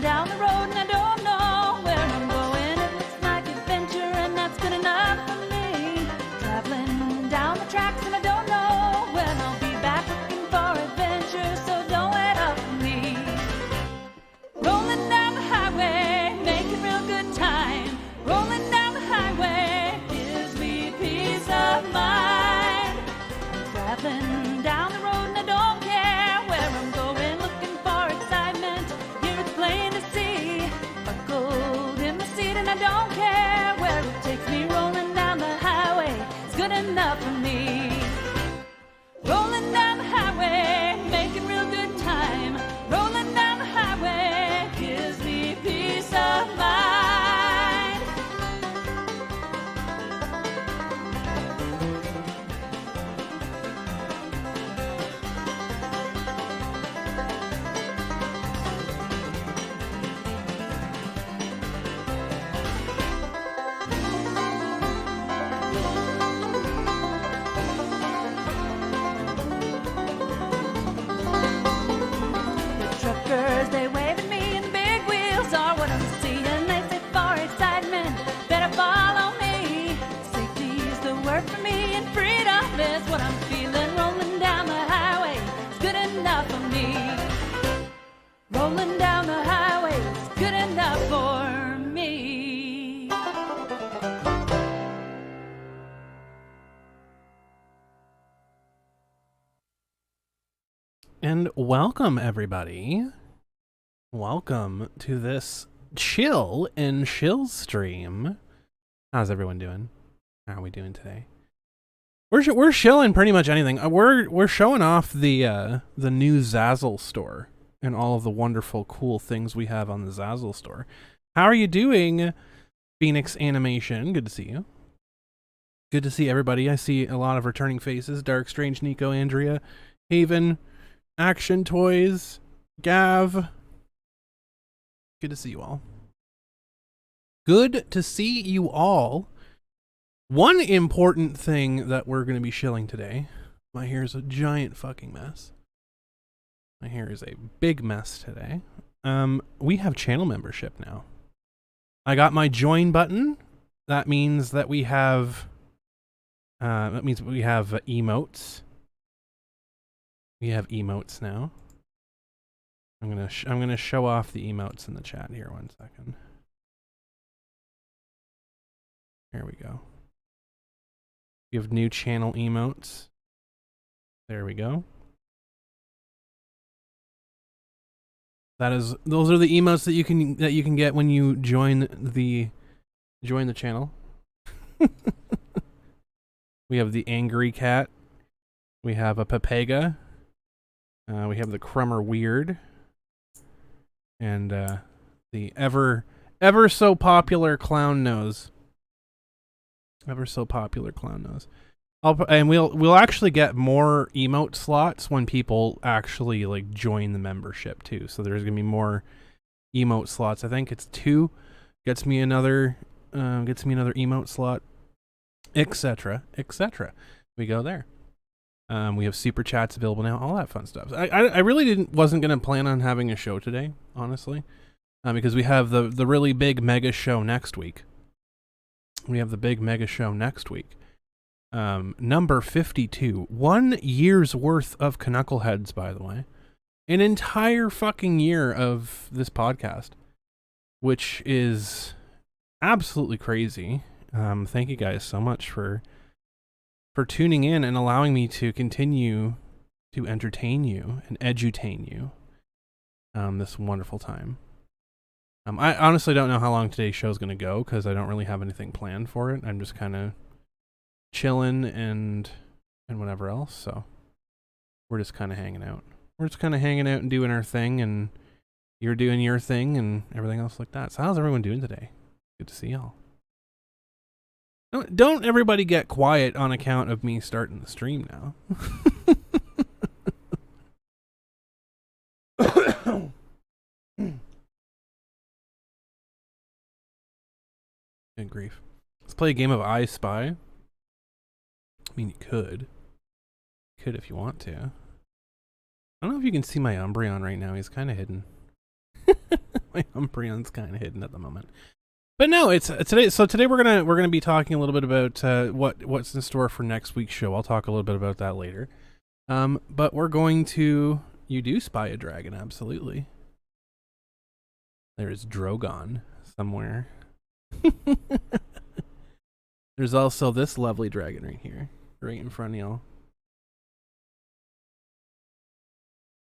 down the road and I don't know where I'm going. It looks like adventure and that's good enough for me. Traveling down the tracks and I don't know when I'll be back looking for adventure, so don't wait up for me. Rolling down the highway, making real good time. Rolling down the highway gives me peace of mind. I'm traveling down the road and I don't care where I'm going, looking for excitement. Here it's plain to see. Buckled in the seat and I don't care where it takes me. Rolling down the highway is good enough for me. Rolling down the highway, making real good time. Rolling down the highway gives me peace of mind. The truckers, they wave at me and big wheels are what I'm seeing. They say for excitement, better follow me. Safety's the word for me and freedom is what I'm feeling. Rolling down the highway is good enough for me. Rolling down the highway is good enough for me. And welcome, everybody. Welcome to this Chill and Shill stream. How's everyone doing? How are we doing today? We're shilling pretty much anything. We're showing off the new Zazzle store and all of the wonderful, cool things we have on the Zazzle store. How are you doing, Phoenix Animation? Good to see you. Good to see everybody. I see a lot of returning faces. Dark Strange, Nico, Andrea, Haven, Action Toys, Gav. Good to see you all. Good to see you all. One important thing that we're going to be shilling today. My hair is a giant fucking mess. My hair is a big mess today. We have channel membership now. I got my join button. That means that we have emotes. We have emotes now. I'm gonna show off the emotes in the chat here. 1 second. Here we go. We have new channel emotes. There we go. Those are the emotes that you can get when you join the channel. We have the angry cat. We have a Pepega. We have the Crummer Weird. And the ever so popular Clown Nose. Ever so popular Clown Nose. And we'll actually get more emote slots when people actually like join the membership too. So there's gonna be more emote slots. I think it's 2. Gets me another emote slot, etc. etc. We go there. We have super chats available now, all that fun stuff. I really wasn't gonna plan on having a show today, honestly, because we have the really big mega show next week. We have the big mega show next week. Number 52. 1 year's worth of Knuckleheads, by the way. An entire fucking year of this podcast, which is absolutely crazy. Thank you guys so much for tuning in and allowing me to continue to entertain you and edutain you this wonderful time. I honestly don't know how long today's show is going to go because I don't really have anything planned for it. I'm just kind of chilling and whatever else, so we're just kind of hanging out. We're just kind of hanging out and doing our thing, and you're doing your thing and everything else like that. So how's everyone doing today? Good to see y'all. Don't everybody get quiet on account of me starting the stream now. Good grief. Let's play a game of I Spy. I mean, you could. You could if you want to. I don't know if you can see my Umbreon right now. He's kind of hidden. My Umbreon's kind of hidden at the moment. But no, it's today. So today we're gonna be talking a little bit about what's in store for next week's show. I'll talk a little bit about that later. But we're going to. You do spy a dragon, absolutely. There is Drogon somewhere. There's also this lovely dragon right here, right in front of y'all.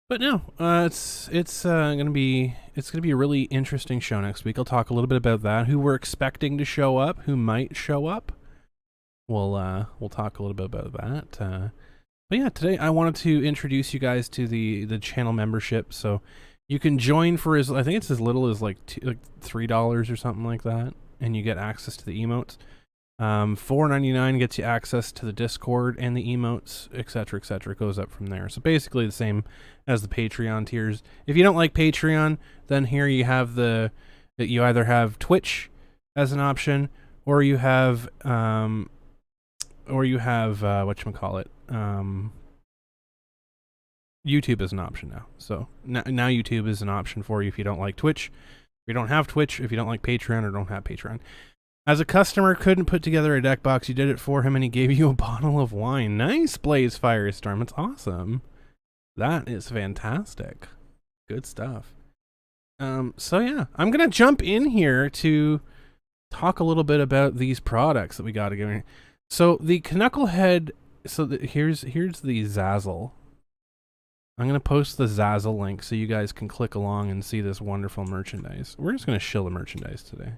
But no, it's gonna be a really interesting show next week. I'll talk a little bit about that. Who we're expecting to show up, who might show up. We'll talk a little bit about that. But yeah, today I wanted to introduce you guys to the channel membership. So you can join for I think it's as little as like $3 or something like that, and you get access to the emotes. $4.99 gets you access to the Discord and the emotes, etc., etc. It goes up from there. So basically the same as the Patreon tiers. If you don't like Patreon, then here you have that you either have Twitch as an option, or you have whatchamacallit, YouTube is an option now. So now YouTube is an option for you if you don't like Twitch, if you don't have Twitch, if you don't like Patreon or don't have Patreon. As a customer couldn't put together a deck box, you did it for him and he gave you a bottle of wine. Nice, Blaze Firestorm. It's awesome. That is fantastic. Good stuff. So yeah, I'm going to jump in here to talk a little bit about these products that we got to get in. So the Knucklehead, here's the Zazzle. I'm going to post the Zazzle link so you guys can click along and see this wonderful merchandise. We're just going to shill the merchandise today.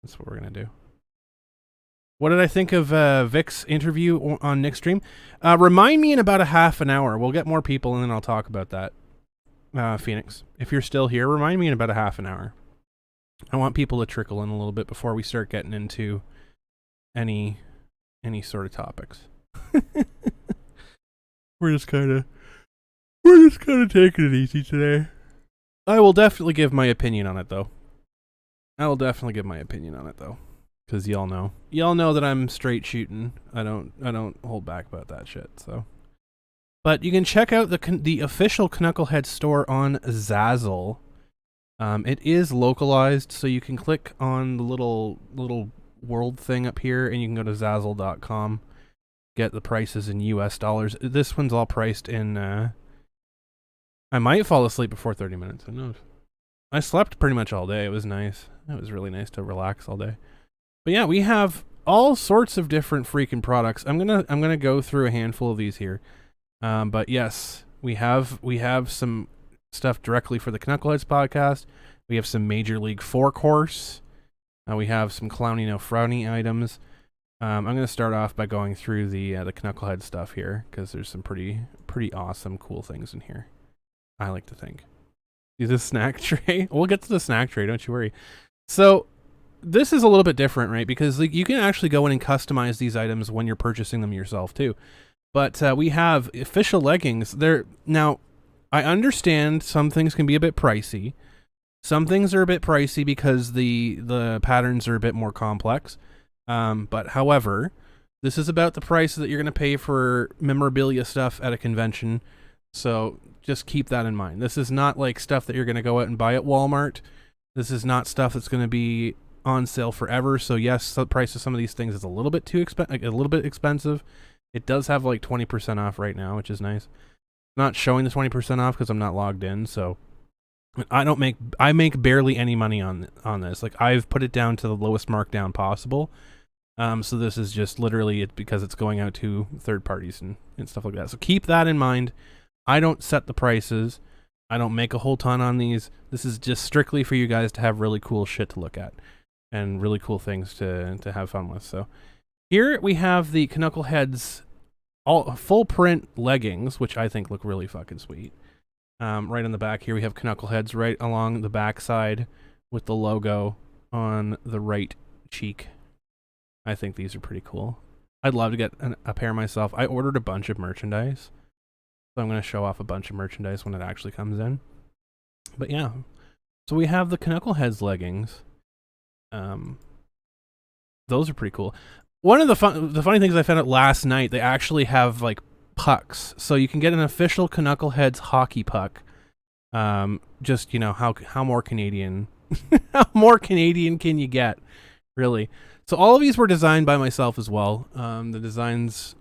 That's what we're going to do. What did I think of Vic's interview on Nick's stream? Remind me in about a half an hour. We'll get more people and then I'll talk about that. Phoenix, if you're still here, remind me in about a half an hour. I want people to trickle in a little bit before we start getting into any sort of topics. We're just kind of taking it easy today. I will definitely give my opinion on it though. Because y'all know that I'm straight shooting. I don't hold back about that shit. So, but you can check out the official Knucklehead store on Zazzle. It is localized, so you can click on the little world thing up here, and you can go to Zazzle.com. Get the prices in US dollars. This one's all priced in. I might fall asleep before 30 minutes. Who knows? I slept pretty much all day. It was nice. It was really nice to relax all day. But yeah, we have all sorts of different freaking products. I'm gonna go through a handful of these here. But yes, we have some stuff directly for the Knuckleheads podcast. We have some Major League 4 course. We have some Clowny No Frowny items. I'm gonna start off by going through the Knucklehead stuff here because there's some pretty awesome, cool things in here. I like to think. See this snack tray? We'll get to the snack tray, don't you worry. So this is a little bit different, right? Because you can actually go in and customize these items when you're purchasing them yourself too. But we have official leggings. Now, I understand some things can be a bit pricey. Some things are a bit pricey because the patterns are a bit more complex. But however, this is about the price that you're going to pay for memorabilia stuff at a convention. So just keep that in mind. This is not like stuff that you're going to go out and buy at Walmart. This is not stuff that's going to be on sale forever. So yes, the price of some of these things is a little bit expensive. It does have like 20% off right now, which is nice. Not showing the 20% off because I'm not logged in. So I make barely any money on this. Like I've put it down to the lowest markdown possible. So this is just literally because it's going out to third parties and stuff like that. So keep that in mind. I don't set the prices. I don't make a whole ton on these. This is just strictly for you guys to have really cool shit to look at and really cool things to have fun with. So here we have the Knuckleheads all full print leggings, which I think look really fucking sweet. Right on the back here we have Knuckleheads right along the back side with the logo on the right cheek. I think these are pretty cool. I'd love to get a pair myself. I ordered a bunch of merchandise. So I'm going to show off a bunch of merchandise when it actually comes in. But yeah. So we have the Knuckleheads leggings. Those are pretty cool. One of the funny things I found out last night, they actually have like pucks. So you can get an official Knuckleheads hockey puck. Just, you know, how more Canadian, how more Canadian can you get, really? So all of these were designed by myself as well. The designs,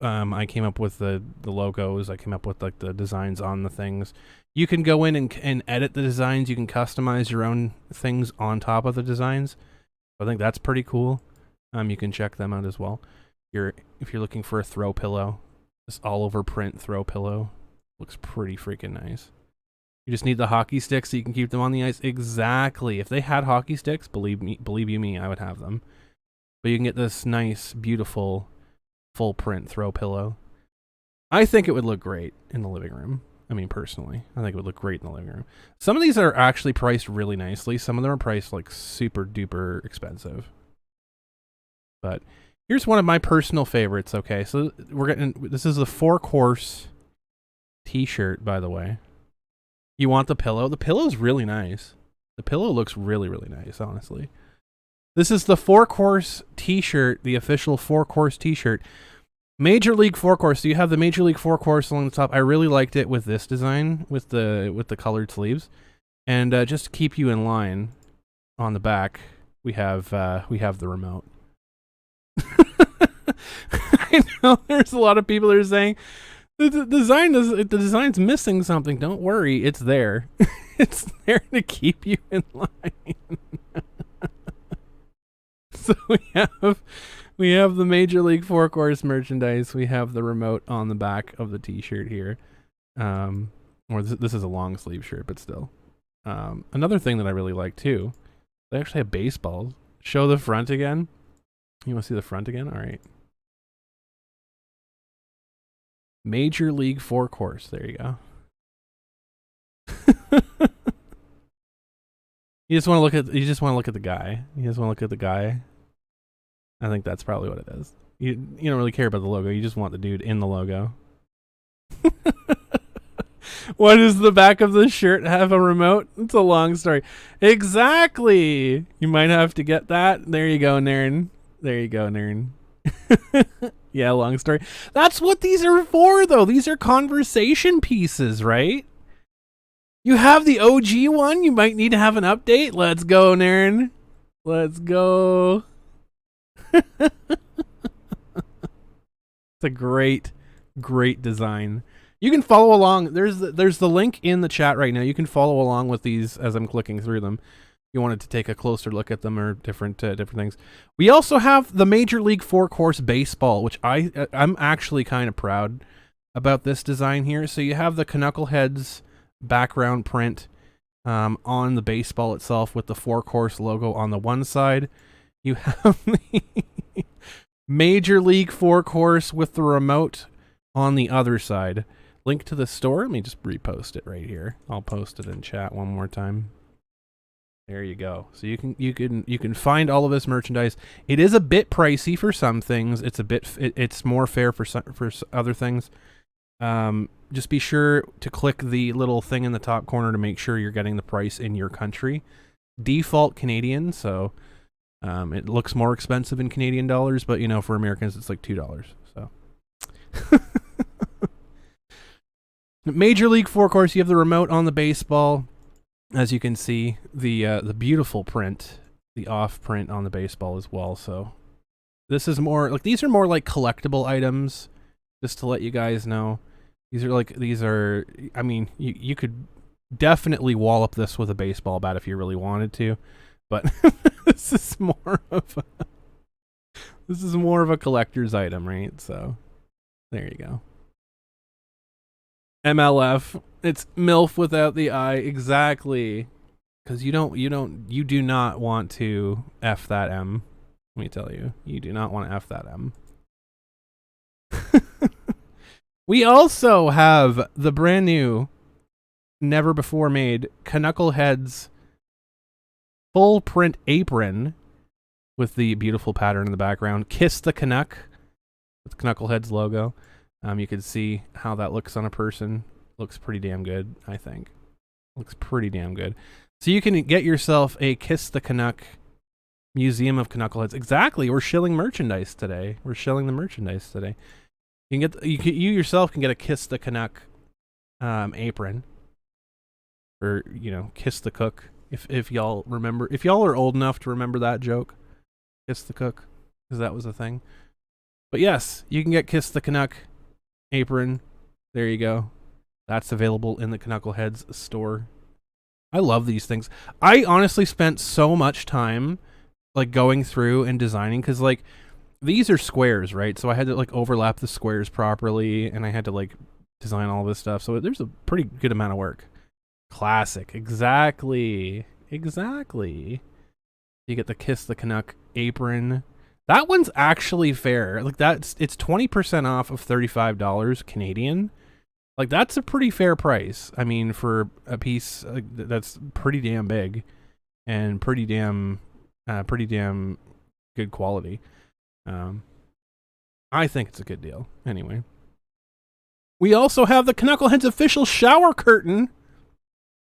I came up with the logos. I came up with like the designs on the things. You can go in and edit the designs. You can customize your own things on top of the designs. I think that's pretty cool. You can check them out as well. If you're looking for a throw pillow, this all over print throw pillow looks pretty freaking nice. You just need the hockey sticks so you can keep them on the ice. Exactly. If they had hockey sticks, believe you me, I would have them. But you can get this nice, beautiful, full print throw pillow. I think it would look great in the living room. I mean, personally, I think it would look great in the living room. Some of these are actually priced really nicely. Some of them are priced like super duper expensive. But here's one of my personal favorites. Okay, so this is the 4-course t-shirt, by the way. You want the pillow? The pillow's really nice. The pillow looks really, really nice, honestly. This is the 4-course t-shirt, the official 4-course t-shirt. Major League 4-course. So you have the Major League 4-course along the top. I really liked it with this design, with the colored sleeves. And just to keep you in line, on the back, we have the remote. I know there's a lot of people that are saying the design's missing something. Don't worry, it's there. It's there to keep you in line. So we have the Major League 4-course merchandise. We have the remote on the back of the t-shirt here. Or this is a long sleeve shirt, but still. Another thing that I really like too, they actually have baseballs. Show the front again. You want to see the front again? All right. Major League 4-course. There you go. You just want to look at the guy. You just want to look at the guy. I think that's probably what it is. You don't really care about the logo. You just want the dude in the logo. What does the back of the shirt have a remote? It's a long story. Exactly. You might have to get that. There you go, Nern. There you go, Nern. Yeah, long story. That's what these are for, though. These are conversation pieces, right? You have the OG one. You might need to have an update. Let's go, Nern. Let's go. It's a great design. You can follow along. There's the link in the chat right now. You can follow along with these as I'm clicking through them. You wanted to take a closer look at them or different things. We also have the Major League 4-course baseball, which I'm actually kind of proud about this design here. So you have the Knuckleheads background print on the baseball itself with the 4-course logo on the one side. You have the Major League 4-course with the remote on the other side. Link to the store. Let me just repost it right here. I'll post it in chat one more time. There you go. So you can find all of this merchandise. It is a bit pricey for some things. It's more fair for other things. Just be sure to click the little thing in the top corner to make sure you're getting the price in your country. Default Canadian, so it looks more expensive in Canadian dollars, but you know, for Americans it's like $2. So Major League 4-course, you have the remote on the baseball. As you can see, the beautiful print, the off print on the baseball as well. So this is more like, these are more like collectible items, just to let you guys know. These are I mean, you could definitely wallop this with a baseball bat if you really wanted to, but this is more of a collector's item, right? So there you go. MLF. It's MILF without the I. Exactly. Because you do not want to F that M. Let me tell you. You do not want to F that M. We also have the brand new, never before made Canuckleheads full print apron with the beautiful pattern in the background. Kiss the Canuck with Knuckleheads logo. You can see how that looks on a person. Looks pretty damn good, I think. Looks pretty damn good. So you can get yourself a Kiss the Canuck Museum of Knuckleheads. Exactly. We're shilling merchandise today. We're shilling the merchandise today. You yourself can get a Kiss the Canuck apron. or kiss the cook. If y'all remember, if y'all are old enough to remember that joke, kiss the cook, because that was a thing. But yes, you can get Kiss the Canuck apron. There you go. That's available in the Knuckleheads store. I love these things. I honestly spent so much time like going through and designing, because like these are squares, right? So I had to like overlap the squares properly, and I had to like design all this stuff. So there's a pretty good amount of work. Classic. Exactly. You get the Kiss the Canuck apron. That one's actually fair. Like it's 20% off of $35 Canadian. Like that's a pretty fair price. I mean, for a piece that's pretty damn big and pretty damn good quality. I think it's a good deal. Anyway, we also have the Knuckleheads official shower curtain.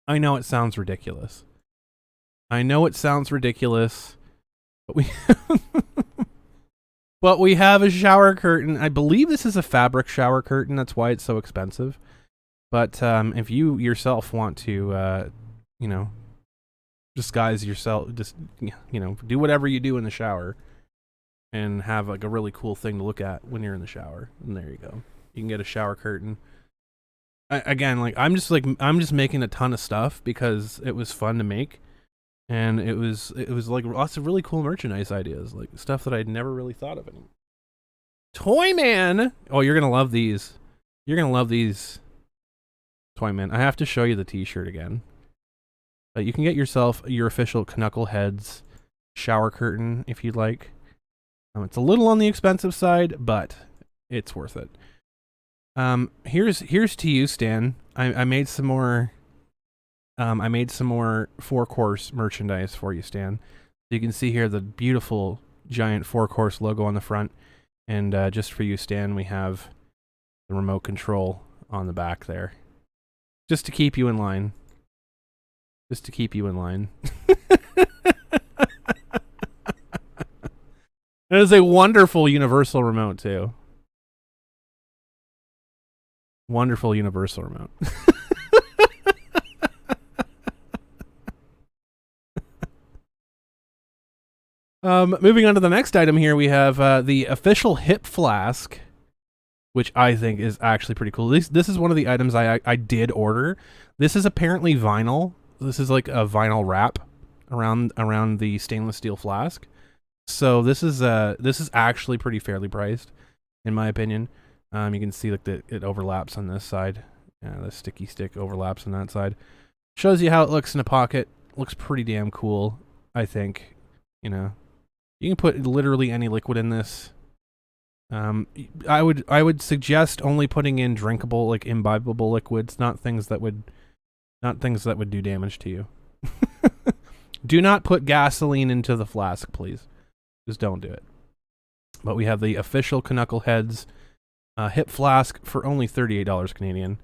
I know it sounds ridiculous. But we have a shower curtain. I believe this is a fabric shower curtain. That's why it's so expensive. But if you yourself want to, disguise yourself, just do whatever you do in the shower, and have like a really cool thing to look at when you're in the shower, and there you go. You can get a shower curtain. I'm just making a ton of stuff because it was fun to make. And it was like lots of really cool merchandise ideas, like stuff that I'd never really thought of anymore. Toyman! Oh, you're going to love these. Toyman. I have to show you the t-shirt again. But you can get yourself your official Knuckleheads shower curtain if you'd like. It's a little on the expensive side, but it's worth it. Here's to you, Stan. I made some more... I made some more 4-course merchandise for you, Stan. You can see here the beautiful giant 4-course logo on the front. And just for you, Stan, we have the remote control on the back there. Just to keep you in line. It is a wonderful universal remote, too. Wonderful universal remote. Moving on to the next item here, we have the official hip flask, which I think is actually pretty cool. This is one of the items I did order. This is apparently vinyl. This is like a vinyl wrap around the stainless steel flask. So this is actually pretty fairly priced, in my opinion. You can see like it overlaps on this side. The sticky stick overlaps on that side. Shows you how it looks in a pocket. Looks pretty damn cool, I think. You can put literally any liquid in this. I would suggest only putting in drinkable, like imbibable liquids, not things that would do damage to you. Do not put gasoline into the flask, please. Just don't do it. But we have the official Knuckleheads hip flask for only $38 Canadian.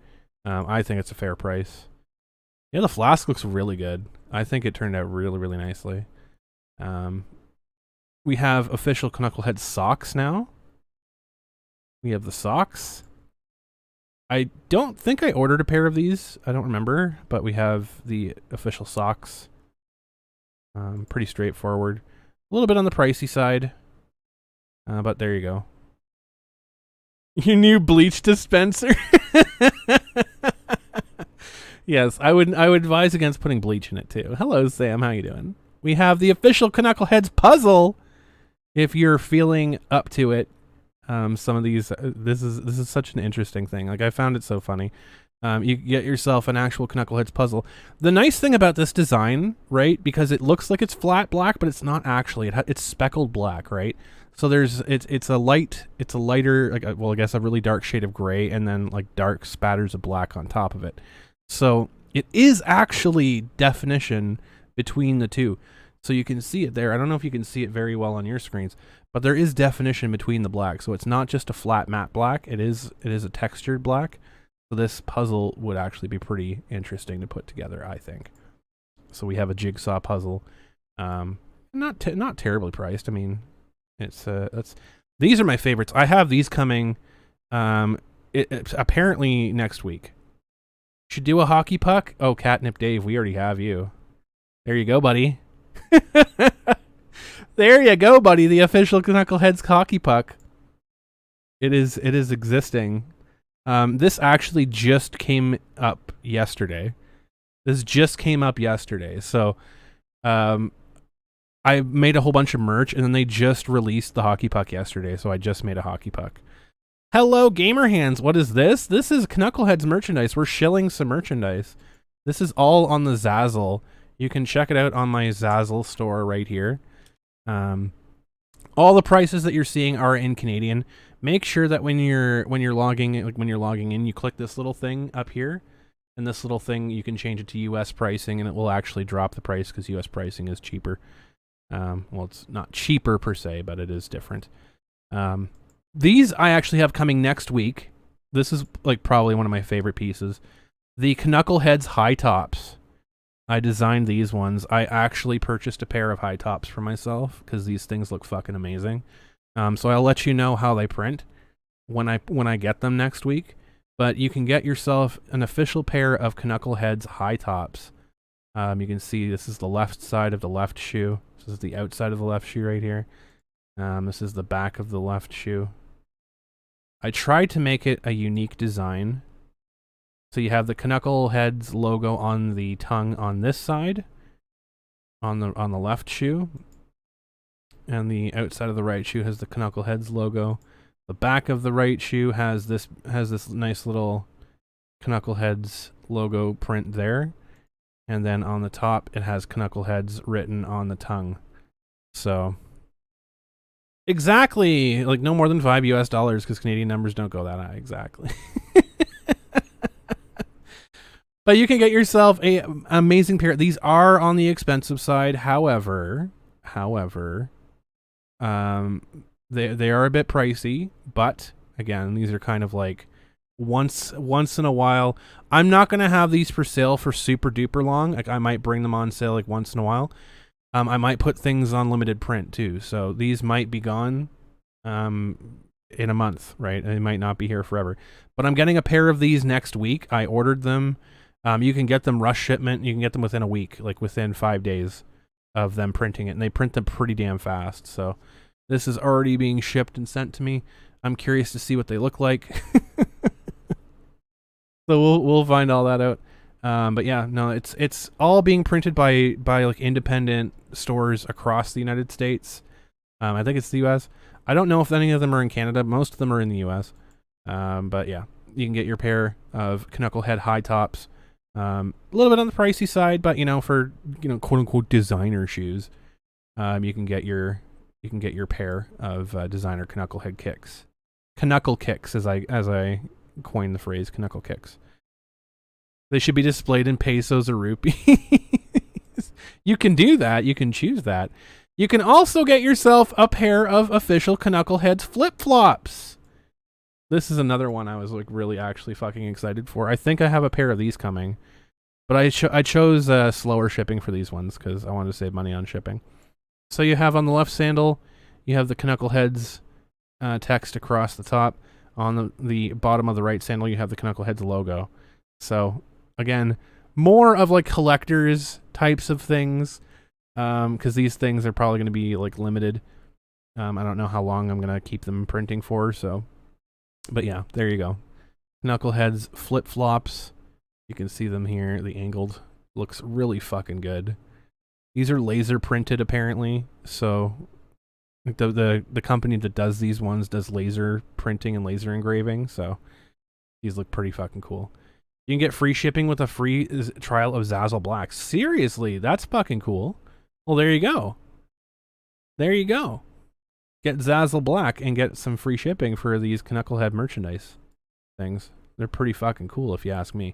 I think it's a fair price. Yeah, the flask looks really good. I think it turned out really, really nicely. We have official Knuckleheads socks now. We have the socks. I don't think I ordered a pair of these. I don't remember, but we have the official socks. Pretty straightforward. A little bit on the pricey side, but there you go. Your new bleach dispenser. Yes, I would advise against putting bleach in it too. Hello, Sam. How you doing? We have the official Knuckleheads Puzzle. If you're feeling up to it, some of these, this is such an interesting thing. Like I found it so funny. You get yourself an actual Knuckleheads Puzzle. The nice thing about this design, right, because it looks like it's flat black, but it's not actually. It's speckled black, right? So it's a lighter, like I guess a really dark shade of gray, and then like dark spatters of black on top of it. So it is actually definition between the two. So you can see it there. I don't know if you can see it very well on your screens, but there is definition between the black. So it's not just a flat matte black. It is a textured black. So this puzzle would actually be pretty interesting to put together, I think. So we have a Jigsaw Puzzle. Not terribly priced. I mean, these are my favorites. I have these coming apparently next week. Should do a hockey puck. Oh, Catnip Dave, we already have you. There you go, buddy. There you go, buddy. The official Knuckleheads hockey puck. It is existing. This actually just came up yesterday. So, I made a whole bunch of merch, and then they just released the hockey puck yesterday, so I just made a hockey puck. Hello, Gamer Hands. What is this? This is Knuckleheads merchandise. We're shilling some merchandise. This is all on the Zazzle. You can check it out on my Zazzle store right here. All the prices that you're seeing are in Canadian. Make sure that when you're logging in, you click this little thing up here, and this little thing you can change it to US pricing, and it will actually drop the price because US pricing is cheaper. Well, it's not cheaper per se, but it is different. These I actually have coming next week. This is like probably one of my favorite pieces. The Knuckleheads high tops. I designed these ones. I actually purchased a pair of high tops for myself because these things look fucking amazing. So I'll let you know how they print when I get them next week. But you can get yourself an official pair of Knuckleheads high tops. You can see this is the left side of the left shoe. This is the outside of the left shoe right here. This is the back of the left shoe. I tried to make it a unique design. So you have the Knuckleheads logo on the tongue on this side, on the left shoe, and the outside of the right shoe has the Knuckleheads logo. The back of the right shoe has this nice little Knuckleheads logo print there, and then on the top it has Knuckleheads written on the tongue. So exactly, like no more than $5 US because Canadian numbers don't go that high. Exactly. But you can get yourself an amazing pair. These are on the expensive side. However, they are a bit pricey. But again, these are kind of like once in a while. I'm not gonna have these for sale for super duper long. Like I might bring them on sale like once in a while. I might put things on limited print too. So these might be gone in a month, right? They might not be here forever. But I'm getting a pair of these next week. I ordered them. You can get them rush shipment. You can get them within a week, like within 5 days of them printing it. And they print them pretty damn fast. So this is already being shipped and sent to me. I'm curious to see what they look like. So we'll find all that out. But yeah, no, it's all being printed by like independent stores across the United States. I think it's the US. I don't know if any of them are in Canada. Most of them are in the US. But yeah, you can get your pair of Knucklehead high tops. A little bit on the pricey side, but for quote unquote designer shoes, you can get your pair of designer Knucklehead kicks. Knuckle kicks, as I coined the phrase, Knuckle kicks. They should be displayed in pesos or rupees. You can do that. You can choose that. You can also get yourself a pair of official Knuckleheads Flip-Flops. This is another one I was like really actually fucking excited for. I think I have a pair of these coming, but I chose slower shipping for these ones because I wanted to save money on shipping. So you have on the left sandal, you have the Knuckleheads text across the top. On the bottom of the right sandal, you have the Knuckleheads logo. So again, more of like collectors types of things, because these things are probably going to be like limited. I don't know how long I'm going to keep them printing for, so. But yeah, there you go. Knuckleheads Flip-Flops. You can see them here. The angled looks really fucking good. These are laser printed apparently. So the company that does these ones does laser printing and laser engraving. So these look pretty fucking cool. You can get free shipping with a free trial of Zazzle Black. Seriously, that's fucking cool. Well, there you go. There you go. Get Zazzle Black and get some free shipping for these Knucklehead merchandise things. They're pretty fucking cool if you ask me.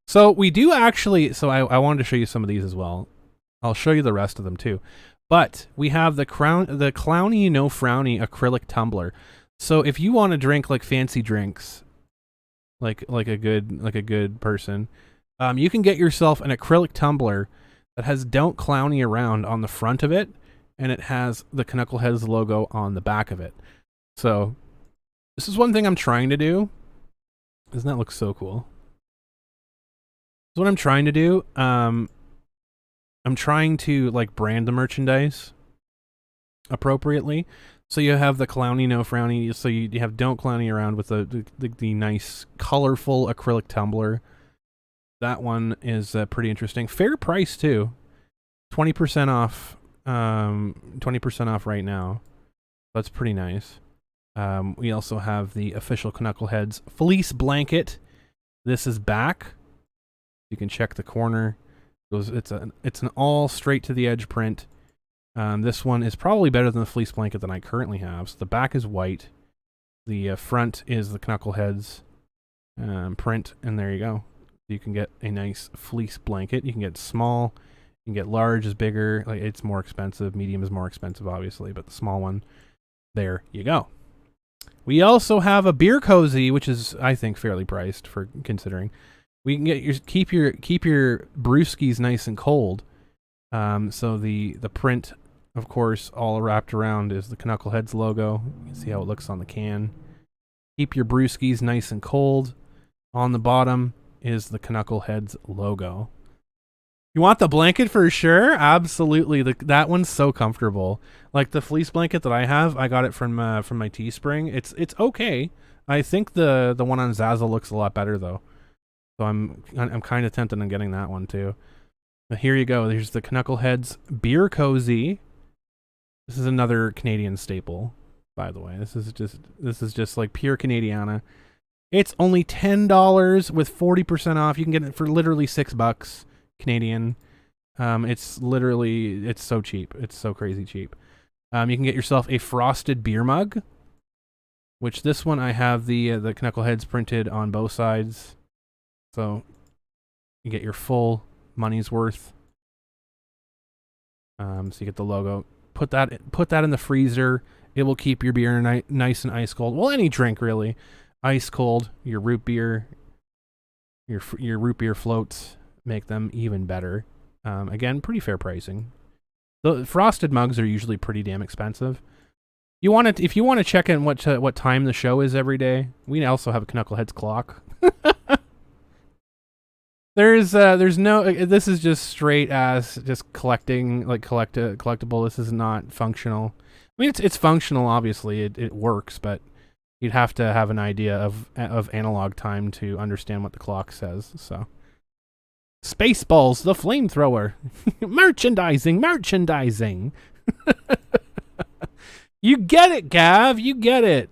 So we do actually, I wanted to show you some of these as well. I'll show you the rest of them too. But we have the Clowny No Frowny acrylic tumbler. So if you want to drink like fancy drinks, like a good person, you can get yourself an acrylic tumbler that has "Don't Clowny Around" on the front of it. And it has the Knuckleheads logo on the back of it. So this is one thing I'm trying to do. Doesn't that look so cool? So what I'm trying to do, I'm trying to like brand the merchandise appropriately. So you have the clowny no frowny. So you have don't clowny around with the nice colorful acrylic tumbler. That one is pretty interesting. Fair price too. 20% off. 20% off right now. That's pretty nice. We also have the official Knuckleheads Fleece blanket. This is back. You can check the corner. It's an all straight to the edge print. This one is probably better than the fleece blanket that I currently have. So the back is white. The front is the Knuckleheads print, and there you go. You can get a nice fleece blanket. You can get small. You can get large is bigger. Like, it's more expensive. Medium is more expensive, obviously, but the small one, there you go. We also have a beer cozy, which is, I think, fairly priced for considering. We can get keep your brewskis nice and cold. So the print, of course, all wrapped around is the Knuckleheads logo. You can see how it looks on the can. Keep your brewskis nice and cold. On the bottom is the Knuckleheads logo. You want the blanket for sure? Absolutely. That one's so comfortable. Like the fleece blanket that I have, I got it from my Teespring. It's okay. I think the one on Zazzle looks a lot better though. So I'm kind of tempted on getting that one too. But here you go. There's the Knuckleheads beer cozy. This is another Canadian staple, by the way. This is just like pure Canadiana. It's only $10 with 40% off. You can get it for literally $6 Canadian. It's so cheap. It's so crazy cheap. You can get yourself a frosted beer mug, which this one I have the Knuckleheads printed on both sides. So you get your full money's worth. So you get the logo. Put that in the freezer. It will keep your beer nice and ice cold. Well, any drink really, ice cold. Your root beer, your root beer floats make them even better. Again, pretty fair pricing. The frosted mugs are usually pretty damn expensive. If you want to check in what time the show is every day, we also have a Knuckleheads clock. There's no. This is just straight ass, just collecting, like collectible. This is not functional. I mean, it's functional. Obviously, it works, but you'd have to have an idea of analog time to understand what the clock says. So, Spaceballs, the flamethrower, merchandising. You get it, Gav. You get it.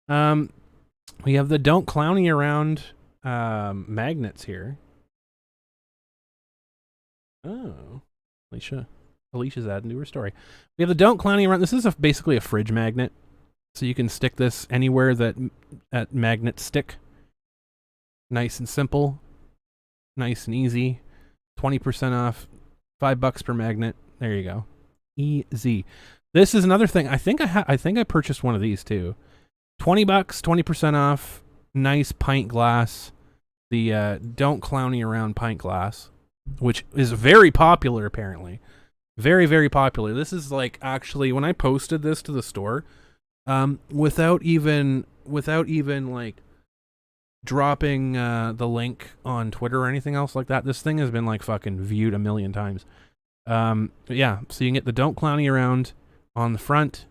We have the don't clowny around magnets here. Oh, Alicia's adding to her story. We have the don't clowny around. This is basically a fridge magnet, so you can stick this anywhere that magnets stick. Nice and simple, nice and easy. 20% off, $5 per magnet. There you go, easy. This is another thing. I think I purchased one of these too. $20, 20% off. Nice pint glass. The don't clowny around pint glass, which is very popular apparently. Very, very popular. This is like actually when I posted this to the store, without even like dropping the link on Twitter or anything else like that, this thing has been like fucking viewed a million times. But yeah, so you can get the don't clowny around on the front.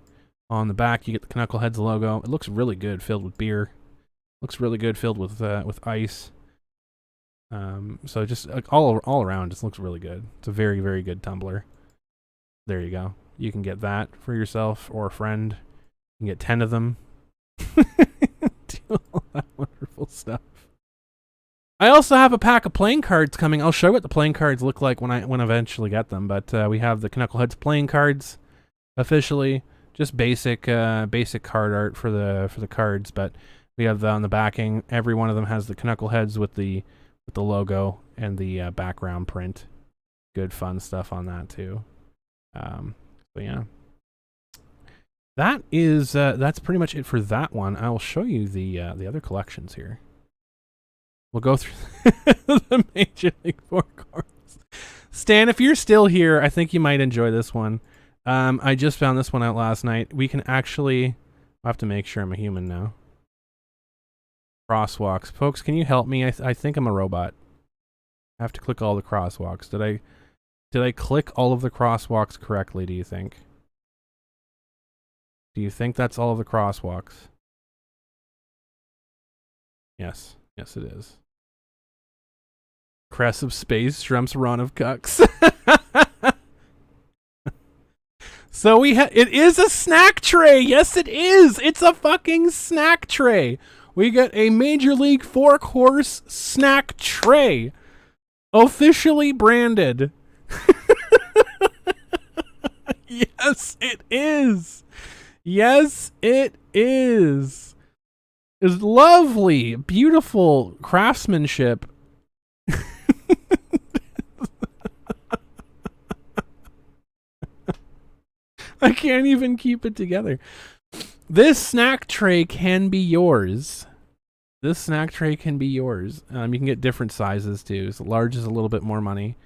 On the back you get the Knuckleheads logo. It looks really good filled with beer. Looks really good filled with ice. So just like all around, just looks really good. It's a very, very good tumbler. There you go. You can get that for yourself or a friend. You can get 10 of them. Do all that wonderful stuff. I also have a pack of playing cards coming. I'll show you what the playing cards look like when I eventually get them. But we have the Knuckleheads playing cards officially. Just basic card art for the cards, but we have on the backing. Every one of them has the Knuckleheads with the logo and the background print. Good fun stuff on that too. But yeah, that's pretty much it for that one. I will show you the other collections here. We'll go through the Major League 4 cards. Stan, if you're still here, I think you might enjoy this one. I just found this one out last night. We can actually... I have to make sure I'm a human now. Crosswalks. Folks, can you help me? I think I'm a robot. I have to click all the crosswalks. Did I click all of the crosswalks correctly, do you think? Do you think that's all of the crosswalks? Yes. Yes, it is. Crest of Space, Shrump's Run of Cucks. So it is a snack tray. Yes, it is. It's a fucking snack tray. We get a Major League 4-course snack tray. Officially branded. Yes, it is. Yes, it is. It's lovely, beautiful craftsmanship. I can't even keep it together. This snack tray can be yours. This snack tray can be yours. You can get different sizes too. So large is a little bit more money.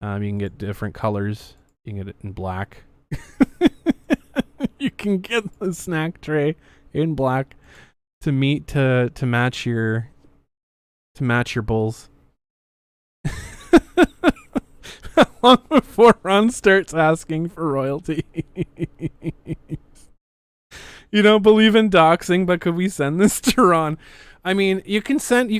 You can get different colors. You can get it in black. You can get the snack tray in black to match your bowls. Long before Ron starts asking for royalty. You don't believe in doxing, but could we send this to Ron? I mean, you can send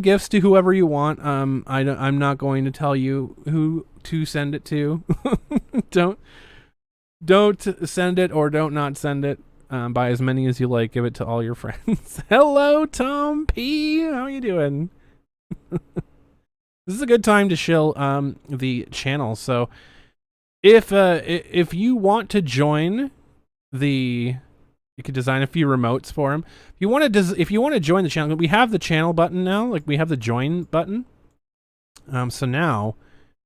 gifts to whoever you want. I'm not going to tell you who to send it to. Don't send it or don't not send it. Buy as many as you like. Give it to all your friends. Hello, Tom P. How you doing? This is a good time to shill the channel. So if you want to join you could design a few remotes for him. If you want to join the channel, we have the channel button now. Like we have the join button. So now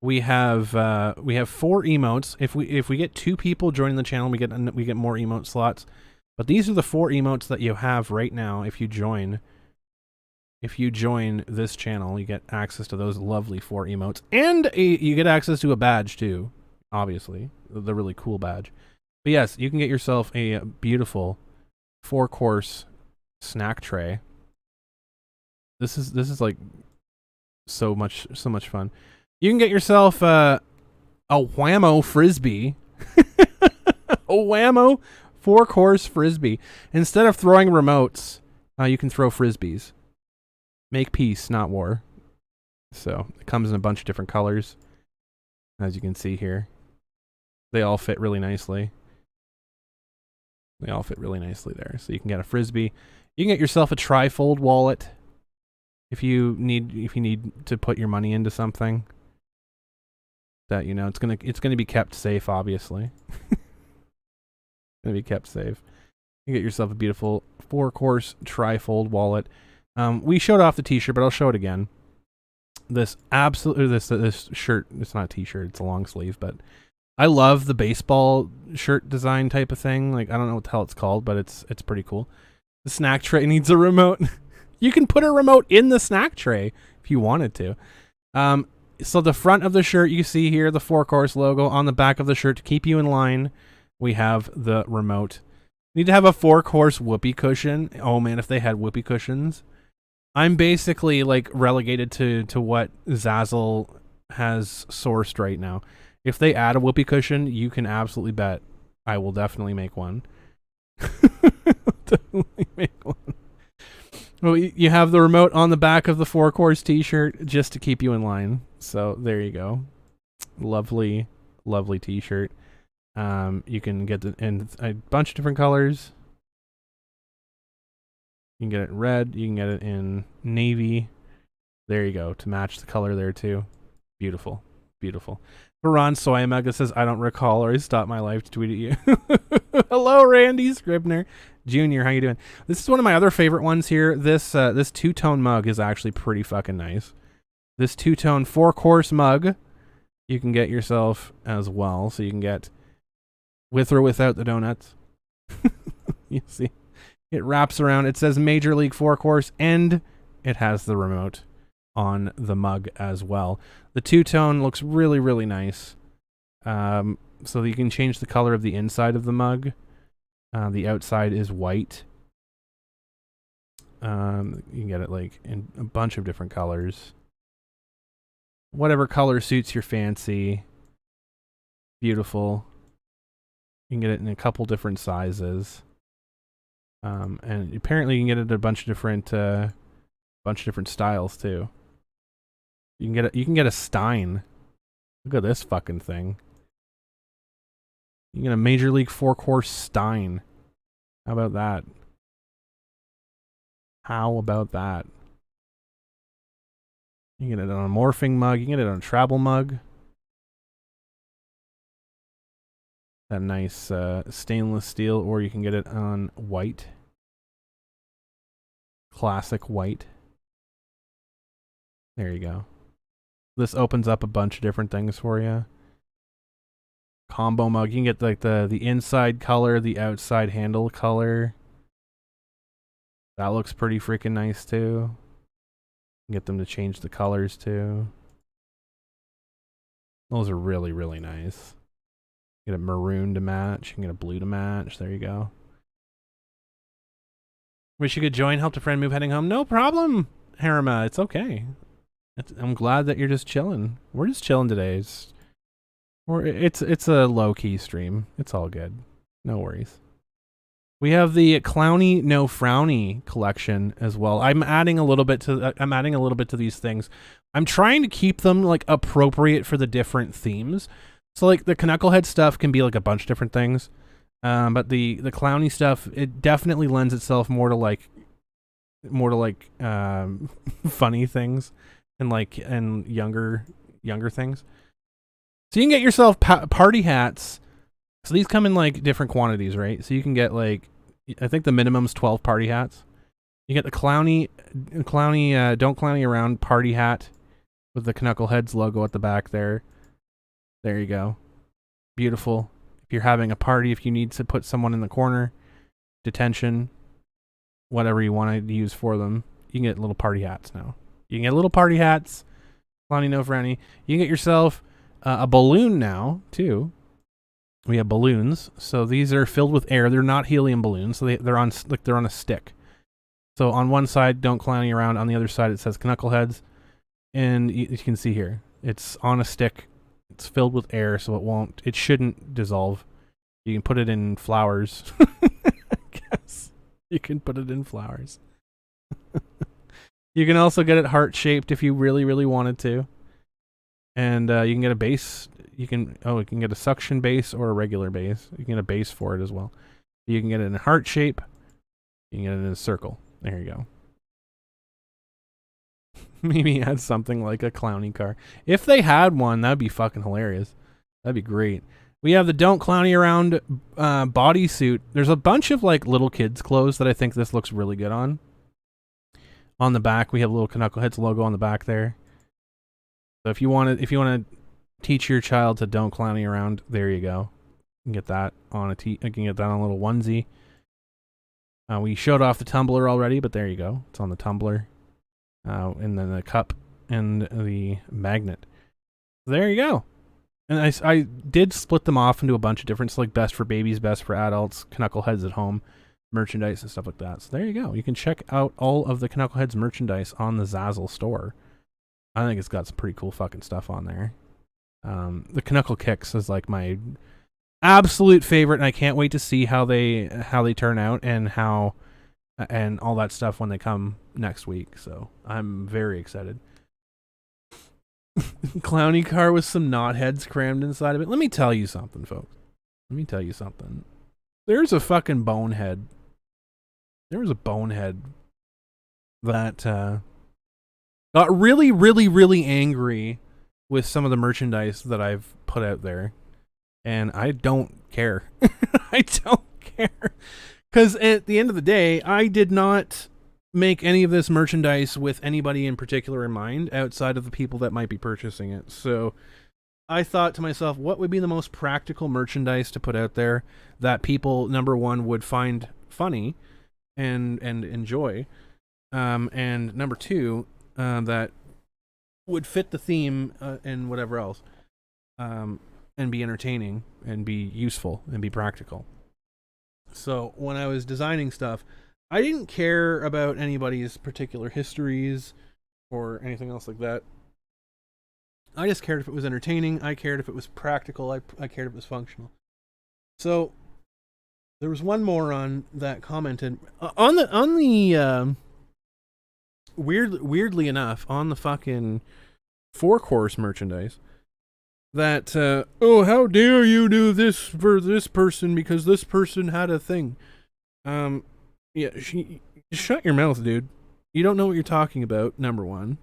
we have 4 emotes. If we get 2 people joining the channel, we get more emote slots. But these are the 4 emotes that you have right now. If you join this channel, you get access to those lovely 4 emotes, and you get access to a badge too. Obviously, the really cool badge. But yes, you can get yourself a beautiful 4-course snack tray. This is like so much fun. You can get yourself a whammo frisbee. A whammo 4-course frisbee. Instead of throwing remotes, you can throw frisbees. Make peace, not war. So it comes in a bunch of different colors, as you can see here. They all fit really nicely. They all fit really nicely there. So you can get a frisbee. You can get yourself a trifold wallet if you need to put your money into something that it's gonna be kept safe. Obviously, gonna be kept safe. You get yourself a beautiful 4-course trifold wallet. We showed off the T-shirt, but I'll show it again. This shirt. It's not a T-shirt. It's a long sleeve, but I love the baseball shirt design type of thing. Like, I don't know what the hell it's called, but it's pretty cool. The snack tray needs a remote. You can put a remote in the snack tray if you wanted to. So the front of the shirt, you see here the 4-course logo. On the back of the shirt, to keep you in line, we have the remote. Need to have a 4-course whoopee cushion. Oh man, if they had whoopee cushions. I'm basically like relegated to what Zazzle has sourced right now. If they add a whoopee cushion, you can absolutely bet I will definitely make one. Definitely make one. Well, you have the remote on the back of the 4-course T-shirt just to keep you in line. So there you go. Lovely, lovely T-shirt. You can get it in a bunch of different colors. You can get it in red. You can get it in navy. There you go, to match the color there too. Beautiful, beautiful. Ron Soyamega says, I don't recall, or I stopped my life to tweet at you. Hello, Randy Scribner Jr. How you doing? This is one of my other favorite ones here. This two-tone mug is actually pretty fucking nice. This two-tone 4-course mug you can get yourself as well. So you can get with or without the donuts. You see, it wraps around. It says Major League 4-course, and it has the remote on the mug as well. The two-tone looks really, really nice. So you can change the color of the inside of the mug. The outside is white. You can get it like in a bunch of different colors. whatever color suits your fancy. Beautiful. You can get it in a couple different sizes. And apparently you can get it in a bunch of different styles too. You can get a Stein. Look at this fucking thing. You can get a Major League 4-course Stein. How about that? How about that? You can get it on a morphing mug. You can get it on a travel mug. That nice stainless steel, or you can get it on white. Classic white. There you go. This opens up a bunch of different things for you. Combo mug. You can get like the inside color, the outside handle color. That looks pretty freaking nice too. Get them to change the colors too. Those are really, really nice. Get a maroon to match. You can get a blue to match. There you go. Wish you could join. Helped a friend move heading home. No problem, Harima. It's okay. I'm glad that you're just chilling. We're just chilling today. It's a low-key stream. It's all good. No worries. We have the Clowny No Frowny collection as well. I'm adding a little bit to these things. I'm trying to keep them like appropriate for the different themes. So like the Knucklehead stuff can be like a bunch of different things. But the Clowny stuff, it definitely lends itself more to like funny things and younger things. So you can get yourself party hats. So these come in like different quantities, right? So you can get like, I think the minimum's 12 party hats. You get the Clowny Don't Clowny Around party hat with the Knuckleheads logo at the back there. There you go. Beautiful. If you're having a party, if you need to put someone in the corner, detention, whatever you want to use for them, you can get little party hats now. You can get little party hats. Clowny No Frowny. You can get yourself a balloon now, too. We have balloons. So these are filled with air. They're not helium balloons. So they're on a stick. So on one side, Don't Clowny Around. On the other side, it says Knuckleheads. And you can see here, it's on a stick. It's filled with air, so it shouldn't dissolve. You can put it in flowers. I guess you can put it in flowers. You can also get it heart-shaped if you really, really wanted to. And you can get a base. You can get a suction base or a regular base. You can get a base for it as well. You can get it in a heart shape. You can get it in a circle. There you go. Maybe add something like a Clowny car. If they had one, that'd be fucking hilarious. That'd be great. We have the Don't Clowny Around bodysuit. There's a bunch of like little kids' clothes that I think this looks really good on. On the back, we have a little Knuckleheads logo on the back there. So if you want to teach your child to don't clowny around, there you go. You can get that on a little onesie. We showed off the tumbler already, but there you go. It's on the tumbler. And then the cup and the magnet. There you go. And I did split them off into a bunch of different, so like best for babies, best for adults, Knuckleheads at home, merchandise and stuff like that. So there you go. You can check out all of the Knuckleheads merchandise on the Zazzle store. I think it's got some pretty cool fucking stuff on there. The Knuckle Kicks is like my absolute favorite, and I can't wait to see how they turn out and all that stuff when they come next week. So I'm very excited. Clowny car with some knotheads crammed inside of it. Let me tell you something, folks. Let me tell you something. There's a fucking bonehead. There was a bonehead that got really, really, really angry with some of the merchandise that I've put out there. And I don't care. I don't care. Because at the end of the day, I did not make any of this merchandise with anybody in particular in mind outside of the people that might be purchasing it. So I thought to myself, what would be the most practical merchandise to put out there that people, number one, would find funny and enjoy, and number two, that would fit the theme and whatever else, and be entertaining and be useful and be practical. So when I was designing stuff, I didn't care about anybody's particular histories or anything else like that. I just cared if it was entertaining. I cared if it was practical. I cared if it was functional. So there was one moron that commented on the weirdly enough, on the fucking 4-course merchandise, that oh, how dare you do this for this person because this person had a thing. Yeah, shut your mouth, dude. You don't know what you're talking about, number one.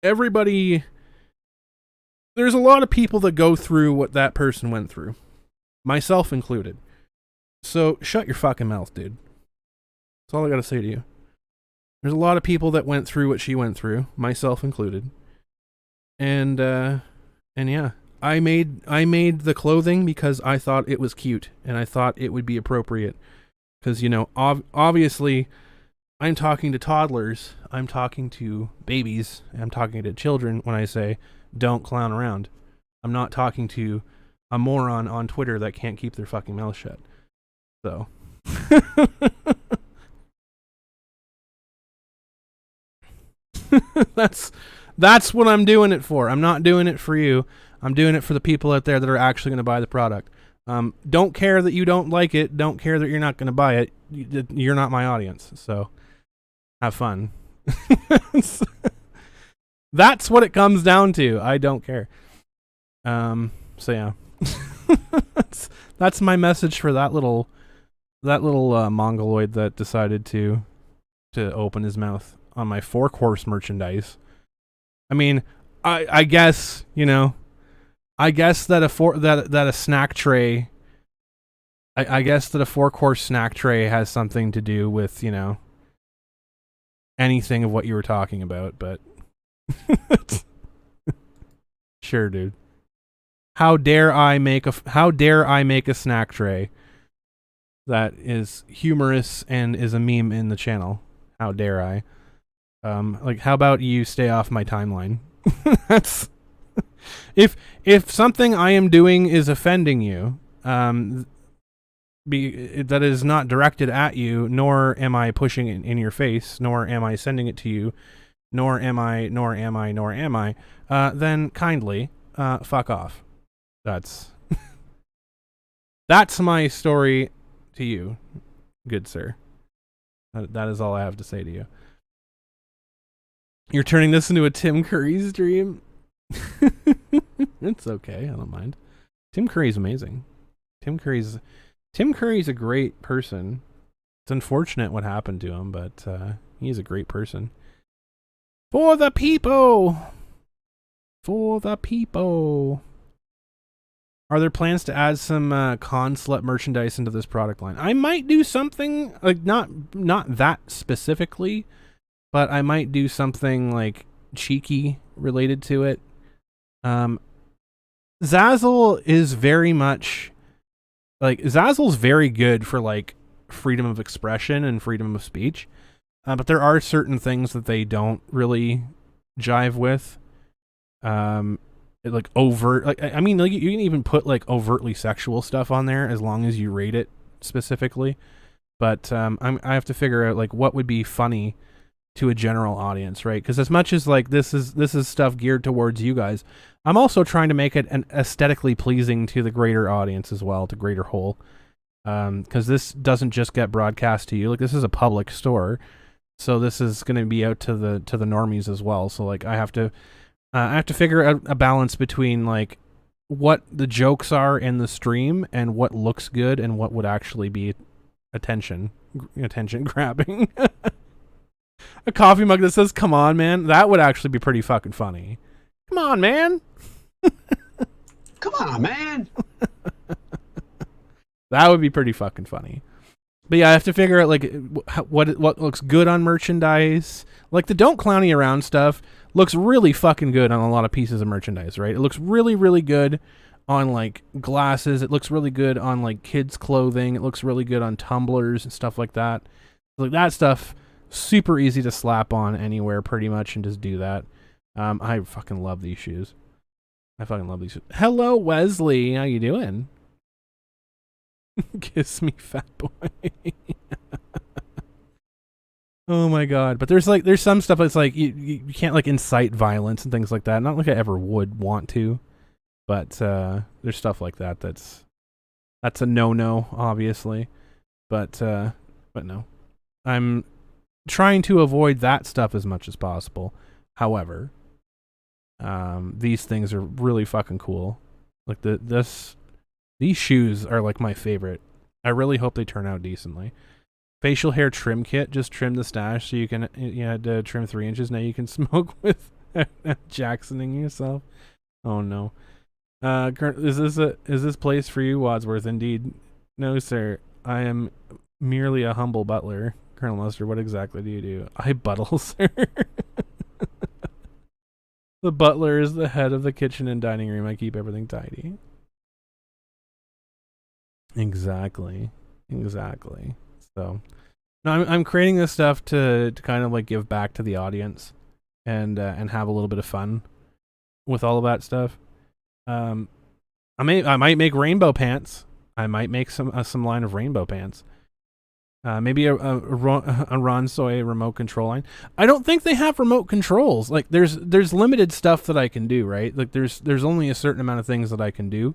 Everybody, there's a lot of people that go through what that person went through, myself included. So shut your fucking mouth, dude. That's all I gotta say to you. There's a lot of people that went through what she went through, myself included. And yeah, I made the clothing because I thought it was cute and I thought it would be appropriate. Because, you know, obviously, I'm talking to toddlers, I'm talking to babies, I'm talking to children when I say, don't clown around. I'm not talking to a moron on Twitter that can't keep their fucking mouth shut. So. That's what I'm doing it for. I'm not doing it for you. I'm doing it for the people out there that are actually going to buy the product. Don't care that you don't like it. Don't care that you're not going to buy it. You're not my audience. So have fun. That's what it comes down to. I don't care. So yeah. that's my message for that little mongoloid that decided to open his mouth on my 4-course merchandise. I mean, I guess, you know, I guess that a snack tray, I guess that a 4-course snack tray has something to do with, you know, anything of what you were talking about, but sure, dude. How dare I make a snack tray that is humorous and is a meme in the channel? How dare I? Like, how about you stay off my timeline? That's if something I am doing is offending you, that is not directed at you, nor am I pushing it in your face, nor am I sending it to you, nor am I, then kindly, fuck off. That's my story to you, good sir. That is all I have to say to you. You're turning this into a Tim Curry stream? It's okay, I don't mind. Tim Curry's amazing. Tim Curry's a great person. It's unfortunate what happened to him, but he's a great person. For the people! For the people! Are there plans to add some con-slut merchandise into this product line? I might do something, like, not that specifically, but I might do something, like, cheeky related to it. Zazzle is very much, like, Zazzle's very good for, like, freedom of expression and freedom of speech, but there are certain things that they don't really jive with. Like overt, like, I mean, like, you can even put like overtly sexual stuff on there as long as you rate it specifically. But I have to figure out like what would be funny to a general audience, right? Because as much as like this is stuff geared towards you guys, I'm also trying to make it an aesthetically pleasing to the greater audience as well, to greater whole. Because this doesn't just get broadcast to you. Like, this is a public store, so this is going to be out to the normies as well. So like I have to figure out a balance between like what the jokes are in the stream and what looks good and what would actually be attention grabbing. A coffee mug that says "Come on, man," that would actually be pretty fucking funny. Come on, man. Come on, man. That would be pretty fucking funny. But yeah, I have to figure out like what looks good on merchandise. Like the "Don't Clowny Around" stuff looks really fucking good on a lot of pieces of merchandise, right? It looks really, really good on like glasses. It looks really good on like kids' clothing. It looks really good on tumblers and stuff like that. Like that stuff, super easy to slap on anywhere pretty much and just do that. I fucking love these shoes. I fucking love these shoes. Hello, Wesley. How you doing? Kiss me, fat boy. Oh my god! But there's some stuff that's like you can't like incite violence and things like that. Not like I ever would want to, but there's stuff like that that's a no-no, obviously. But no, I'm trying to avoid that stuff as much as possible. However, these things are really fucking cool. Like these shoes are like my favorite. I really hope they turn out decently. Facial hair trim kit. Just trim the stash so you can. You had to trim 3 inches. Now you can smoke with Jacksoning yourself. Oh no. Is this place for you, Wadsworth? Indeed. No, sir. I am merely a humble butler. Colonel Mustard, what exactly do you do? I buttle, sir. The butler is the head of the kitchen and dining room. I keep everything tidy. Exactly. So, no, I'm creating this stuff to kind of like give back to the audience and have a little bit of fun with all of that stuff. I might make rainbow pants. I might make some line of rainbow pants. Maybe a Ron Soy remote control line. I don't think they have remote controls. Like there's limited stuff that I can do, right? Like there's only a certain amount of things that I can do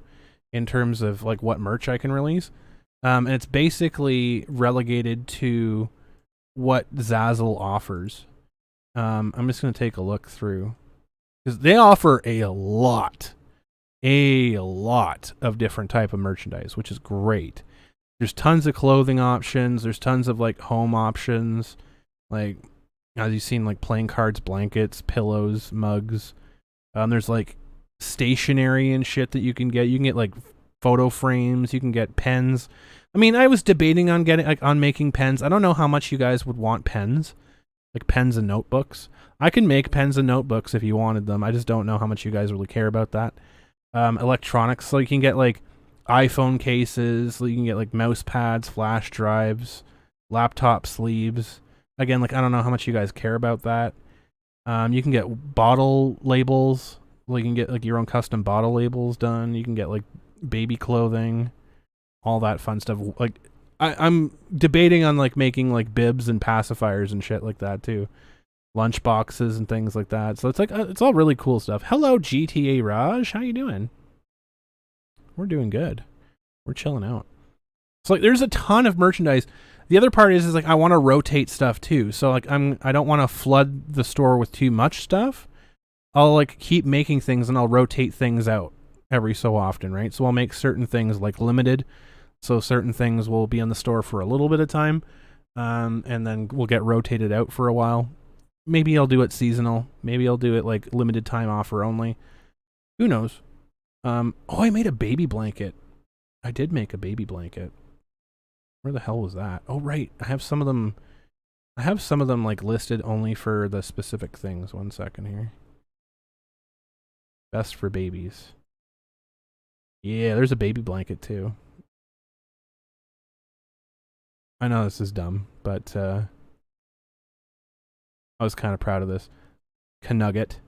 in terms of like what merch I can release. And it's basically relegated to what Zazzle offers. I'm just going to take a look through because they offer a lot of different type of merchandise, which is great. There's tons of clothing options. There's tons of like home options, like as you've seen, like playing cards, blankets, pillows, mugs. There's like stationery and shit that you can get. You can get like photo frames. You can get pens. I mean, I was debating on making pens. I don't know how much you guys would want pens, like pens and notebooks. I can make pens and notebooks if you wanted them. I just don't know how much you guys really care about that. Electronics, so you can get like iPhone cases, so you can get like mouse pads, flash drives, laptop sleeves. Again, like I don't know how much you guys care about that. You can get bottle labels. Well, you can get like your own custom bottle labels done. You can get like baby clothing, all that fun stuff. Like I'm debating on like making like bibs and pacifiers and shit like that too. Lunch boxes and things like that. So it's like it's all really cool stuff. Hello, GTA Raj. How you doing? We're doing good. We're chilling out. So like there's a ton of merchandise. The other part is like I want to rotate stuff too. So like I don't want to flood the store with too much stuff. I'll like keep making things and I'll rotate things out every so often, right? So I'll make certain things like limited. So certain things will be on the store for a little bit of time. And then we'll get rotated out for a while. Maybe I'll do it seasonal. Maybe I'll do it like limited time offer only. Who knows? I made a baby blanket. I did make a baby blanket. Where the hell was that? Oh, right. I have some of them like listed only for the specific things. 1 second here. Best for babies. Yeah, there's a baby blanket too. I know this is dumb, but I was kind of proud of this. Canugget.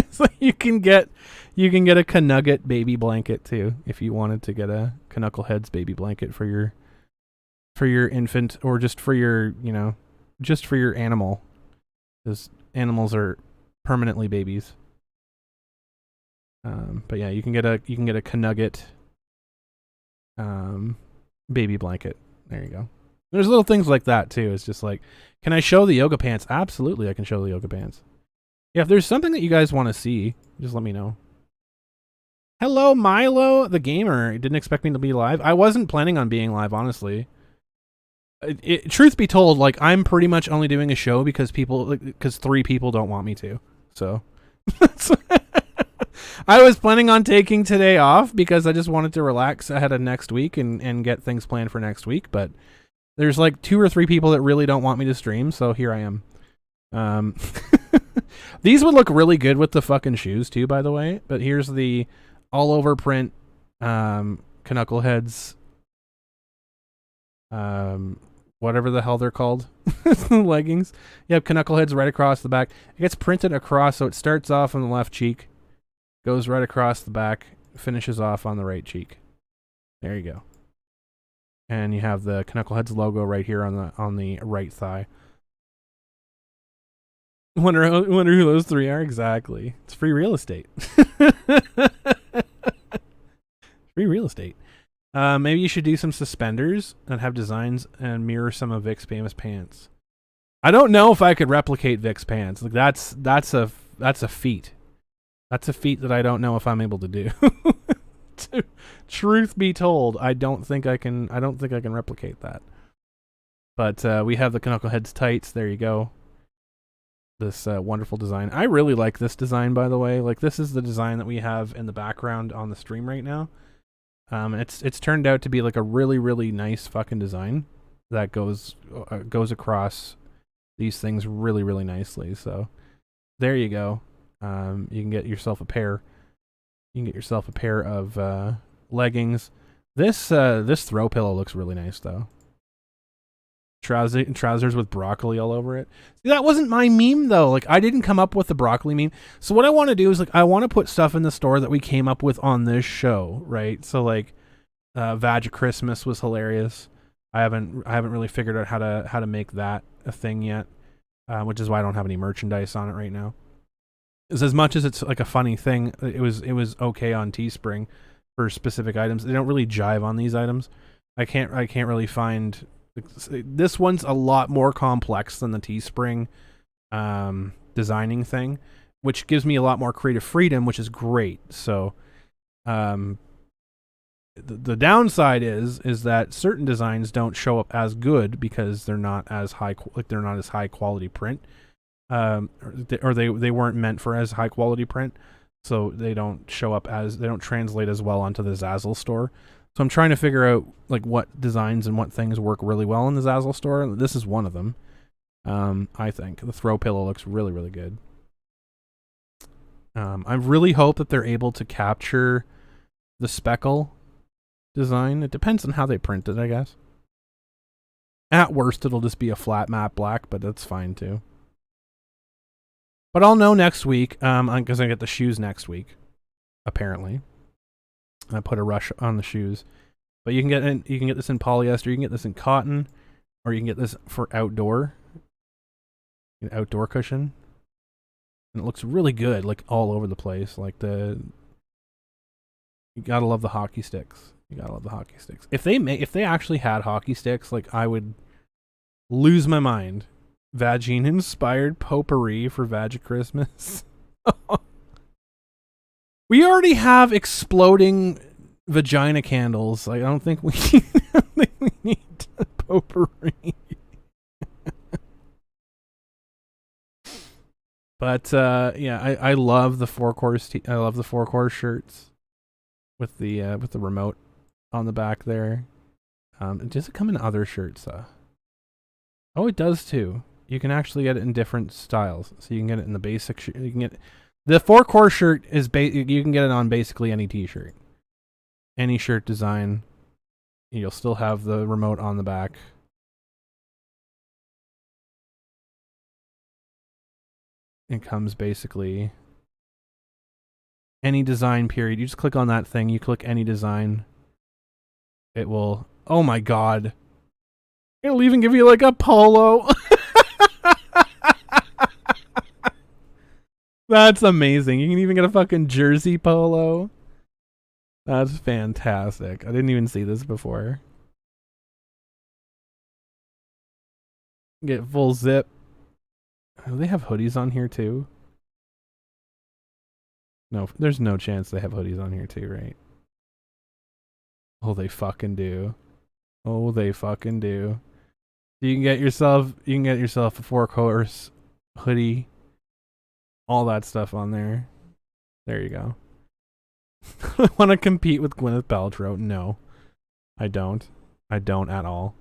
So you can get a Canugget baby blanket too if you wanted to get a Knuckleheads baby blanket for your infant or just for your animal, because animals are permanently babies. But yeah, you can get a Canugget baby blanket. There you go. There's little things like that too. It's just like, can I show the yoga pants? Absolutely, I can show the yoga pants. Yeah, if there's something that you guys want to see, just let me know. Hello, Milo, the gamer. Didn't expect me to be live. I wasn't planning on being live, honestly. Truth be told, like I'm pretty much only doing a show because 3 people don't want me to. So I was planning on taking today off because I just wanted to relax ahead of next week and get things planned for next week. But there's like 2 or 3 people that really don't want me to stream, so here I am. These would look really good with the fucking shoes too, by the way. But here's the all over print Knuckleheads, whatever the hell they're called, leggings. You have Knuckleheads right across the back. It gets printed across, so it starts off on the left cheek, goes right across the back, finishes off on the right cheek. There you go. And you have the Knuckleheads logo right here on the right thigh. Wonder who those three are exactly. It's free real estate. Free real estate. Maybe you should do some suspenders and have designs and mirror some of Vic's famous pants. I don't know if I could replicate Vic's pants. Like that's a feat. That's a feat that I don't know if I'm able to do. Truth be told, I don't think I can replicate that. But we have the Knuckleheads tights. There you go. This wonderful design. I really like this design, by the way. Like, this is the design that we have in the background on the stream right now. It's turned out to be like a really, really nice fucking design that goes across these things really, really nicely. So there you go. You can get yourself a pair. You can get yourself a pair of leggings. This throw pillow looks really nice though. Trousers with broccoli all over it. See, that wasn't my meme though. Like, I didn't come up with the broccoli meme. So what I want to do is, like, I want to put stuff in the store that we came up with on this show, right? So like, Vag Christmas was hilarious. I haven't really figured out how to make that a thing yet, which is why I don't have any merchandise on it right now. Is as much as it's like a funny thing, it was okay on Teespring for specific items. They don't really jive on these items. I can't really find. This one's a lot more complex than the Teespring designing thing, which gives me a lot more creative freedom, which is great. So the downside is that certain designs don't show up as good because they're not as high quality print, or they weren't meant for as high quality print, so they don't translate as well onto the Zazzle store. So I'm trying to figure out like what designs and what things work really well in the Zazzle store. This is one of them. I think the throw pillow looks really, really good. I really hope that they're able to capture the speckle design. It depends on how they print it, I guess. At worst, it'll just be a flat matte black, but that's fine too. But I'll know next week, because I get the shoes next week, apparently. I put a rush on the shoes, but you can get this in polyester, you can get this in cotton, or you can get this for outdoor, an outdoor cushion, and it looks really good, like all over the place. Like you gotta love the hockey sticks. You gotta love the hockey sticks. If they actually had hockey sticks, like, I would lose my mind. Vagine inspired potpourri for Vag Christmas. We already have exploding vagina candles. Like, I don't think we need potpourri. But yeah, I love the I love the 4-course shirts with the remote on the back there. Does it come in other shirts? Oh, it does too. You can actually get it in different styles. So you can get it in the basic shirt. You can get the 4-course shirt is you can get it on basically any t-shirt. Any shirt design. You'll still have the remote on the back. It comes basically any design period. You just click on that thing, you click any design. It will, oh my god. It'll even give you like a polo. That's amazing. You can even get a fucking jersey polo. That's fantastic. I didn't even see this before. Get full zip. Do they have hoodies on here too? No, there's no chance they have hoodies on here too, right? Oh, they fucking do. Oh, they fucking do. You can get yourself a 4-course hoodie. All that stuff on there. There you go. I want to compete with Gwyneth Paltrow. No, I don't. I don't at all.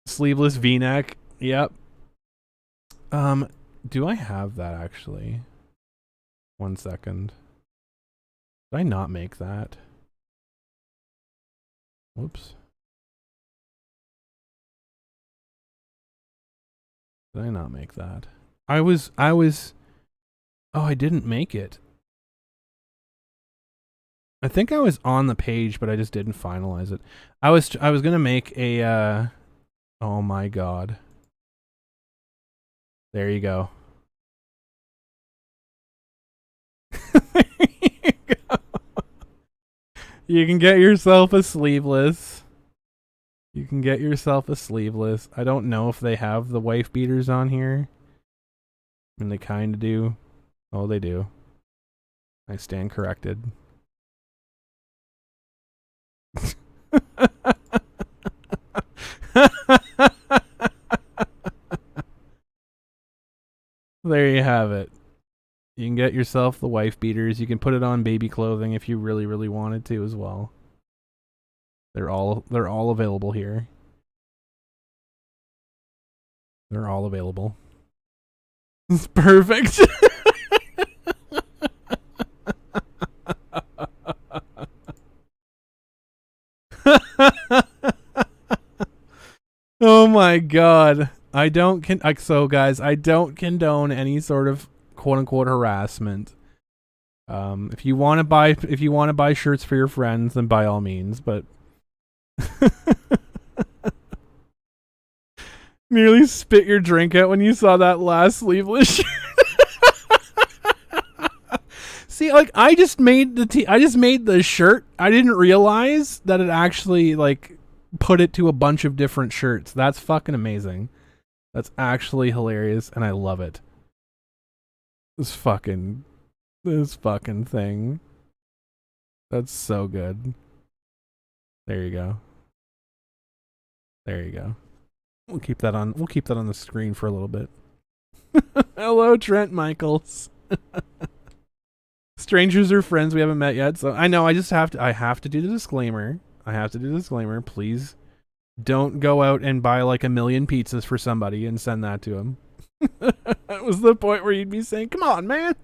Sleeveless V-neck. Yep. Do I have that actually? 1 second. Did I not make that? Whoops. Did I not make that? I was oh, I didn't make it. I think I was on the page, but I just didn't finalize it. I was gonna make a oh my god. There you go. You can get yourself a sleeveless. You can get yourself a sleeveless. I don't know if they have the wife beaters on here. I mean, they kind of do. Oh, they do. I stand corrected. There you have it. You can get yourself the wife beaters. You can put it on baby clothing if you really, really wanted to as well. They're all available here. They're all available. It's perfect. Oh my god. So guys, I don't condone any sort of quote unquote harassment. If you want to buy shirts for your friends, then by all means, but nearly spit your drink out when you saw that last sleeveless shirt. See, like I just made the shirt. I didn't realize that it actually like put it to a bunch of different shirts. That's fucking amazing. That's actually hilarious, and I love it. This fucking thing. That's so good. There you go. There you go. We'll keep that on the screen for a little bit. Hello, Trent Michaels. Strangers are friends we haven't met yet, so I know I have to do the disclaimer. Please don't go out and buy like 1 million pizzas for somebody and send that to him. That was the point where you'd be saying, "Come on, man."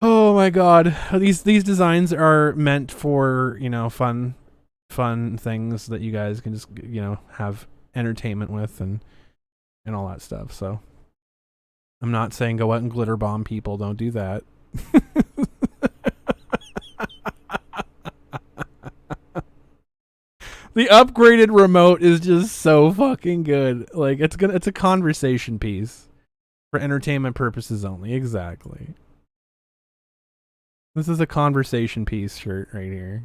Oh my god. These designs are meant for, fun things that you guys can just, have entertainment with and all that stuff. So I'm not saying go out and glitter bomb people. Don't do that. The upgraded remote is just so fucking good. Like it's a conversation piece for entertainment purposes only. Exactly. This is a conversation piece shirt right here.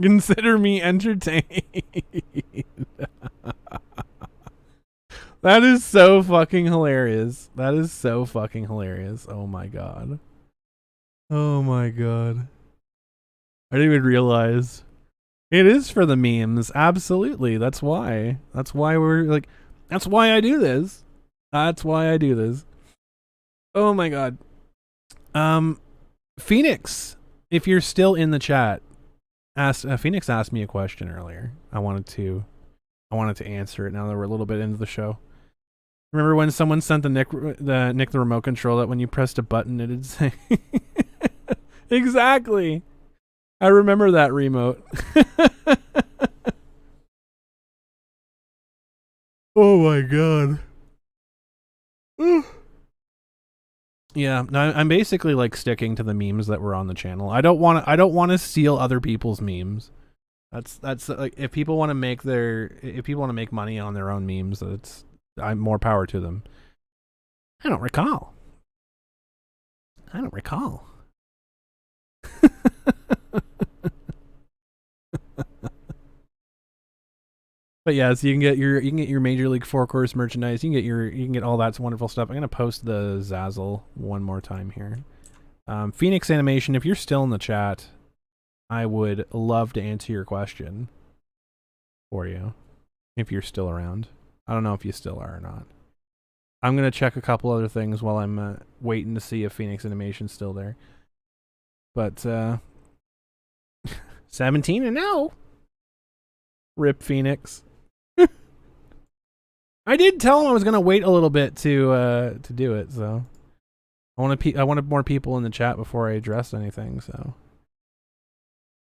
Consider me entertained. That is so fucking hilarious. Oh my god. Oh my god. I didn't even realize. It is for the memes. Absolutely. That's why. That's why I do this. Oh my god. Phoenix, if you're still in the chat, Phoenix asked me a question earlier. I wanted to answer it now that we're a little bit into the show. Remember when someone sent the Nick the remote control that when you pressed a button it'd say Exactly. I remember that remote. Oh my god. Yeah, no, I'm basically like sticking to the memes that were on the channel. I don't want to steal other people's memes. That's like if people want to make money on their own memes, I'm more power to them. I don't recall. But yeah, so you can get your Major League 4 course merchandise. You can get all that wonderful stuff. I'm gonna post the Zazzle one more time here. Phoenix Animation, if you're still in the chat, I would love to answer your question for you if you're still around. I don't know if you still are or not. I'm gonna check a couple other things while I'm waiting to see if Phoenix Animation's still there. But 17-0. Rip Phoenix. I did tell him I was gonna wait a little bit to do it, so I wanted more people in the chat before I addressed anything. So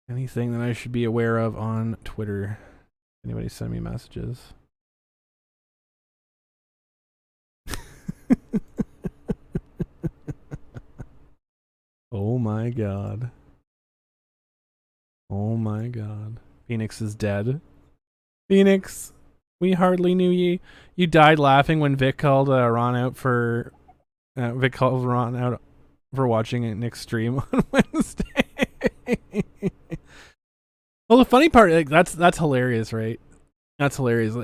anything that I should be aware of on Twitter. Anybody send me messages? Oh my god. Oh my god. Phoenix is dead. Phoenix, we hardly knew ye. You died laughing when Vic called Ron out for... Vic called Ron out for watching Nick's stream on Wednesday. Well, the funny part, like, that's hilarious, right? That's hilarious.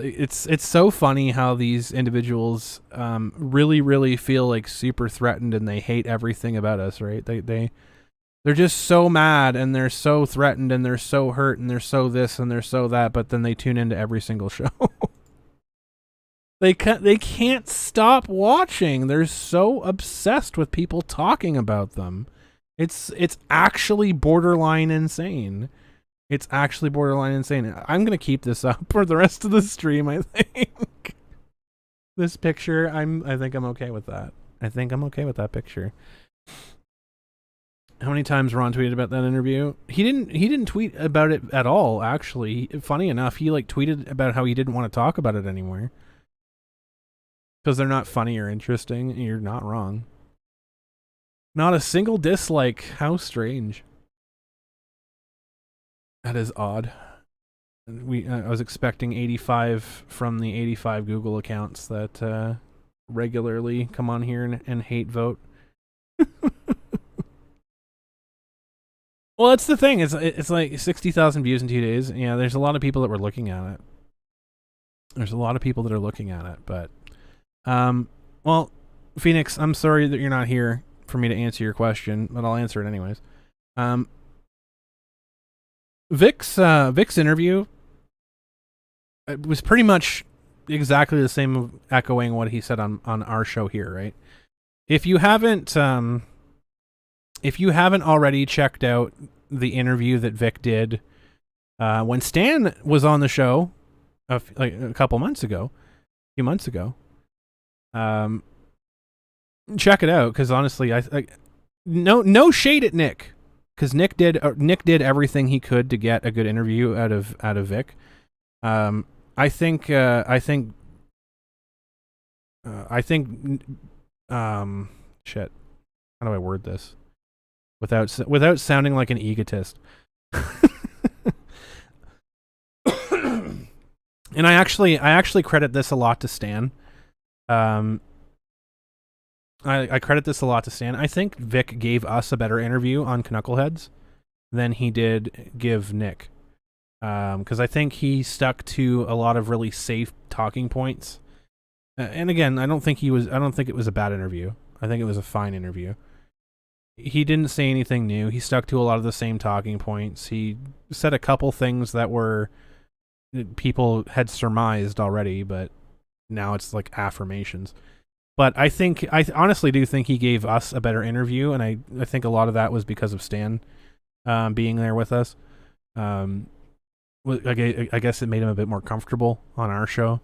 It's so funny how these individuals really, really feel like super threatened and they hate everything about us, right? They're just so mad and they're so threatened and they're so hurt and they're so this and they're so that, but then they tune into every single show. They can't stop watching. They're so obsessed with people talking about them. It's actually borderline insane. It's actually borderline insane. I'm going to keep this up for the rest of the stream, I think. This picture, I think I'm okay with that. I think I'm okay with that picture. How many times Ron tweeted about that interview? He didn't tweet about it at all, actually. Funny enough, he like tweeted about how he didn't want to talk about it anymore. Because they're not funny or interesting. You're not wrong. Not a single dislike. How strange. That is odd. I was expecting 85 from the 85 Google accounts that regularly come on here and hate vote. Well, that's the thing. It's like 60,000 views in 2 days. Yeah, there's a lot of people that were looking at it. There's a lot of people that are looking at it, but well, Phoenix, I'm sorry that you're not here for me to answer your question, but I'll answer it anyways. Vic's interview, it was pretty much exactly the same, echoing what he said on our show here, right? If you haven't already checked out the interview that Vic did when Stan was on the show a few months ago, check it out, because honestly, no shade at Nick, because Nick did everything he could to get a good interview out of Vic. I think shit. How do I word this without sounding like an egotist? And I actually credit this a lot to Stan. I credit this a lot to Stan. I think Vic gave us a better interview on Knuckleheads than he did give Nick. Because I think he stuck to a lot of really safe talking points. And again, I don't think it was a bad interview. I think it was a fine interview. He didn't say anything new. He stuck to a lot of the same talking points. He said a couple things that were people had surmised already, but now it's like affirmations. But I honestly do think he gave us a better interview, and I think a lot of that was because of Stan being there with us. I guess it made him a bit more comfortable on our show.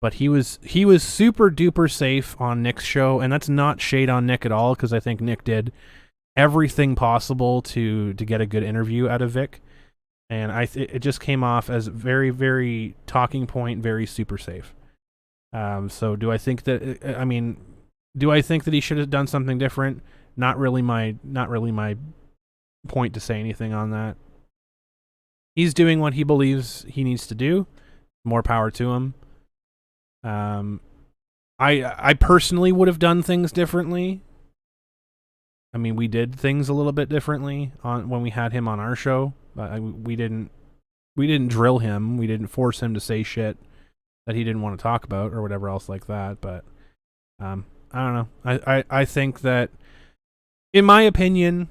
But he was super duper safe on Nick's show, and that's not shade on Nick at all, because I think Nick did everything possible to get a good interview out of Vic. And it just came off as very, very talking point, very super safe. So do I think that he should have done something different? Not really my point to say anything on that. He's doing what he believes he needs to do. More power to him. I personally would have done things differently. I mean, we did things a little bit differently when we had him on our show. We didn't drill him. We didn't force him to say shit that he didn't want to talk about or whatever else like that. But I don't know. I think that, in my opinion,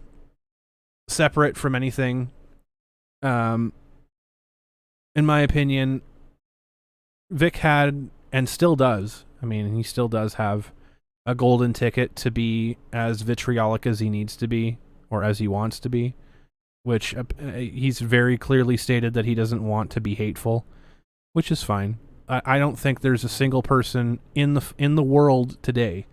separate from anything, in my opinion, Vic had and still does. I mean, he still does have a golden ticket to be as vitriolic as he needs to be, or as he wants to be, which he's very clearly stated that he doesn't want to be hateful, which is fine. I don't think there's a single person in the world today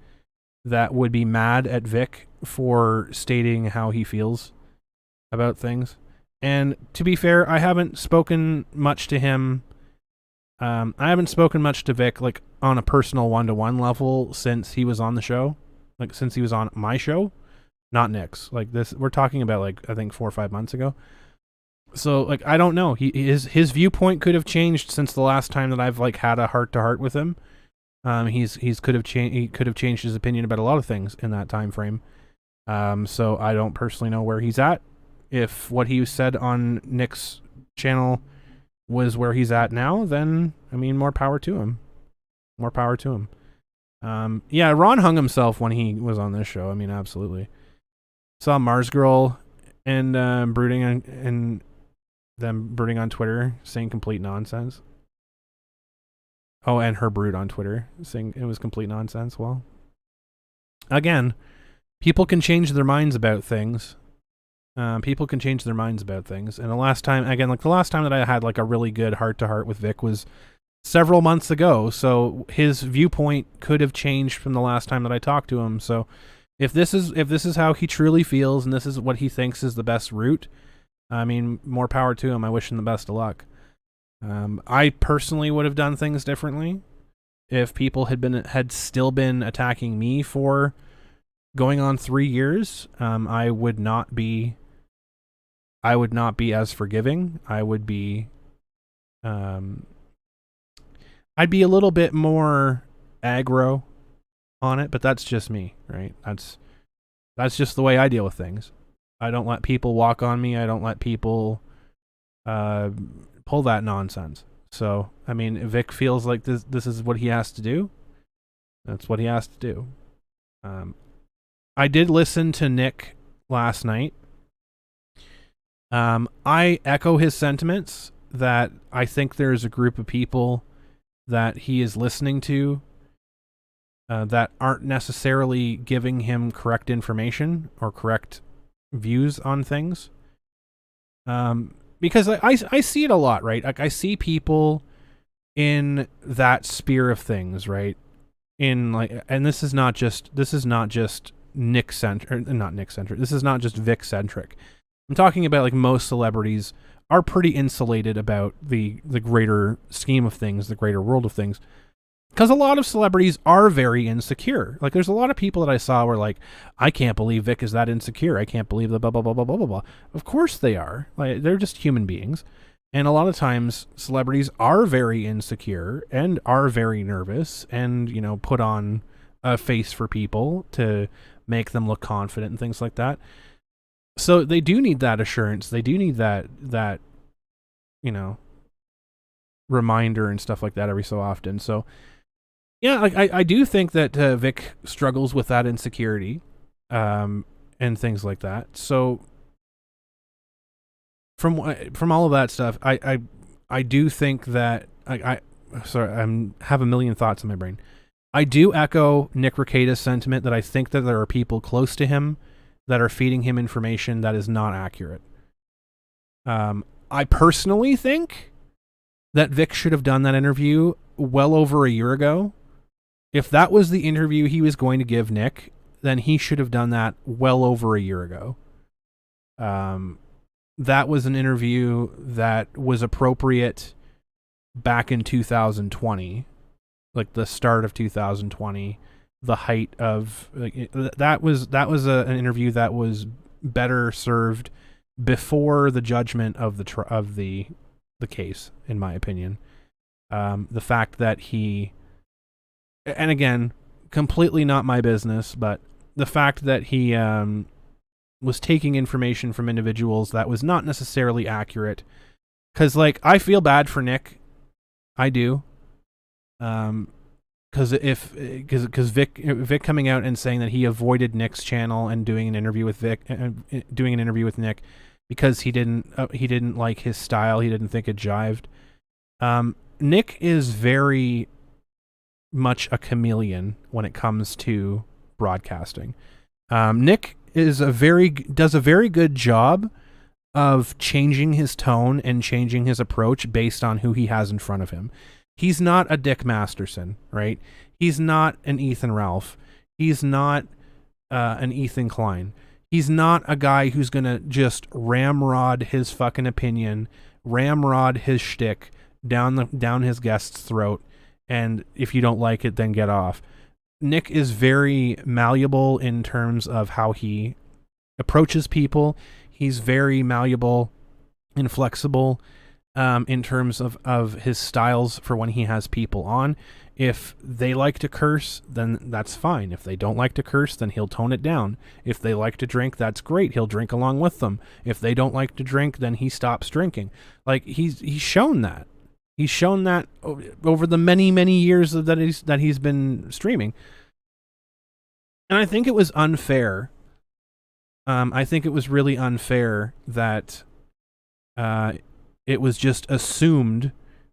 that would be mad at Vic for stating how he feels about things. And to be fair, I haven't spoken much to him. I haven't spoken much to Vic, like, on a personal one-to-one level since he was on the show. Like, since he was on my show, not Nick's. Like, this, we're talking about, like, I think 4 or 5 months ago. So, like, I don't know. His viewpoint could have changed since the last time that I've, like, had a heart-to-heart with him. He could have changed his opinion about a lot of things in that time frame. So I don't personally know where he's at. If what he said on Nick's channel was where he's at now, then, I mean, more power to him. More power to him. Yeah, Ron hung himself when he was on this show. I mean, absolutely. Saw Mars Girl and brooding and them brooding on Twitter, saying complete nonsense. Oh, and her brood on Twitter, saying it was complete nonsense. Well, again, people can change their minds about things. People can change their minds about things. And the last time that I had like a really good heart-to-heart with Vic was several months ago. So his viewpoint could have changed from the last time that I talked to him. So if this is how he truly feels and this is what he thinks is the best route, I mean, more power to him. I wish him the best of luck. I personally would have done things differently if people had still been attacking me for going on 3 years. I would not be as forgiving. I'd be a little bit more aggro on it, but that's just me, right? That's just the way I deal with things. I don't let people walk on me. I don't let people pull that nonsense. So, I mean, if Vic feels like this is what he has to do, that's what he has to do. I did listen to Nick last night. I echo his sentiments that I think there's a group of people that he is listening to that aren't necessarily giving him correct information or correct views on things. Because I see it a lot, right? Like I see people in that sphere of things, right? In like, and this is not just Nick centric, not Nick centric. This is not just Vic centric. I'm talking about like most celebrities are pretty insulated about the greater scheme of things, the greater world of things. Because a lot of celebrities are very insecure. Like, there's a lot of people that I saw were like, I can't believe Vic is that insecure. I can't believe the blah, blah, blah, blah, blah, blah, blah. Of course they are. Like, they're just human beings. And a lot of times, celebrities are very insecure and are very nervous and, you know, put on a face for people to make them look confident and things like that. So they do need that assurance. They do need that, you know, reminder and stuff like that every so often. So, yeah, like I do think that Vic struggles with that insecurity, and things like that. So from all of that stuff, I do think that I have a million thoughts in my brain. I do echo Nick Rekieta's sentiment that I think that there are people close to him that are feeding him information that is not accurate. I personally think that Vic should have done that interview well over a year ago. If that was the interview he was going to give Nick, then he should have done that well over a year ago. That was an interview that was appropriate back in 2020, like the start of 2020, the height of that was an interview that was better served before the judgment of the case, in my opinion. The fact that he, and again, completely not my business, but the fact that he was taking information from individuals that was not necessarily accurate, because like I feel bad for Nick, I do, because Vic coming out and saying that he avoided Nick's channel and doing an interview with Nick because he didn't like his style, he didn't think it jived. Nick is very much a chameleon when it comes to broadcasting. Nick does a very good job of changing his tone and changing his approach based on who he has in front of him. He's not a Dick Masterson, right? He's not an Ethan Ralph. He's not an Ethan Klein. He's not a guy who's gonna just ramrod his fucking opinion, ramrod his shtick down his guest's throat, and if you don't like it, then get off. Nick is very malleable in terms of how he approaches people. He's very malleable and flexible. in terms of his styles for when he has people on. If they like to curse, then that's fine. If they don't like to curse, then he'll tone it down. If they like to drink, that's great. He'll drink along with them. If they don't like to drink, then he stops drinking. Like, he's shown that. He's shown that over the many, many years that he's been streaming. And I think it was unfair. I think it was really unfair that it was just assumed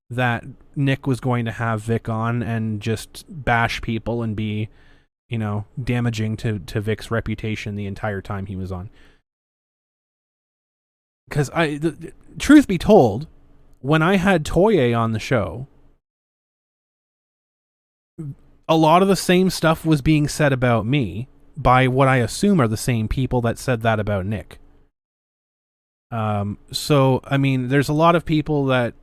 that Nick was going to have Vic on and just bash people and be, damaging to Vic's reputation the entire time he was on. Because truth be told, when I had Toye on the show, a lot of the same stuff was being said about me by what I assume are the same people that said that about Nick. So, I mean, there's a lot of people that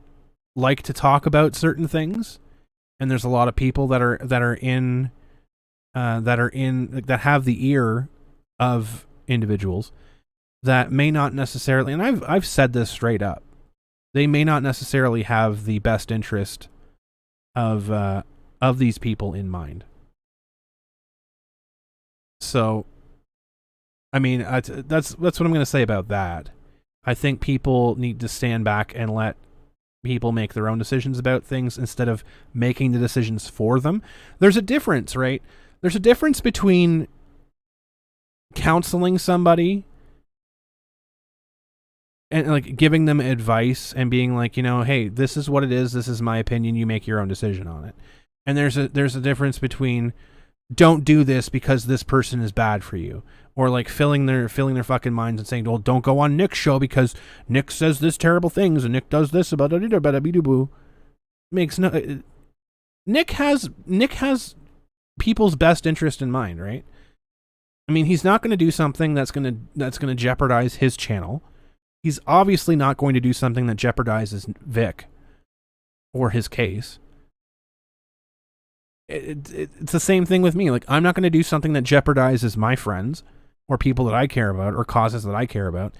like to talk about certain things, and there's a lot of people that have the ear of individuals that may not necessarily, and I've said this straight up, they may not necessarily have the best interest of these people in mind. So, I mean, that's what I'm going to say about that. I think people need to stand back and let people make their own decisions about things instead of making the decisions for them. There's a difference, right? There's a difference between counseling somebody and like giving them advice and being like, hey, this is what it is. This is my opinion. You make your own decision on it. And there's a difference between don't do this because this person is bad for you, or like filling their fucking minds and saying, well, don't go on Nick's show because Nick says this terrible things and Nick does this about boo. Makes no. Nick has people's best interest in mind, right? I mean, he's not going to do something that's going to jeopardize his channel. He's obviously not going to do something that jeopardizes Vic or his case. It's the same thing with me. Like, I'm not going to do something that jeopardizes my friends or people that I care about or causes that I care about.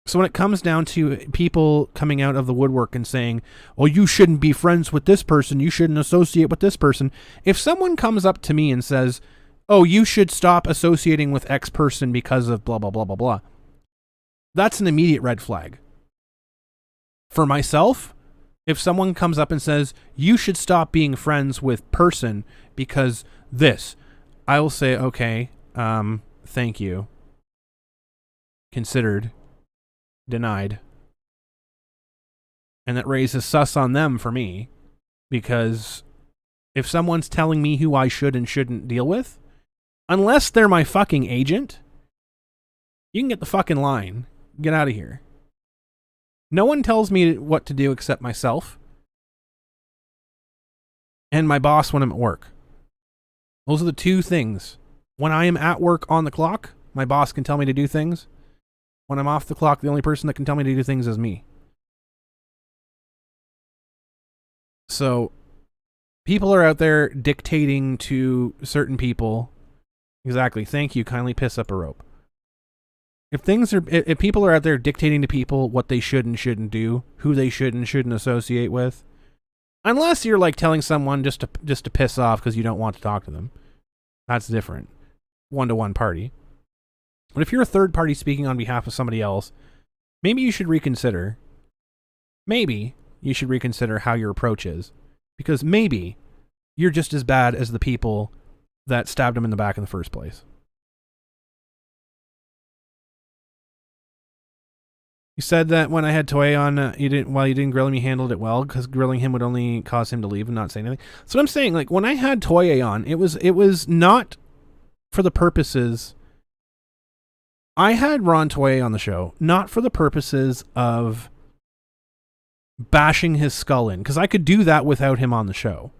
So when it comes down to people coming out of the woodwork and saying, well, you shouldn't be friends with this person, you shouldn't associate with this person. If someone comes up to me and says, oh, you should stop associating with X person because of blah, blah, blah, blah, blah, that's an immediate red flag. For myself, if someone comes up and says, you should stop being friends with person because this, I will say, okay, thank you. Considered. Denied. And that raises sus on them for me, because if someone's telling me who I should and shouldn't deal with, unless they're my fucking agent, you can get the fucking line. Get out of here. No one tells me what to do except myself and my boss when I'm at work. Those are the two things. When I am at work on the clock, my boss can tell me to do things. When I'm off the clock, the only person that can tell me to do things is me. So, people are out there dictating to certain people. Exactly. Thank you. Kindly piss up a rope. If people are out there dictating to people what they should and shouldn't do, who they should and shouldn't associate with, unless you're like telling someone just to piss off because you don't want to talk to them, that's different. One-to-one party. But if you're a third party speaking on behalf of somebody else, maybe you should reconsider. Maybe you should reconsider how your approach is, because maybe you're just as bad as the people that stabbed him in the back in the first place. You said that when I had Toy on, you didn't grill him, you handled it well, because grilling him would only cause him to leave and not say anything. So what I'm saying, like, when I had Toye on, it was not for the purposes. I had Ron Toye on the show, not for the purposes of bashing his skull in, because I could do that without him on the show.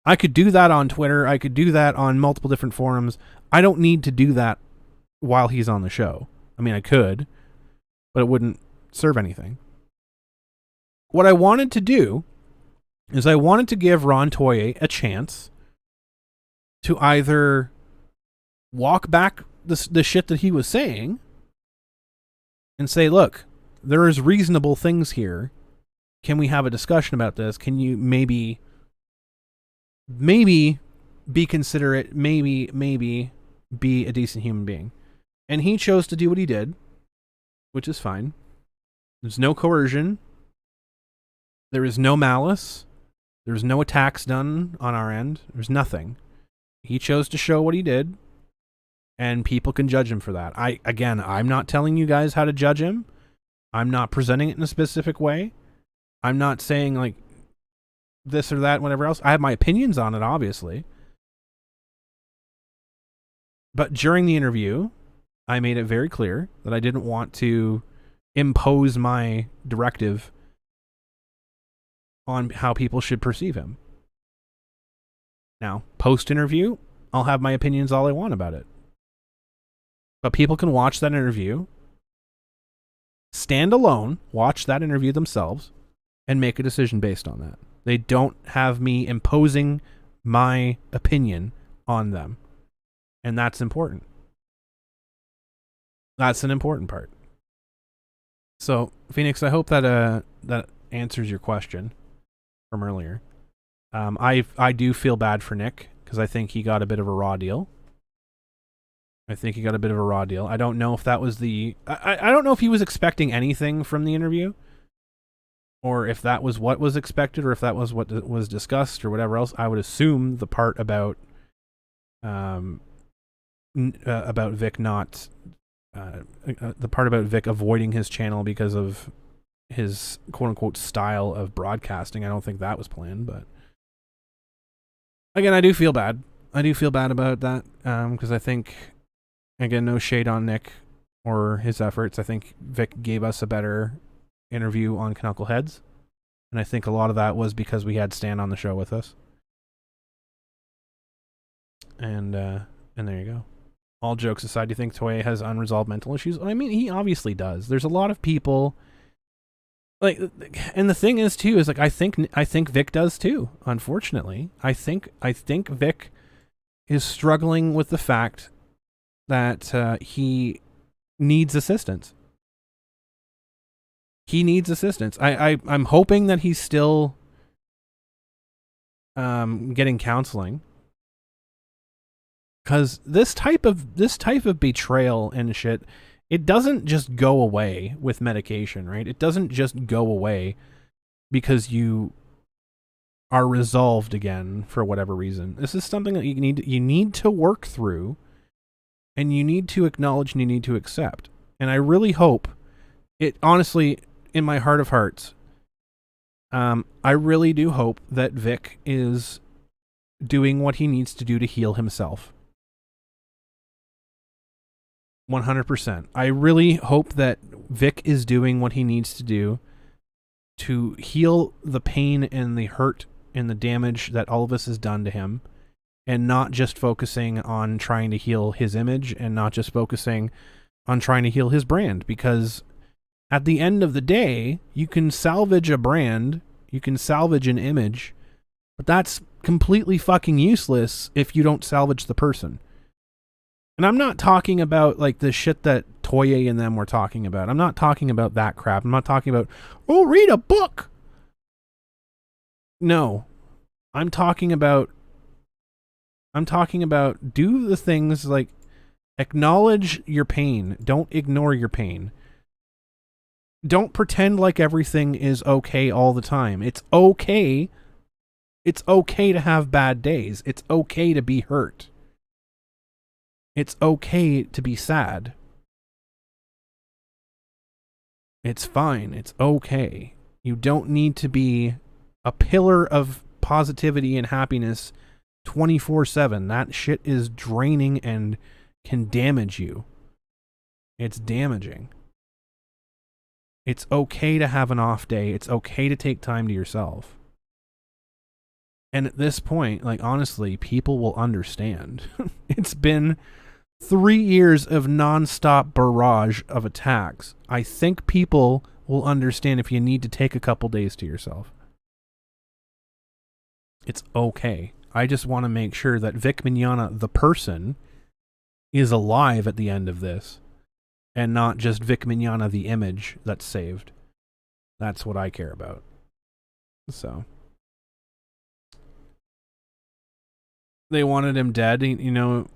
I could do that on Twitter. I could do that on multiple different forums. I don't need to do that while he's on the show. I mean, I could, but it wouldn't serve anything. What I wanted to do is I wanted to give Ron Toye a chance to either walk back the shit that he was saying and say, look, there is reasonable things here can we have a discussion about this? Can you maybe be considerate, maybe be a decent human being? And he chose to do what he did, which is fine. There's no coercion. There is no malice. There's no attacks done on our end. There's nothing. He chose to show what he did, and people can judge him for that. I'm not telling you guys how to judge him. I'm not presenting it in a specific way. I'm not saying like this or that, whatever else. I have my opinions on it, obviously. But during the interview, I made it very clear that I didn't want to impose my directive on how people should perceive him. Now, post-interview, I'll have my opinions all I want about it. But people can watch that interview, stand alone, watch that interview themselves, and make a decision based on that. They don't have me imposing my opinion on them. And that's important. That's an important part. So, Phoenix, I hope that that answers your question from earlier. I do feel bad for Nick because I think he got a bit of a raw deal. I don't know if that was I don't know if he was expecting anything from the interview, or if that was what was expected, or if that was what was discussed, or whatever else. I would assume the part about Vic not the part about Vic avoiding his channel because of his quote-unquote style of broadcasting. I don't think that was planned, but again, I do feel bad. About that because I think, again, no shade on Nick or his efforts. I think Vic gave us a better interview on Knuckleheads, and I think a lot of that was because we had Stan on the show with us. And there you go. All jokes aside, do you think Toye has unresolved mental issues? I mean, he obviously does. There's a lot of people, like, and the thing is too is like I think Vic does too. Unfortunately, I think Vic is struggling with the fact that he needs assistance. I'm hoping that he's still getting counseling. Because this type of betrayal and shit, it doesn't just go away with medication, right? It doesn't just go away because you are resolved again for whatever reason. This is something that you need to work through, and you need to acknowledge and you need to accept. And I really hope, it honestly, in my heart of hearts, I really do hope that Vic is doing what he needs to do to heal himself. 100%. I really hope that Vic is doing what he needs to do to heal the pain and the hurt and the damage that all of us has done to him, and not just focusing on trying to heal his image, and not just focusing on trying to heal his brand, because at the end of the day, you can salvage a brand, you can salvage an image, but that's completely fucking useless if you don't salvage the person. And I'm not talking about like the shit that Toye and them were talking about. I'm not talking about that crap. I'm not talking about, oh, read a book. No. I'm talking about do the things like acknowledge your pain. Don't ignore your pain. Don't pretend like everything is okay all the time. It's okay. It's okay to have bad days. It's okay to be hurt. It's okay to be sad. It's fine. It's okay. You don't need to be a pillar of positivity and happiness 24/7. That shit is draining and can damage you. It's damaging. It's okay to have an off day. It's okay to take time to yourself. And at this point, like, honestly, people will understand. It's been 3 years of nonstop barrage of attacks. I think people will understand if you need to take a couple days to yourself. It's okay. I just want to make sure that Vic Mignogna, the person, is alive at the end of this, and not just Vic Mignogna, the image that's saved. That's what I care about. So they wanted him dead. You know,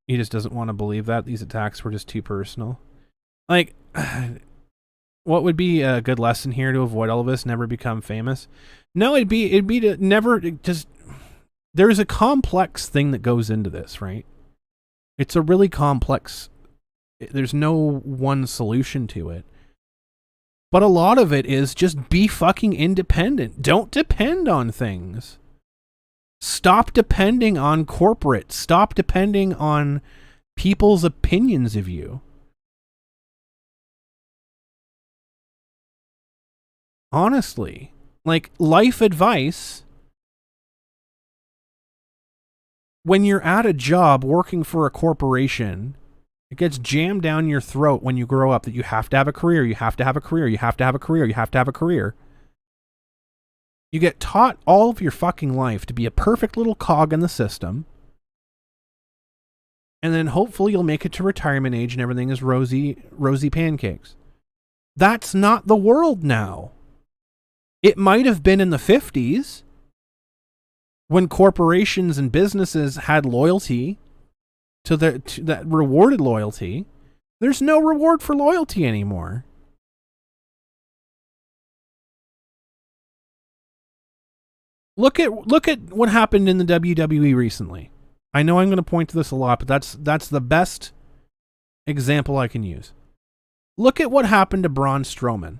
he just doesn't want to believe that these attacks were just too personal. Like, what would be a good lesson here to avoid all of this? Never become famous? No, it'd be to never just. There's a complex thing that goes into this, right? It's a really complex. There's no one solution to it. But a lot of it is just be fucking independent. Don't depend on things. Stop depending on corporate. Stop depending on people's opinions of you. Honestly, like life advice, when you're at a job working for a corporation, it gets jammed down your throat when you grow up that you have to have a career, you have to have a career, you have to have a career, you have to have a career. You get taught all of your fucking life to be a perfect little cog in the system. And then hopefully you'll make it to retirement age and everything is rosy pancakes. That's not the world now. It might have been in the 50s when corporations and businesses had loyalty that rewarded loyalty. There's no reward for loyalty anymore. Look at what happened in the WWE recently. I know I'm going to point to this a lot, but that's the best example I can use. Look at what happened to Braun Strowman.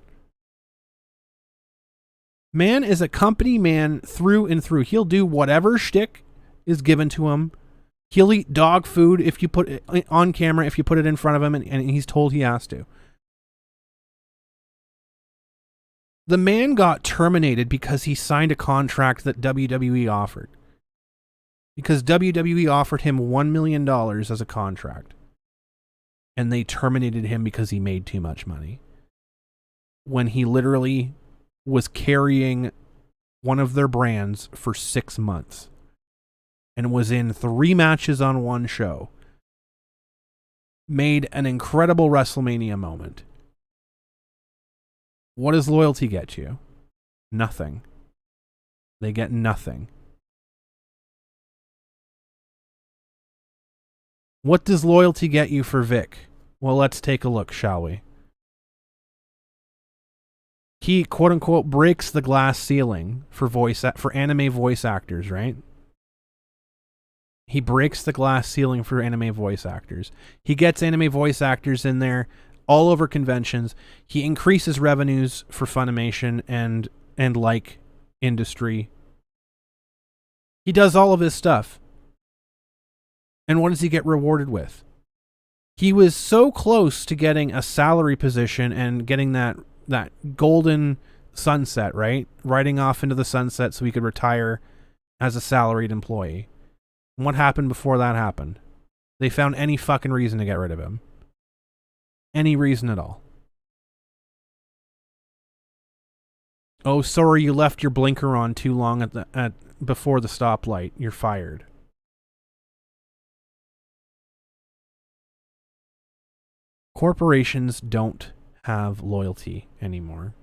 Man is a company man through and through. He'll do whatever shtick is given to him. He'll eat dog food if you put it on camera, if you put it in front of him, and he's told he has to. The man got terminated because he signed a contract that WWE offered. Because WWE offered him $1 million as a contract. And they terminated him because he made too much money. When he literally was carrying one of their brands for 6 months. And was in 3 matches on one show. Made an incredible WrestleMania moment. What does loyalty get you? Nothing. They get nothing. What does loyalty get you for Vic? Well, let's take a look, shall we? He, quote unquote, breaks the glass ceiling for anime voice actors, right? He breaks the glass ceiling for anime voice actors. He gets anime voice actors in there all over conventions. He increases revenues for Funimation and like industry. He does all of his stuff. And what does he get rewarded with? He was so close to getting a salary position and getting that golden sunset, right? Riding off into the sunset so he could retire as a salaried employee. And what happened before that happened? They found any fucking reason to get rid of him. Any reason at all. Oh, sorry, you left your blinker on too long before the stoplight. You're fired. Corporations don't have loyalty anymore.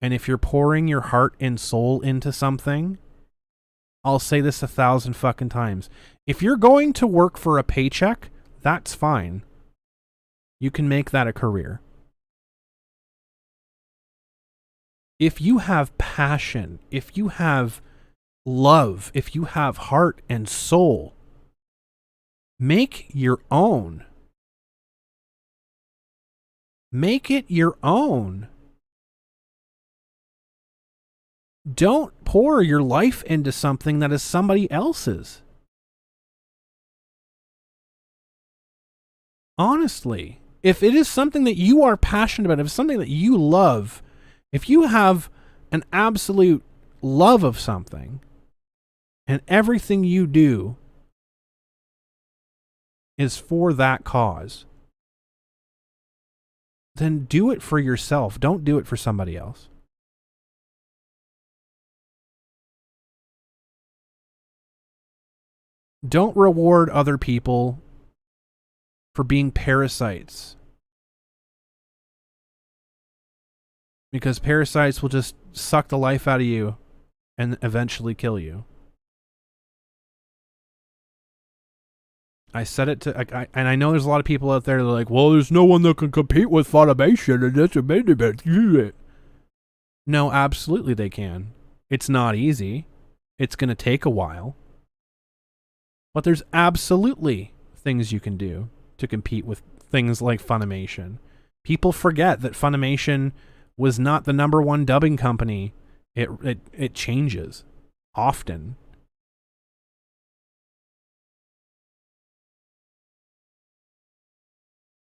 And if you're pouring your heart and soul into something, I'll say this 1,000 fucking times. If you're going to work for a paycheck, that's fine. You can make that a career. If you have passion, if you have love, if you have heart and soul, make your own. Make it your own. Don't pour your life into something that is somebody else's. Honestly, if it is something that you are passionate about, if it's something that you love, if you have an absolute love of something, and everything you do is for that cause, then do it for yourself. Don't do it for somebody else. Don't reward other people for being parasites. Because parasites will just suck the life out of you and eventually kill you. I said it to, and I know there's a lot of people out there that are like, well, there's no one that can compete with Funimation, and that's amazing. No, absolutely they can. It's not easy. It's going to take a while. But there's absolutely things you can do to compete with things like Funimation. People forget that Funimation was not the #1 dubbing company. It changes often.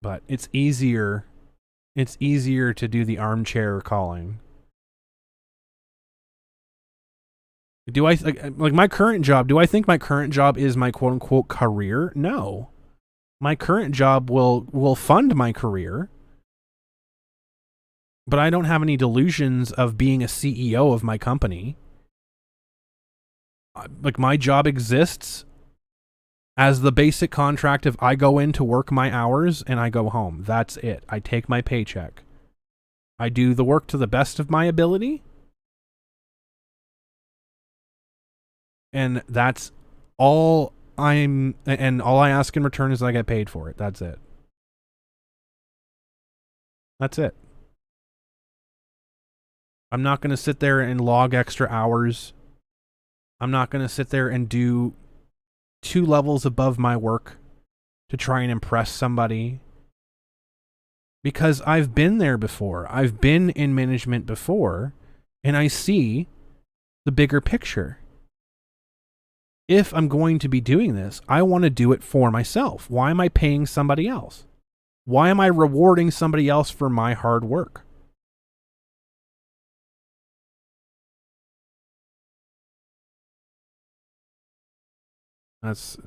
But it's easier to do the armchair calling. Do I like my current job? Do I think my current job is my quote unquote career? No. My current job will fund my career. But I don't have any delusions of being a CEO of my company. Like, my job exists as the basic contract of I go in to work my hours and I go home. That's it. I take my paycheck. I do the work to the best of my ability. And that's all all I ask in return is I get paid for it. That's it. That's it. I'm not going to sit there and log extra hours. I'm not going to sit there and do 2 levels above my work to try and impress somebody. Because I've been there before. I've been in management before, and I see the bigger picture. If I'm going to be doing this, I want to do it for myself. Why am I paying somebody else? Why am I rewarding somebody else for my hard work? That's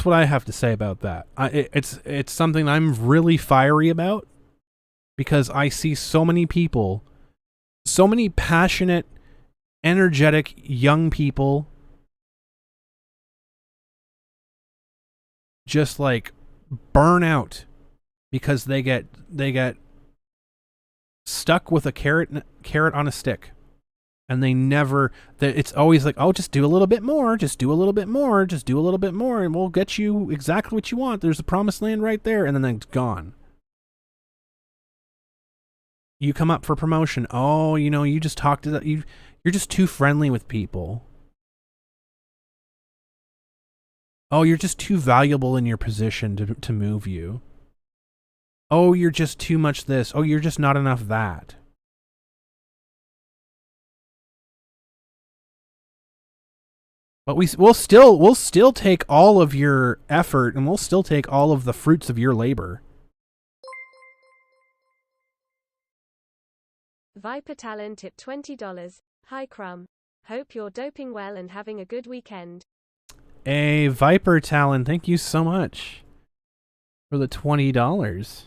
what I have to say about that. It's something I'm really fiery about because I see so many people, so many passionate, energetic young people just like burn out because they get stuck with a carrot on a stick. And they never, it's always like, oh, just do a little bit more, just do a little bit more, just do a little bit more, and we'll get you exactly what you want. There's the promised land right there, and then it's gone. You come up for promotion. Oh, you just talked to that. You're just too friendly with people. Oh, you're just too valuable in your position to move you. Oh, you're just too much this. Oh, you're just not enough that. But we'll still take all of your effort, and we'll still take all of the fruits of your labor. Viper Talon tip $20. Hi Crumb. Hope you're doping well and having a good weekend. Hey, Viper Talon, thank you so much for the $20.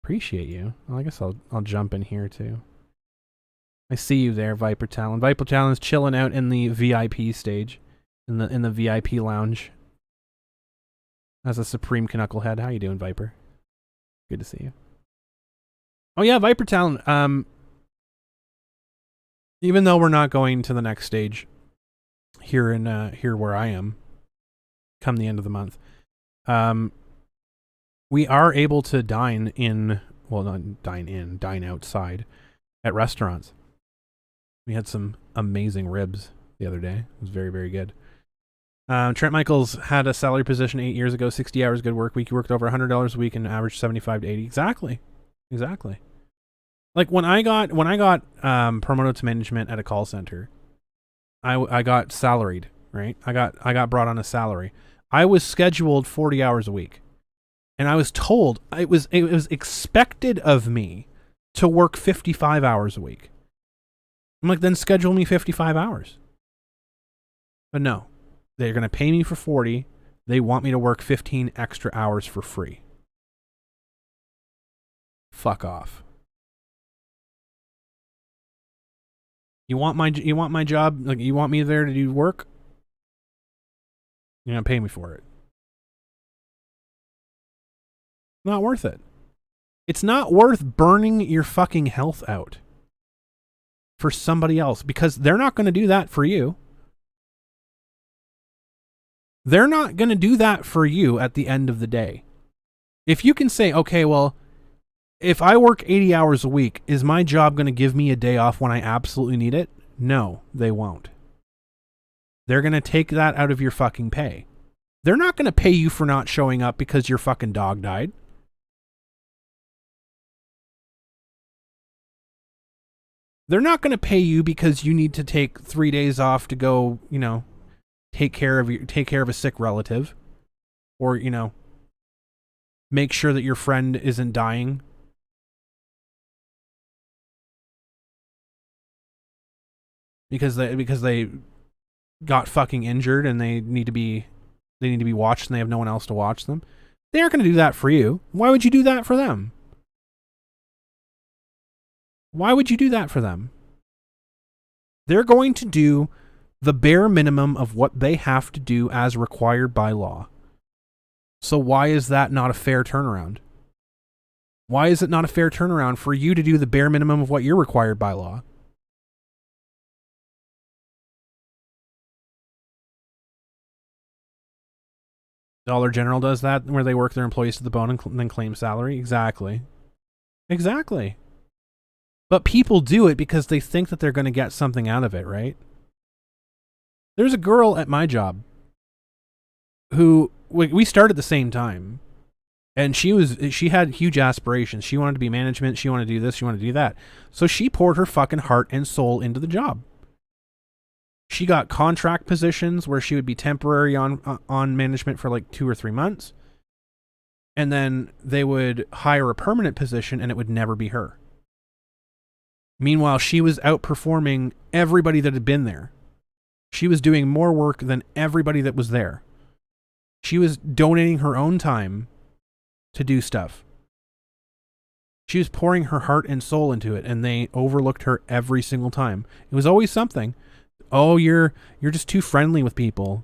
Appreciate you. Well, I guess I'll jump in here too. I see you there, Viper Talon. Viper Talon's chilling out in the VIP stage, in the VIP lounge. As a Supreme Knucklehead. How you doing, Viper? Good to see you. Oh yeah, Viper Talon. Even though we're not going to the next stage here where I am, come the end of the month, we are able to dine outside at restaurants. We had some amazing ribs the other day. It was very, very good. Trent Michaels had a salary position 8 years ago, 60 hours good work week. He worked over $100 a week and averaged 75 to 80. Exactly. Like when I got promoted to management at a call center, I got salaried, right? I got brought on a salary. I was scheduled 40 hours a week. And I was told it was expected of me to work 55 hours a week. I'm like, then schedule me 55 hours. But no, they're going to pay me for 40. They want me to work 15 extra hours for free. Fuck off. You want my job? Like, you want me there to do work? You're going to pay me for it. Not worth it. It's not worth burning your fucking health out. for somebody else, because they're not going to do that for you. They're not going to do that for you at the end of the day. If you can say, okay, well, if I work 80 hours a week, is my job going to give me a day off when I absolutely need it? No, they won't. They're going to take that out of your fucking pay. They're not going to pay you for not showing up because your fucking dog died. They're not going to pay you because you need to take 3 days off to go, take care of a sick relative, or, make sure that your friend isn't dying. Because they got fucking injured and they need to be watched and they have no one else to watch them. They aren't going to do that for you. Why would you do that for them? Why would you do that for them? They're going to do the bare minimum of what they have to do as required by law. So why is that not a fair turnaround? Why is it not a fair turnaround for you to do the bare minimum of what you're required by law? Dollar General does that, where they work their employees to the bone and then claim salary. Exactly. But people do it because they think that they're going to get something out of it, right? There's a girl at my job who we started at the same time, and she had huge aspirations. She wanted to be management. She wanted to do this. She wanted to do that. So she poured her fucking heart and soul into the job. She got contract positions where she would be temporary on management for like 2 or 3 months. And then they would hire a permanent position and it would never be her. Meanwhile, she was outperforming everybody that had been there. She was doing more work than everybody that was there. She was donating her own time to do stuff. She was pouring her heart and soul into it, and they overlooked her every single time. It was always something. Oh, you're just too friendly with people.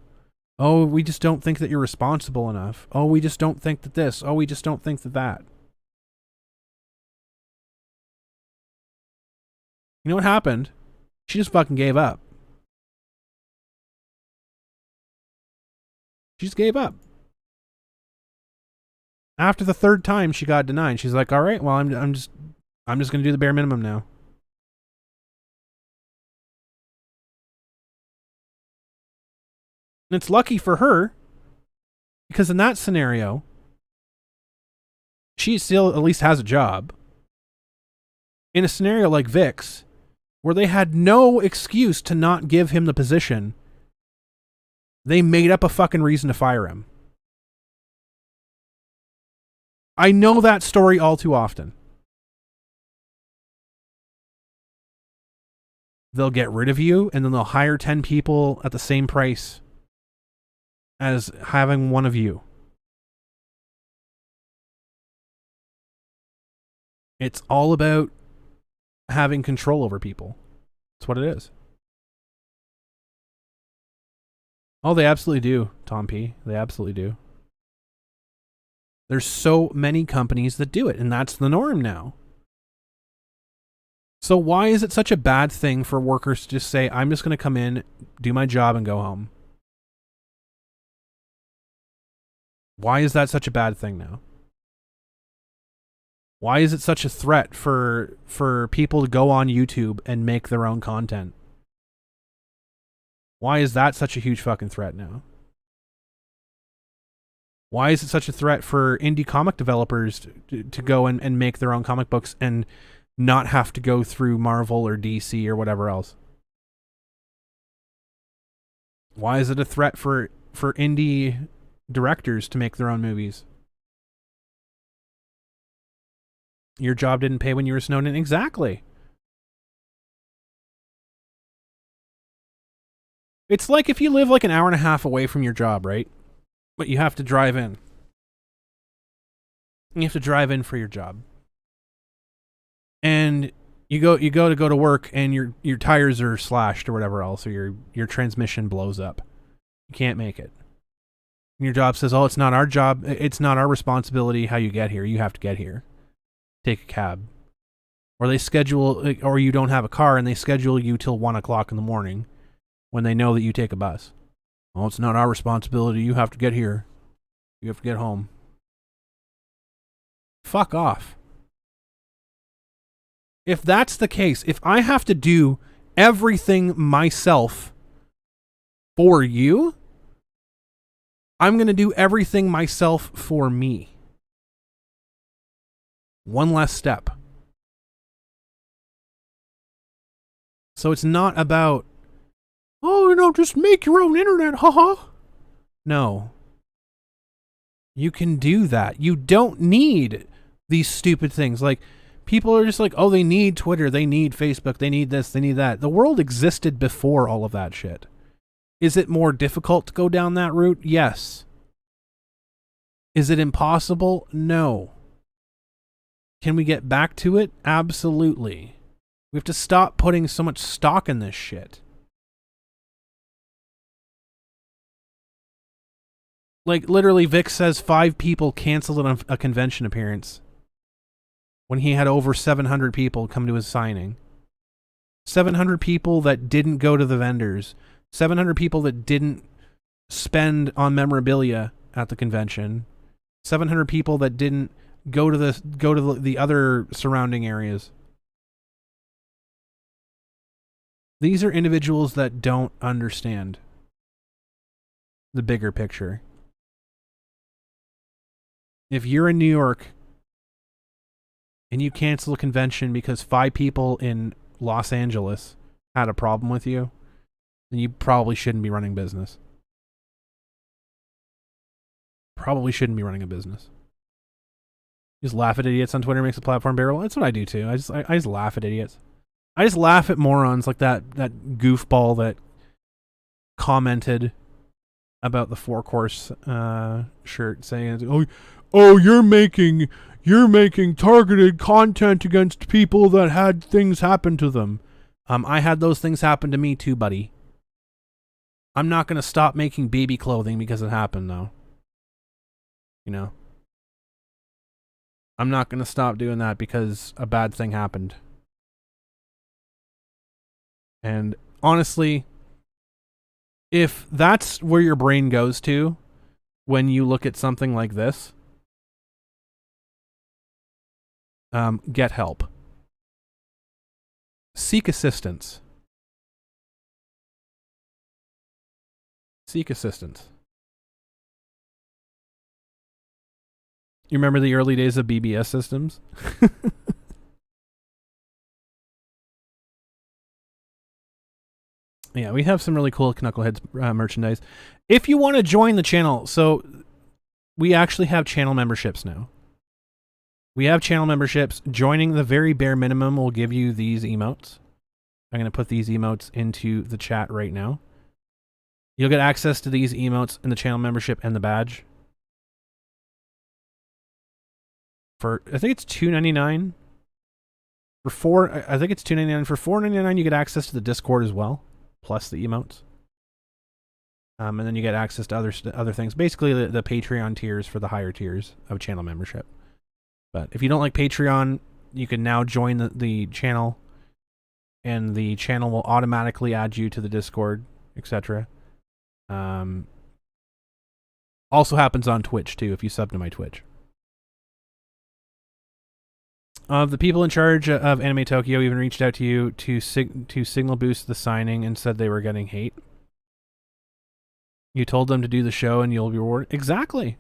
Oh, we just don't think that you're responsible enough. Oh, we just don't think that this. Oh, we just don't think that. You know what happened? She just fucking gave up. She just gave up. After the 3rd time she got denied, she's like, all right, well, I'm just going to do the bare minimum now. And it's lucky for her, because in that scenario, she still at least has a job. In a scenario like Vic's, where they had no excuse to not give him the position, they made up a fucking reason to fire him. I know that story all too often. They'll get rid of you, and then they'll hire 10 people at the same price as having one of you. It's all about having control over people. That's what it is. Oh, they absolutely do, Tom P. They absolutely do. There's so many companies that do it, and that's the norm now. So why is it such a bad thing for workers to just say, I'm just going to come in, do my job, and go home? Why is that such a bad thing now? Why is it such a threat for people to go on YouTube and make their own content? Why is that such a huge fucking threat now? Why is it such a threat for indie comic developers to go and make their own comic books and not have to go through Marvel or DC or whatever else? Why is it a threat for indie directors to make their own movies? Your job didn't pay when you were snowed in? Exactly. It's like if you live like an hour and a half away from your job, right? But you have to drive in. You have to drive in for your job. And you go to work and your tires are slashed or whatever else, or your transmission blows up. You can't make it. And your job says, "Oh, it's not our job. It's not our responsibility how you get here. You have to get here. Take a cab." Or they schedule, or you don't have a car and they schedule you till 1 o'clock in the morning when they know that you take a bus. Oh, it's not our responsibility. You have to get here. You have to get home. Fuck off. If that's the case, if I have to do everything myself for you, I'm going to do everything myself for me. One less step. So it's not about, oh, just make your own internet, haha. No. You can do that. You don't need these stupid things. Like, people are just like, oh, they need Twitter, they need Facebook, they need this, they need that. The world existed before all of that shit. Is it more difficult to go down that route? Yes. Is it impossible? No. Can we get back to it? Absolutely. We have to stop putting so much stock in this shit. Like, literally, Vic says 5 people canceled a convention appearance when he had over 700 people come to his signing. 700 people that didn't go to the vendors. 700 people that didn't spend on memorabilia at the convention. 700 people that didn't go to the other surrounding areas. These are individuals that don't understand the bigger picture. If you're in New York and you cancel a convention because 5 people in Los Angeles had a problem with you, then you probably shouldn't be running business. Probably shouldn't be running a business. Just laugh at idiots on Twitter makes the platform bearable. That's what I do too. I just laugh at idiots. I just laugh at morons like that goofball that commented about the 4-course shirt saying, "Oh, you're making targeted content against people that had things happen to them." I had those things happen to me too, buddy. I'm not going to stop making baby clothing because it happened, though. You know? I'm not going to stop doing that because a bad thing happened. And honestly, if that's where your brain goes to when you look at something like this, get help. Seek assistance. Seek assistance. You remember the early days of BBS systems? Yeah, we have some really cool Knuckleheads merchandise. If you want to join the channel, so we actually have channel memberships now. We have channel memberships. Joining the very bare minimum will give you these emotes. I'm going to put these emotes into the chat right now. You'll get access to these emotes in the channel membership and the badge. For, I think it's $2.99. I think it's $2.99. For $4.99, you get access to the Discord as well, plus the emotes. And then you get access to other things. Basically, the Patreon tiers for the higher tiers of channel membership. But if you don't like Patreon, you can now join the channel, and the channel will automatically add you to the Discord, etc. Also happens on Twitch too if you sub to my Twitch. The people in charge of Anime Tokyo even reached out to you to signal boost the signing and said they were getting hate. You told them to do the show and you'll be rewarded. Exactly.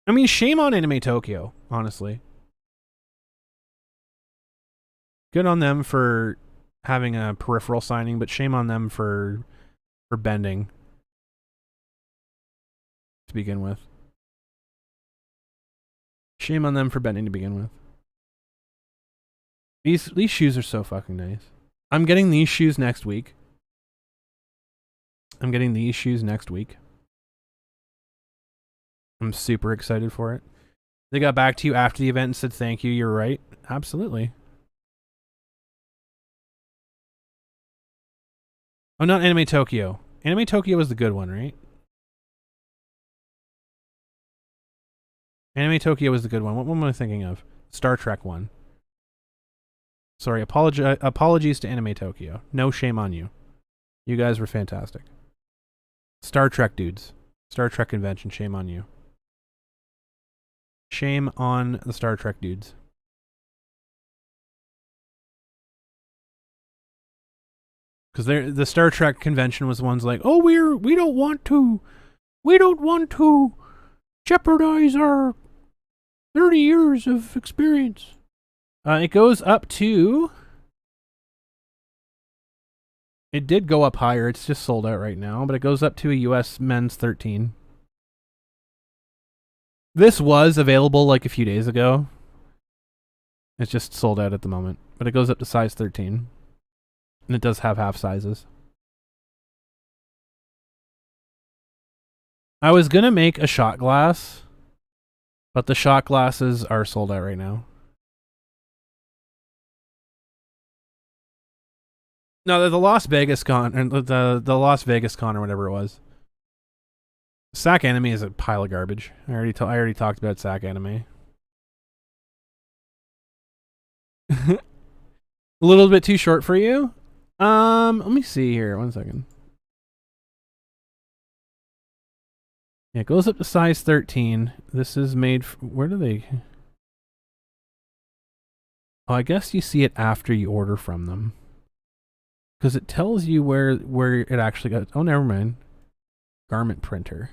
I mean, shame on Anime Tokyo, honestly. Good on them for having a peripheral signing, but shame on them for bending to begin with. Shame on them for bending to begin with. These shoes are so fucking nice. I'm getting these shoes next week. I'm super excited for it. They got back to you after the event and said, thank you, you're right. Absolutely. Oh, not Anime Tokyo. Anime Tokyo was the good one, right? Anime Tokyo was the good one. What one am I thinking of? Star Trek one. Sorry, apologies to Anime Tokyo. No shame on you. You guys were fantastic. Star Trek dudes. Star Trek convention, shame on you. Shame on the Star Trek dudes. Because the Star Trek convention was ones like, oh, we don't want to jeopardize our 30 years of experience. It goes up to... It did go up higher. It's just sold out right now, but it goes up to a US men's 13. This was available like a few days ago. It's just sold out at the moment, but it goes up to size 13. And it does have half sizes. I was going to make a shot glass, but the shot glasses are sold out right now. No, the Las Vegas Con, or the Las Vegas Con or whatever it was. Sack Anime is a pile of garbage. I already talked about Sack Anime. A little bit too short for you? Let me see here. 1 second. Yeah, it goes up to size 13. This is made... Where do they... Oh, I guess you see it after you order from them. Because it tells you where it actually goes. Oh, never mind. Garment printer.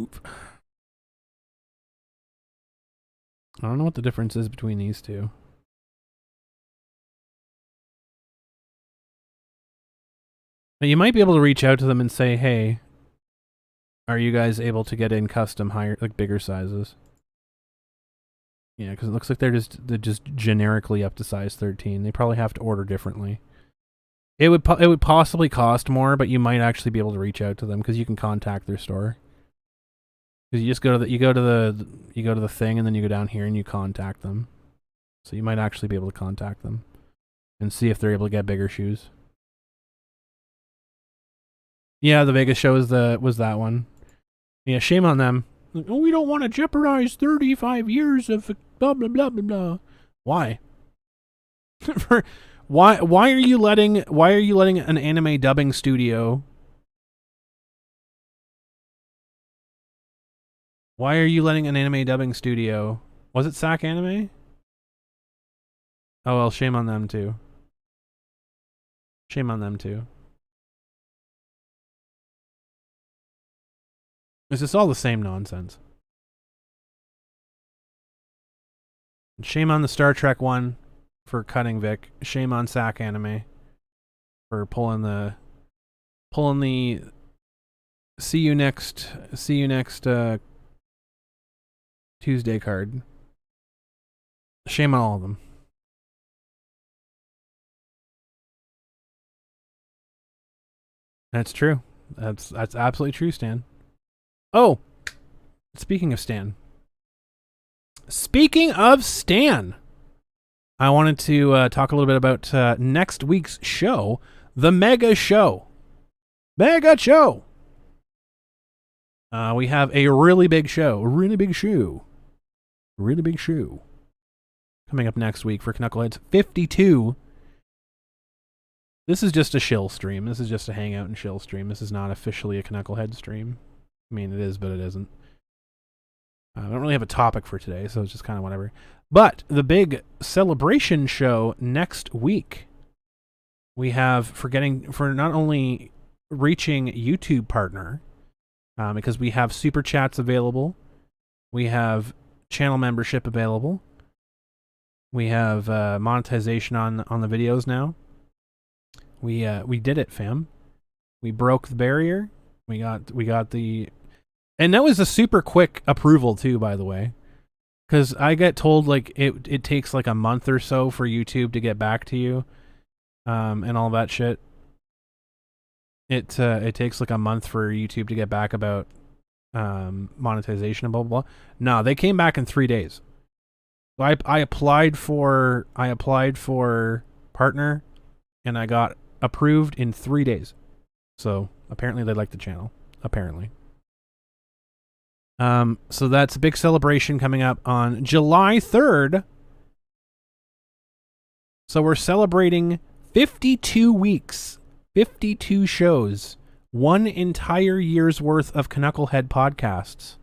Oop. I don't know what the difference is between these two. Now, you might be able to reach out to them and say, hey, are you guys able to get in custom higher, like bigger sizes? Yeah, because it looks like they're just generically up to size 13. They probably have to order differently. It would possibly cost more, but you might actually be able to reach out to them because you can contact their store. Because you just go to the thing and then you go down here and you contact them. So you might actually be able to contact them and see if they're able to get bigger shoes. Yeah, the Vegas show was that one. Yeah, shame on them. Like, oh, we don't want to jeopardize 35 years of blah blah blah blah blah. Why? Why are you letting an anime dubbing studio? Why are you letting an anime dubbing studio? Was it Sack Anime? Oh well, shame on them too. Shame on them too. It's just all the same nonsense. Shame on the Star Trek one for cutting Vic. Shame on Sack Anime for pulling the see you next Tuesday card. Shame on all of them. That's true. That's absolutely true, Stan. Oh, speaking of Stan. I wanted to talk a little bit about next week's show, the Mega Show. Mega Show! We have a really big show. Really big show. Coming up next week for Knuckleheads 52. This is just a Shill stream. This is just a Hangout and Shill stream. This is not officially a Knucklehead stream. I mean, it is, but it isn't. I don't really have a topic for today, so it's just kind of whatever. But the big celebration show next week, we have for not only reaching YouTube partner, because we have super chats available, we have channel membership available, we have monetization on the videos now. We did it, fam. We broke the barrier. We got the. And that was a super quick approval too, by the way, because I get told like it takes like a month or so for YouTube to get back to you, and all that shit. It takes like a month for YouTube to get back about monetization and blah blah blah. No, they came back in 3 days. So I applied for partner, and I got approved in 3 days. So Apparently they like the channel. Apparently. So that's a big celebration coming up on July 3rd. So we're celebrating 52 weeks, 52 shows, one entire year's worth of Knucklehead podcasts.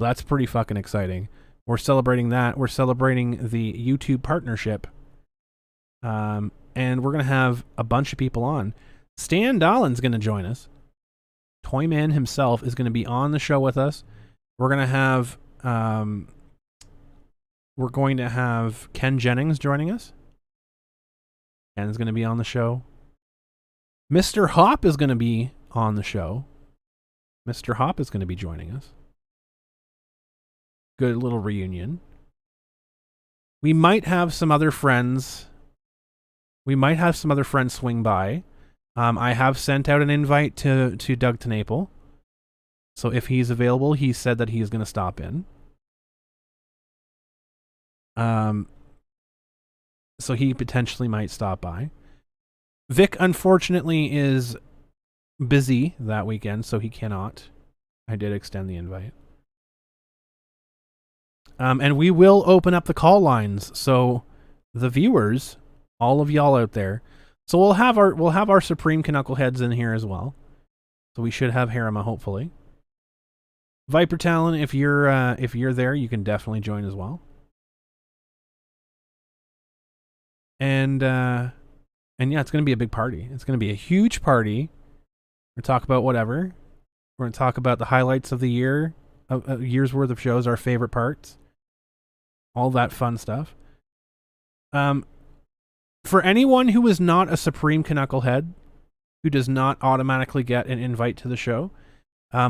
That's pretty fucking exciting. We're celebrating that. We're celebrating the YouTube partnership. And we're going to have a bunch of people on. Stan Dahlin's going to join us. Toyman himself is going to be on the show with us. We're going to have Ken Jennings joining us. Ken's going to be on the show. Mr. Hop is going to be on the show. Mr. Hop is going to be joining us. Good little reunion. We might have some other friends. Swing by. I have sent out an invite to Doug TeNapel. So if he's available, he said that he's going to stop in. So he potentially might stop by. Vic, unfortunately, is busy that weekend, so he cannot. I did extend the invite. And we will open up the call lines, so the viewers, all of y'all out there. So we'll have our Supreme Knuckleheads in here as well. So we should have Harima, hopefully. Viper Talon, if you're there, you can definitely join as well. And yeah, it's going to be a big party. It's going to be a huge party. We're going to talk about whatever. We're going to talk about the highlights of the year, a year's worth of shows, our favorite parts, all that fun stuff. For anyone who is not a Supreme Knucklehead, who does not automatically get an invite to the show,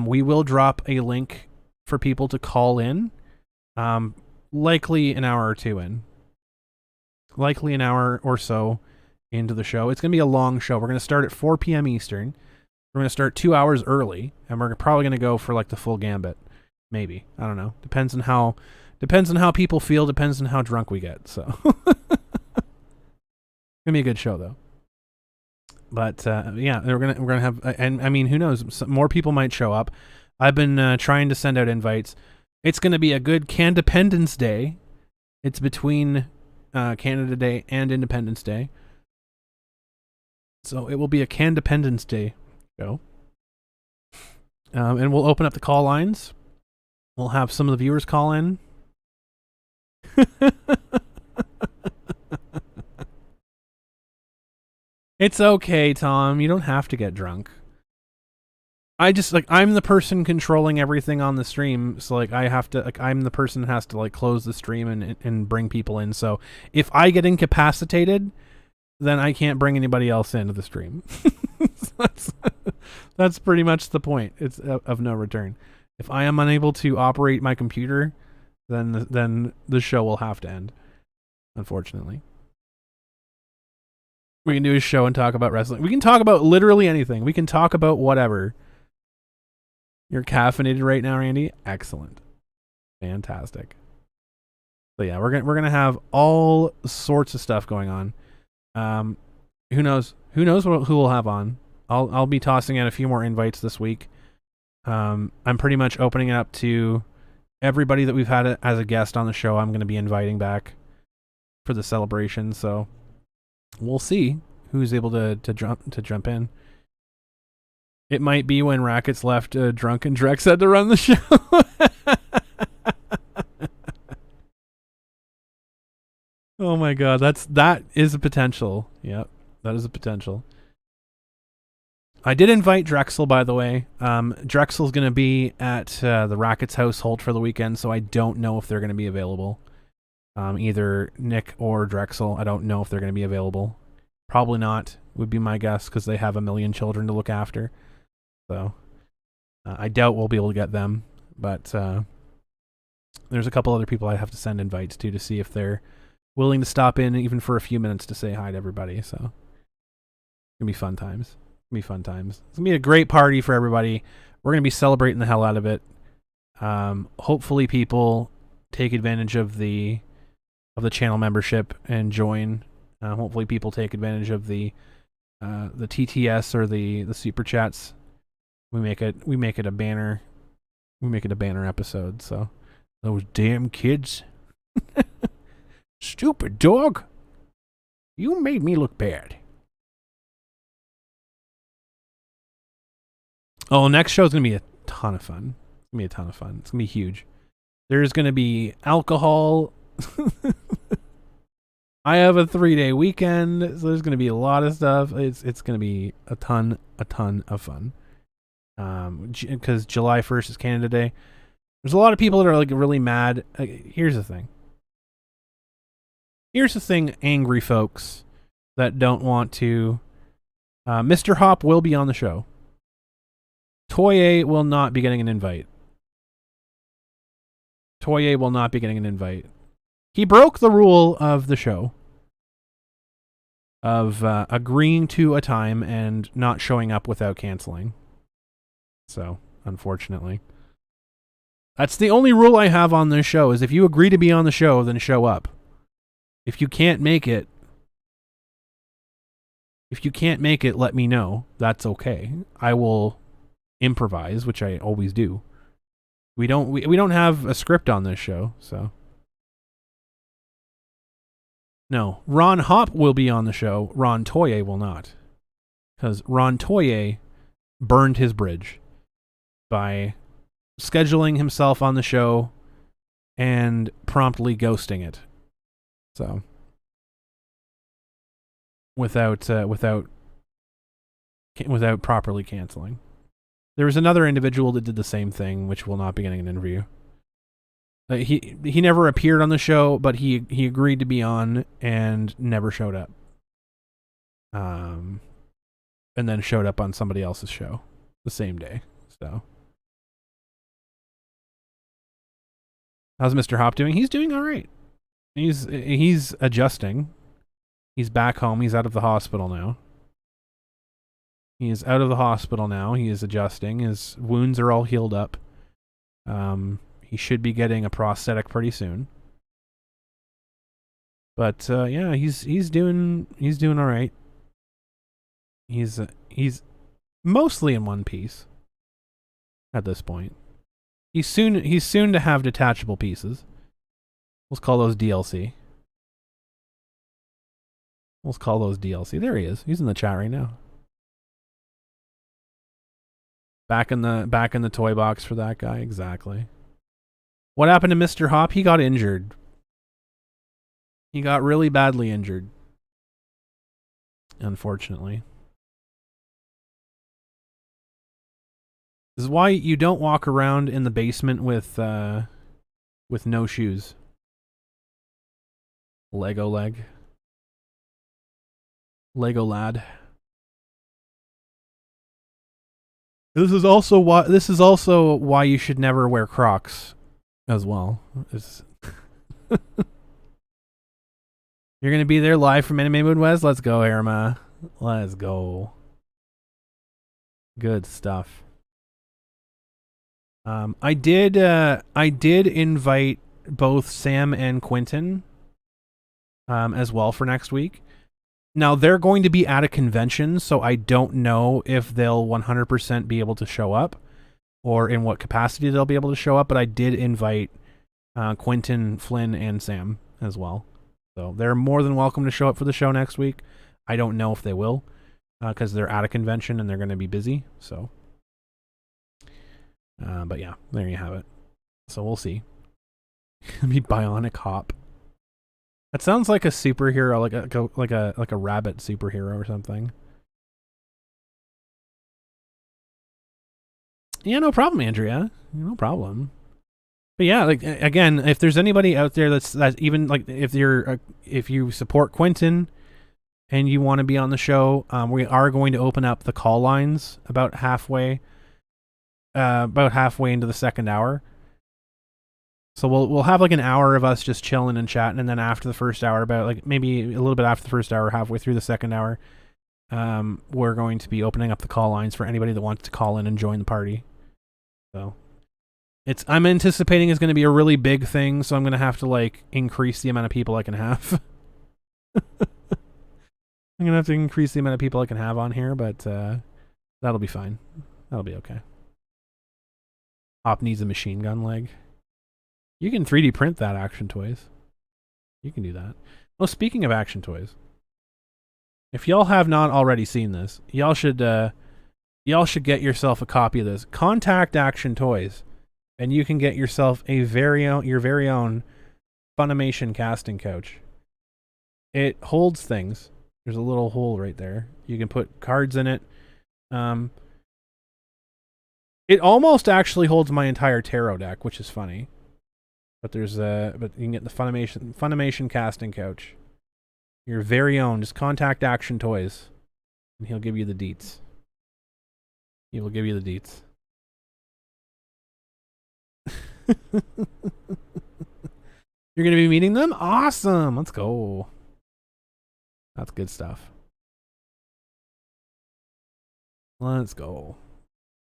we will drop a link for people to call in, likely an hour or two in. Likely an hour or so into the show. It's going to be a long show. We're going to start at 4 p.m. Eastern. We're going to start 2 hours early, and we're probably going to go for like the full gambit. Maybe. I don't know. Depends on how people feel, depends on how drunk we get. So it's gonna be a good show though. But yeah, we're gonna have, and I mean, who knows? Some more people might show up. I've been trying to send out invites. It's gonna be a good Candependence Day. It's between Canada Day and Independence Day, so it will be a Candependence Day show. And we'll open up the call lines. We'll have some of the viewers call in. It's okay, Tom. You don't have to get drunk. I'm the person controlling everything on the stream, so I'm the person that has to close the stream and bring people in. So if I get incapacitated, then I can't bring anybody else into the stream. That's pretty much the point. It's of no return. If I am unable to operate my computer, then the show will have to end, unfortunately. We can do a show and talk about wrestling. We can talk about literally anything. We can talk about whatever. You're caffeinated right now, Randy? Excellent. Fantastic. So yeah, we're gonna have all sorts of stuff going on. Who knows who we'll have on. I'll be tossing out a few more invites this week. I'm pretty much opening it up to everybody that we've had as a guest on the show. I'm going to be inviting back for the celebration, so we'll see who's able to jump in. It might be when Rackets left, drunk and Drex had to run the show. Oh my god, that is a potential. Yep, that is a potential. I did invite Drexel, by the way. Drexel's going to be at the Rackets household for the weekend, so I don't know if they're going to be available. Either Nick or Drexel, I don't know if they're going to be available. Probably not, would be my guess, because they have a million children to look after. So I doubt we'll be able to get them, but there's a couple other people I have to send invites to see if they're willing to stop in even for a few minutes to say hi to everybody. So it's going to be fun times. It's going to be a great party for everybody. We're going to be celebrating the hell out of it. Hopefully people take advantage of the channel membership and join. Hopefully people take advantage of the the TTS or the super chats. We make it a banner. We make it a banner episode. So those damn kids, stupid dog, you made me look bad. Oh, next show's gonna be a ton of fun. It's gonna be a ton of fun. It's gonna be huge. There's gonna be alcohol. I have a 3-day weekend, so there's gonna be a lot of stuff. It's gonna be a ton of fun. Because July 1st is Canada Day. There's a lot of people that are like really mad. Here's the thing. Angry folks that don't want to. Mr. Hop will be on the show. Toye will not be getting an invite. He broke the rule of the show of agreeing to a time and not showing up without canceling. So, unfortunately. That's the only rule I have on this show, is if you agree to be on the show, then show up. If you can't make it, let me know. That's okay. I will improvise, which I always do. We don't have a script on this show, so. No, Ron Hop will be on the show. Ron Toye will not. Because Ron Toye burned his bridge by scheduling himself on the show and promptly ghosting it. So, without properly canceling. There was another individual that did the same thing, which will not be getting an interview. He never appeared on the show, but he agreed to be on and never showed up. And then showed up on somebody else's show the same day. So, how's Mr. Hop doing? He's doing all right. He's adjusting. He's back home. He's out of the hospital now. He is adjusting. His wounds are all healed up. He should be getting a prosthetic pretty soon. But yeah, he's doing all right. He's mostly in one piece at this point. He's soon to have detachable pieces. Let's call those DLC. There he is. He's in the chat right now. Back in the toy box for that guy, exactly. What happened to Mr. Hop? He got injured. He got really badly injured. Unfortunately. This is why you don't walk around in the basement with no shoes. Lego leg. Lego lad. This is also why you should never wear Crocs as well. You're gonna be there live from Anime Midwest? Let's go, Irma. Let's go. Good stuff. I did invite both Sam and Quentin as well for next week. Now, they're going to be at a convention, so I don't know if they'll 100% be able to show up or in what capacity they'll be able to show up, but I did invite Quentin, Flynn, and Sam as well. So they're more than welcome to show up for the show next week. I don't know if they will because they're at a convention and they're going to be busy. So, but yeah, there you have it. So we'll see. Be Bionic Hop. That sounds like a superhero, like a rabbit superhero or something. Yeah, no problem, Andrea. No problem. But yeah, like again, if there's anybody out there that's even like if you support Quentin and you want to be on the show, we are going to open up the call lines about halfway into the second hour. So we'll have like an hour of us just chilling and chatting, and then after the first hour, about like maybe a little bit after the first hour, halfway through the second hour, we're going to be opening up the call lines for anybody that wants to call in and join the party. So I'm anticipating it's going to be a really big thing, so I'm going to have to like increase the amount of people I can have. I'm gonna have to increase the amount of people I can have on here, but that'll be fine. That'll be okay. Hop needs a machine gun leg. You can 3D print that Action Toys. You can do that. Well, speaking of Action Toys, if y'all have not already seen this, y'all should get yourself a copy of this. Contact Action Toys, and you can get yourself your very own Funimation casting couch. It holds things. There's a little hole right there. You can put cards in it. It almost actually holds my entire tarot deck, which is funny. But but you can get the Funimation casting couch. Your very own. Just contact Action Toys, and he'll give you the deets. He will give you the deets. You're gonna be meeting them? Awesome! Let's go. That's good stuff. Let's go.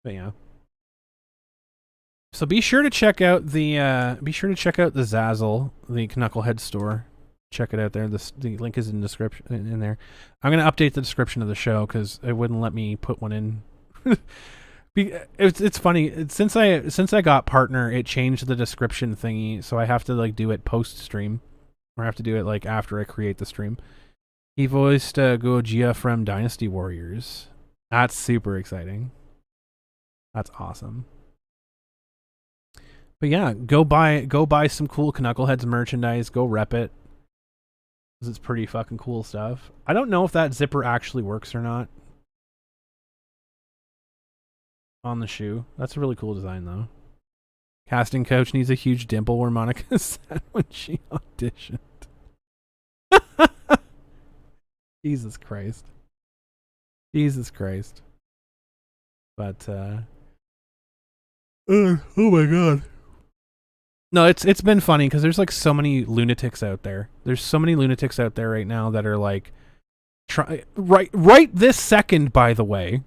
But yeah. So be sure to check out the Zazzle, the Knucklehead store. Check it out there. The link is in the description in there. I'm gonna update the description of the show because it wouldn't let me put one in. It's funny. Since I got partner, it changed the description thingy, so I have to like do it post stream, or I have to do it like after I create the stream. He voiced Gojira from Dynasty Warriors. That's super exciting. That's awesome. But yeah, go buy some cool Knuckleheads merchandise. Go rep it. Because it's pretty fucking cool stuff. I don't know if that zipper actually works or not. On the shoe. That's a really cool design though. Casting couch needs a huge dimple where Monica said when she auditioned. Jesus Christ. Jesus Christ. But oh my god. No, it's been funny because there's like so many lunatics out there. There's so many lunatics out there right now that are like right this second, by the way,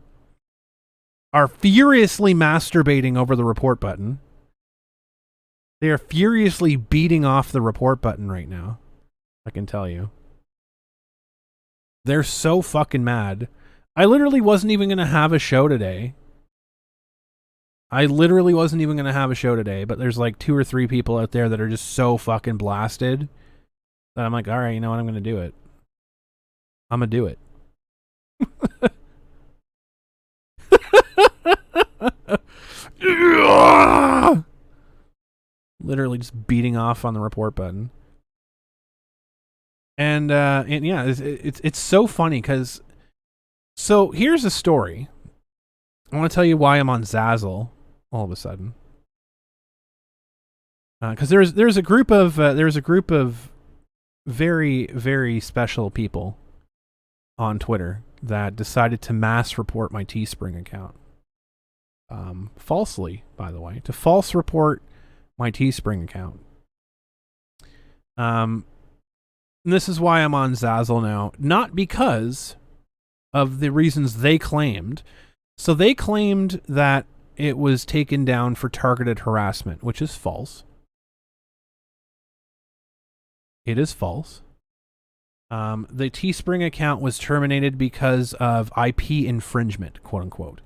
are furiously masturbating over the report button. They are furiously beating off the report button right now. I can tell you. They're so fucking mad. I literally wasn't even going to have a show today. But there's like 2 or 3 people out there that are just so fucking blasted that I'm like, all right, you know what? I'm going to do it. I'm going to do it. Literally just beating off on the report button. And yeah, it's so funny because... So here's a story. I want to tell you why I'm on Zazzle all of a sudden. Because there's a group of very, very special people on Twitter that decided to mass report my Teespring account. Falsely, by the way, to false report my Teespring account. And this is why I'm on Zazzle now, not because of the reasons they claimed. So they claimed that it was taken down for targeted harassment, which is false. It is false. The Teespring account was terminated because of IP infringement, quote unquote.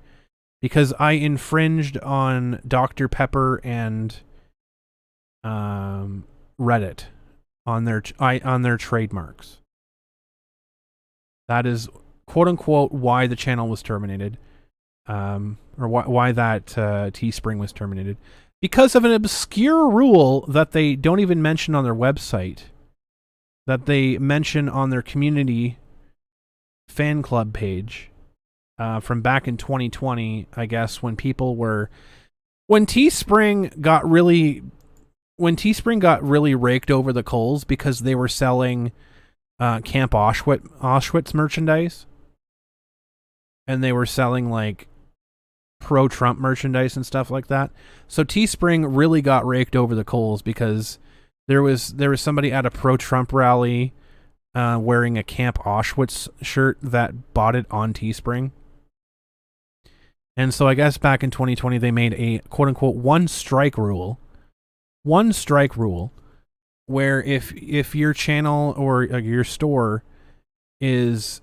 Because I infringed on Dr. Pepper and Reddit on their trademarks. That is, quote unquote, why the channel was terminated. Or why that Teespring was terminated. Because of an obscure rule that they don't even mention on their website. That they mention on their community fan club page. From back in 2020, I guess, when Teespring got really raked over the coals because they were selling Camp Auschwitz merchandise, and they were selling like pro-Trump merchandise and stuff like that. So Teespring really got raked over the coals because there was somebody at a pro-Trump rally wearing a Camp Auschwitz shirt that bought it on Teespring. And so I guess back in 2020 they made a quote-unquote one strike rule where if your channel or your store is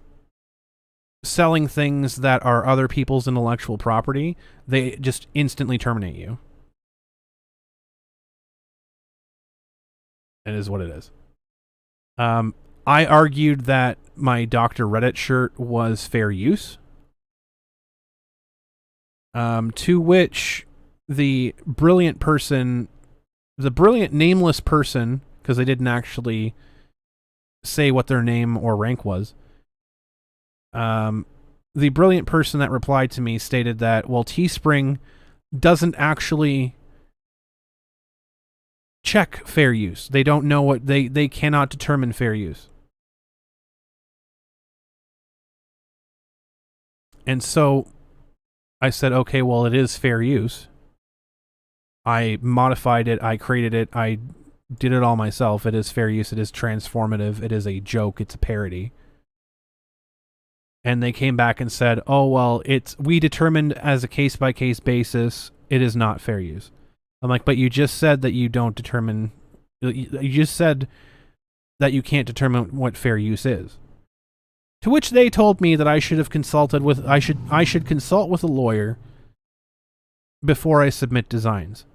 selling things that are other people's intellectual property, they just instantly terminate you. It is what it is. I argued that my Dr. Reddit shirt was fair use. To which the brilliant nameless person, because they didn't actually say what their name or rank was, the brilliant person that replied to me stated that, well, Teespring doesn't actually check fair use. They don't know what they cannot determine fair use. And so I said, okay, well, it is fair use. I modified it. I created it. I did it all myself. It is fair use. It is transformative. It is a joke. It's a parody. And they came back and said, oh, well, we determined as a case-by-case basis, it is not fair use. I'm like, but you just said that you don't determine... You just said that you can't determine what fair use is. To which they told me that I should have consulted with... I should consult with a lawyer before I submit designs.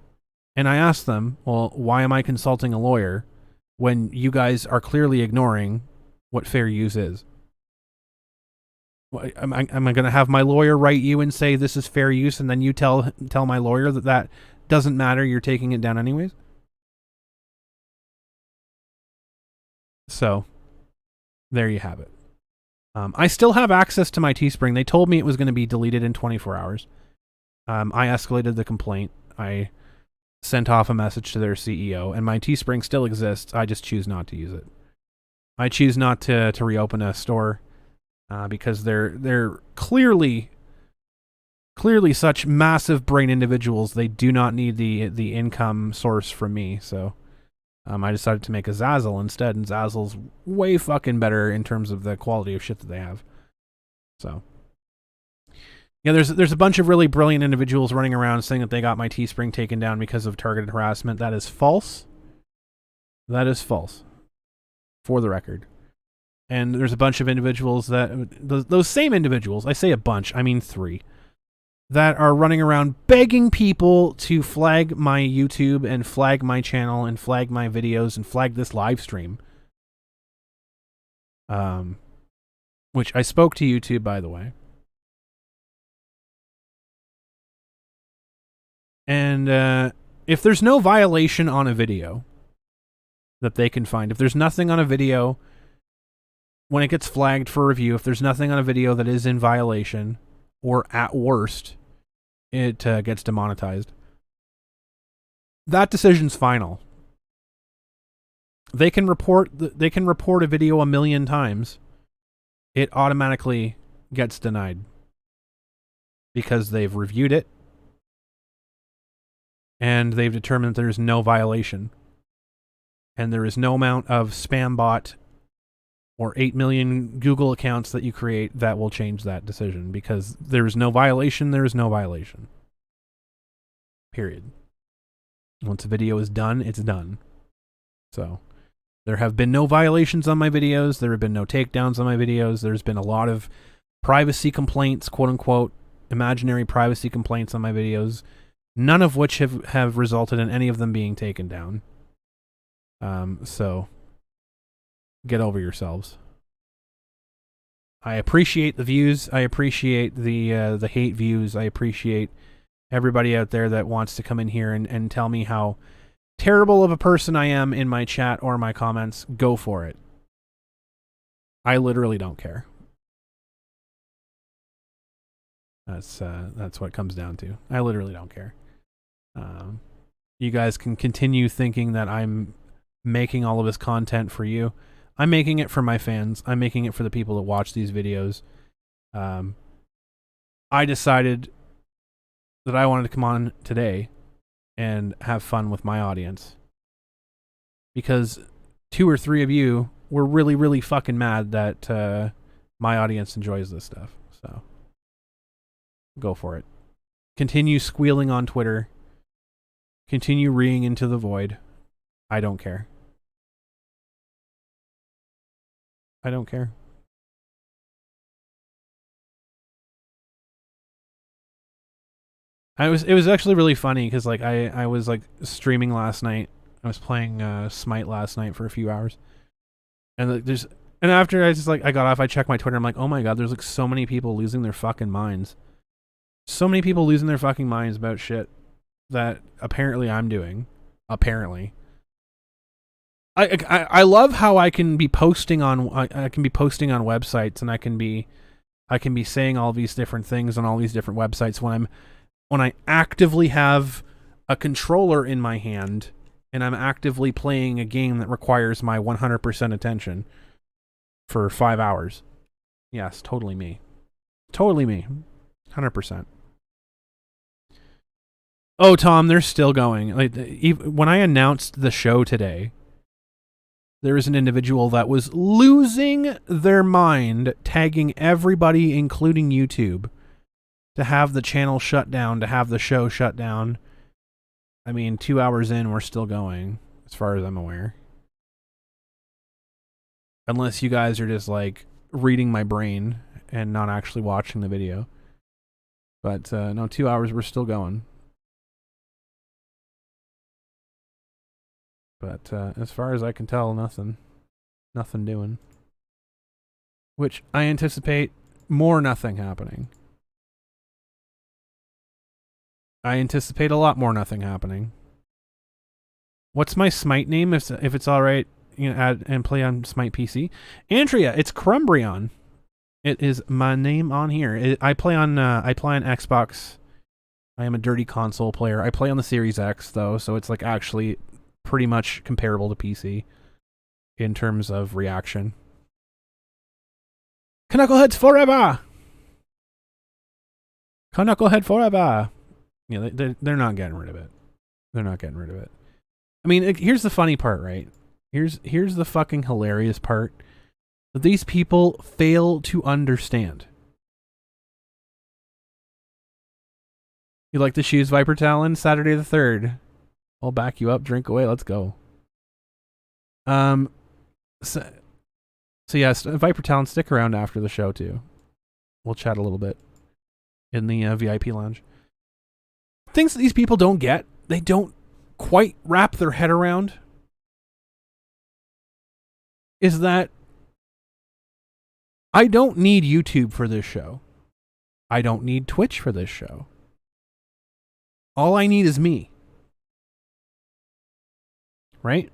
And I asked them, well, why am I consulting a lawyer when you guys are clearly ignoring what fair use is? Am I going to have my lawyer write you and say this is fair use, and then you tell my lawyer that doesn't matter, you're taking it down anyways? So, there you have it. I still have access to my Teespring. They told me it was going to be deleted in 24 hours. I escalated the complaint. I sent off a message to their CEO, and my Teespring still exists. I just choose not to use it. I choose not to reopen a store because they're clearly such massive brain individuals. They do not need the income source from me. So I decided to make a Zazzle instead, and Zazzle's way fucking better in terms of the quality of shit that they have. So yeah, there's a bunch of really brilliant individuals running around saying that they got my Teespring taken down because of targeted harassment. That is false. That is false. For the record. And there's a bunch of individuals those same individuals, I say a bunch, I mean 3, that are running around begging people to flag my YouTube and flag my channel and flag my videos and flag this live stream. Which I spoke to YouTube, by the way. And if there's no violation on a video that they can find, if there's nothing on a video when it gets flagged for review, if there's nothing on a video that is in violation, or at worst, it gets demonetized, that decision's final. They can report a video 1 million times. It automatically gets denied because they've reviewed it and they've determined that there's no violation, and there is no amount of spam bot or 8 million Google accounts that you create that will change that decision, because there is no violation, there is no violation. Period. Once a video is done, it's done. So, there have been no violations on my videos, there have been no takedowns on my videos, there's been a lot of privacy complaints, quote-unquote, imaginary privacy complaints on my videos, none of which have resulted in any of them being taken down. So, get over yourselves. I appreciate the views. I appreciate the hate views. I appreciate everybody out there that wants to come in here and tell me how terrible of a person I am in my chat or my comments. Go for it. I literally don't care. That's what it comes down to. I literally don't care. You guys can continue thinking that I'm making all of this content for you. I'm making it for my fans. I'm making it for the people that watch these videos. I decided that I wanted to come on today and have fun with my audience, because 2 or 3 of you were really, really fucking mad that my audience enjoys this stuff. So go for it. Continue squealing on Twitter. Continue reeing into the void. I don't care. I don't care. It was actually really funny because like I was like streaming last night. I was playing Smite last night for a few hours, and after I just like I got off, I checked my Twitter. I'm like, oh my god, there's like so many people losing their fucking minds. So many people losing their fucking minds about shit that apparently I'm doing. Apparently, I love how I can be posting on websites, and I can be saying all these different things on all these different websites when I actively have a controller in my hand and I'm actively playing a game that requires my 100% attention for 5 hours. Yes, totally me. Totally me. 100%. Oh, Tom, they're still going. Like, when I announced the show today, there was an individual that was losing their mind, tagging everybody, including YouTube, to have the channel shut down, to have the show shut down. I mean, 2 hours in, we're still going, as far as I'm aware. Unless you guys are just, like, reading my brain and not actually watching the video. But, no, 2 hours, we're still going. But as far as I can tell, nothing doing. Which I anticipate more nothing happening. I anticipate a lot more nothing happening. What's my Smite name if it's all right, you know, add and play on Smite PC? Andrea, it's Crumbrion. It is my name on here. I play on Xbox. I am a dirty console player. I play on the Series X though, so it's like actually pretty much comparable to PC in terms of reaction. Knuckleheads forever! Knucklehead forever! Yeah, they're not getting rid of it. They're not getting rid of it. I mean, here's the funny part, right? Here's the fucking hilarious part. That these people fail to understand. You like the shoes, Viper Talon? Saturday the 3rd. I'll back you up. Drink away. Let's go. So yes, Viper Talon, stick around after the show too. We'll chat a little bit in the VIP lounge. Things that these people don't get, they don't quite wrap their head around, is that I don't need YouTube for this show. I don't need Twitch for this show. All I need is me. Right?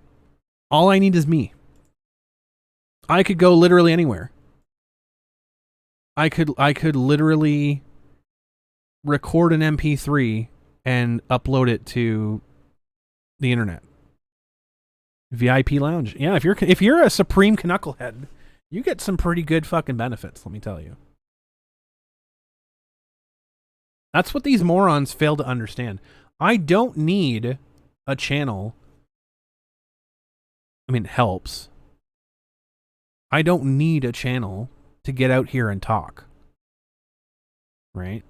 All I need is me. I could go literally anywhere. I could literally record an MP3 and upload it to the internet. VIP lounge. Yeah, if you're a supreme Knucklehead, you get some pretty good fucking benefits, let me tell you. That's what these morons fail to understand. I don't need a channel. I mean, it helps. I don't need a channel to get out here and talk. Right?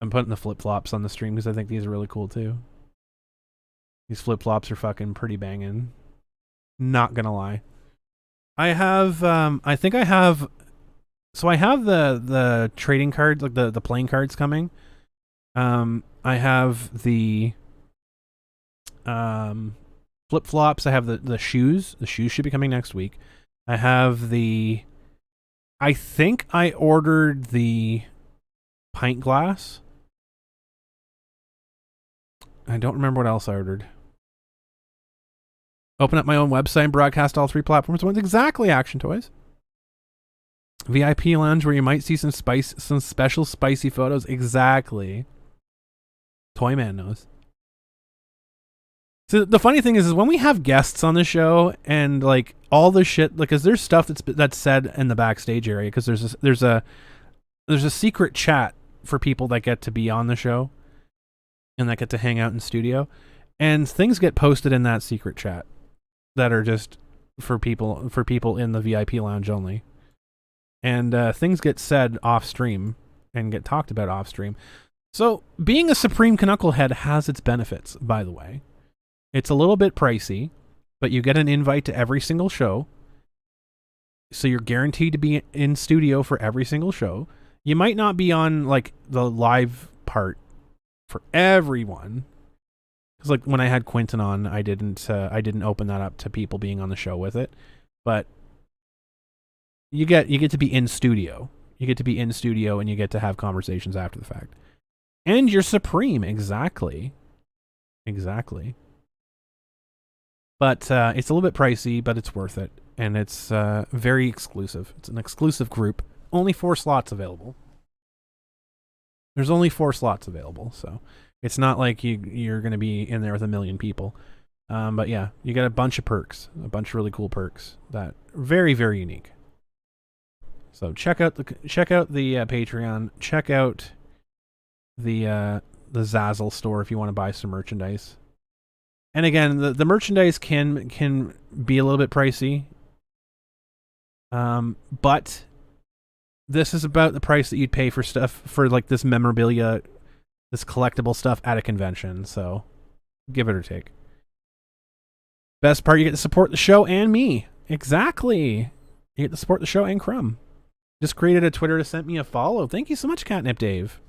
I'm putting the flip-flops on the stream because I think these are really cool too. These flip-flops are fucking pretty banging. Not gonna lie. I have, I think I have, so I have the trading cards, like the playing cards coming. I have the flip-flops. I have the shoes. The shoes should be coming next week. I have I think I ordered the pint glass. I don't remember what else I ordered. Open up my own website and broadcast all 3 platforms. Exactly, Action Toys. VIP lounge where you might see some special spicy photos. Exactly. Toyman knows. So the funny thing is when we have guests on the show and like all the shit, like, cause there's stuff that's said in the backstage area, because there's a secret chat for people that get to be on the show and that get to hang out in studio, and things get posted in that secret chat that are just for people in the VIP lounge only, and things get said off stream and get talked about off stream. So being a Supreme Knucklehead has its benefits, by the way. It's a little bit pricey, but you get an invite to every single show. So you're guaranteed to be in studio for every single show. You might not be on like the live part for everyone. Because like when I had Quentin on, I didn't open that up to people being on the show with it. But you get to be in studio. You get to be in studio and you get to have conversations after the fact. And you're supreme, exactly. Exactly. But it's a little bit pricey, but it's worth it. And it's very exclusive. It's an exclusive group. Only 4 slots available. There's only 4 slots available, so it's not like you're going to be in there with a million people. But yeah, you get a bunch of perks, a bunch of really cool perks that are very, very unique. So check out the Patreon. Check out the Zazzle store if you want to buy some merchandise. And again, the merchandise can be a little bit pricey. But this is about the price that you'd pay for stuff for like this memorabilia, this collectible stuff at a convention. So give it or take. Best part, you get to support the show and me. Exactly. You get to support the show and Crumb. Just created a Twitter to send me a follow. Thank you so much, Catnip Dave.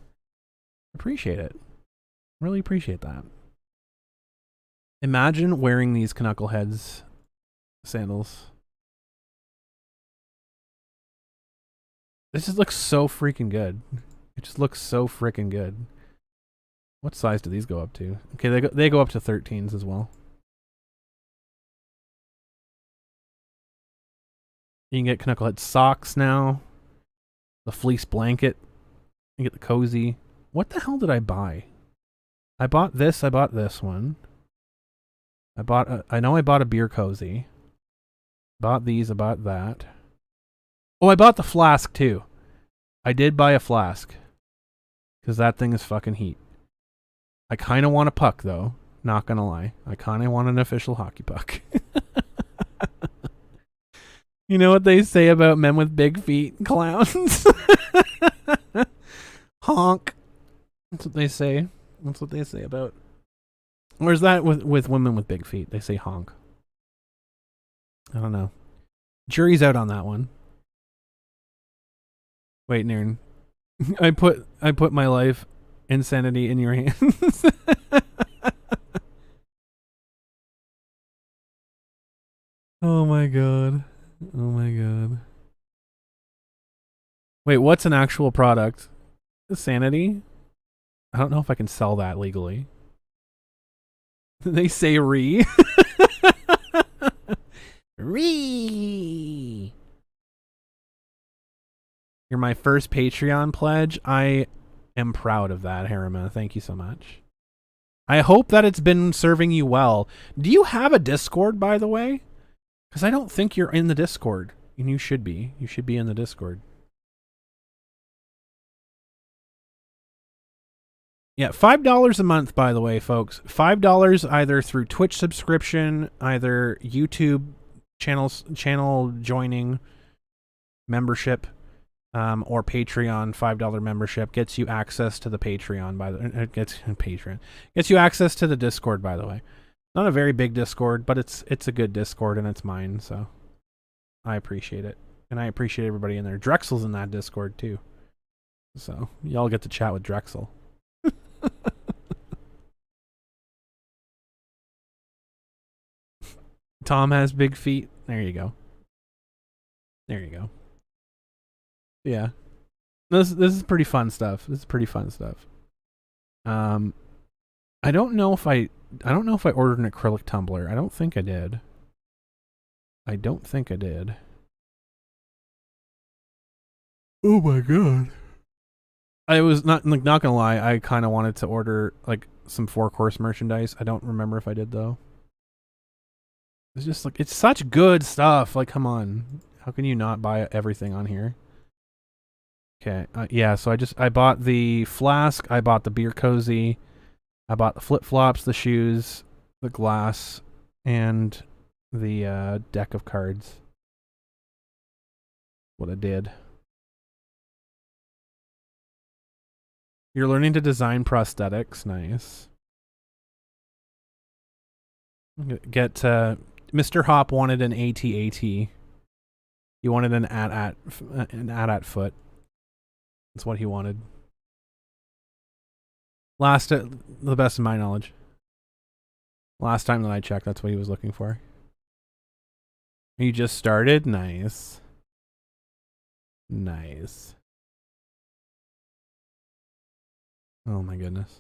Appreciate it. Really appreciate that. Imagine wearing these Knuckleheads sandals. This just looks so freaking good. It just looks so freaking good. What size do these go up to? Okay, they go up to 13s as well. You can get Knucklehead socks now. The fleece blanket. You get the cozy. What the hell did I buy? I bought this. I bought this one. I know I bought a beer cozy. Bought these. I bought that. Oh, I bought the flask too. I did buy a flask. Because that thing is fucking heat. I kind of want a puck though. Not gonna lie. I kind of want an official hockey puck. You know what they say about men with big feet? Clowns. Honk. That's what they say. That's what they say about... Where's that with women with big feet? They say honk. I don't know. Jury's out on that one. Wait, Naren. I put my life insanity in your hands. Oh my god. Oh my god. Wait, what's an actual product? Sanity? I don't know if I can sell that legally. They say re. Re. You're my first Patreon pledge. I am proud of that, Harima. Thank you so much. I hope that it's been serving you well. Do you have a Discord, by the way? Because I don't think you're in the Discord. And you should be. You should be in the Discord. Yeah, $5 a month, by the way, folks. $5 either through Twitch subscription, either YouTube channel joining membership, or Patreon $5 membership gets you access to the Patreon. Gets you access to the Discord, by the way. Not a very big Discord, but it's a good Discord and it's mine, so I appreciate it. And I appreciate everybody in there. Drexel's in that Discord too. So y'all get to chat with Drexel. Tom has big feet. There you go. There you go. Yeah. This is pretty fun stuff. This is pretty fun stuff. I don't know if I ordered an acrylic tumbler. I don't think I did. I don't think I did. Oh my god. I was not gonna lie, I kind of wanted to order like some 4-course merchandise. I don't remember if I did though. It's just like, it's such good stuff. Like, come on. How can you not buy everything on here? Okay, yeah, so I bought the flask, I bought the beer cozy, I bought the flip-flops, the shoes, the glass, and the deck of cards. What I did. You're learning to design prosthetics. Nice. Get Mr. Hop wanted an AT-AT. He wanted an AT-AT foot. That's what he wanted. The best of my knowledge. Last time that I checked, that's what he was looking for. You just started? Nice. Nice. Oh my goodness.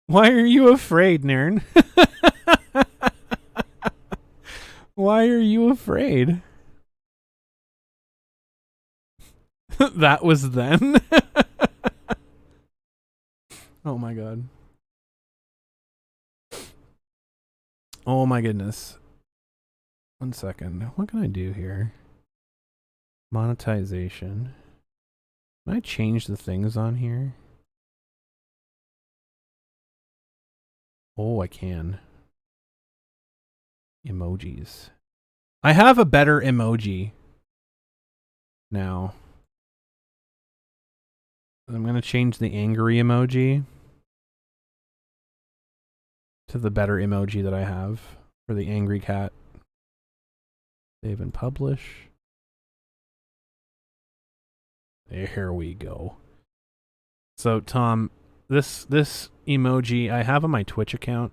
Why are you afraid, Nairn? Why are you afraid? That was then? Oh my god. Oh my goodness. 1 second. What can I do here? Monetization. Can I change the things on here? Oh, I can. Emojis. I have a better emoji now. I'm going to change the angry emoji to the better emoji that I have for the angry cat. Save and publish. There we go. So, Tom, this emoji I have on my Twitch account.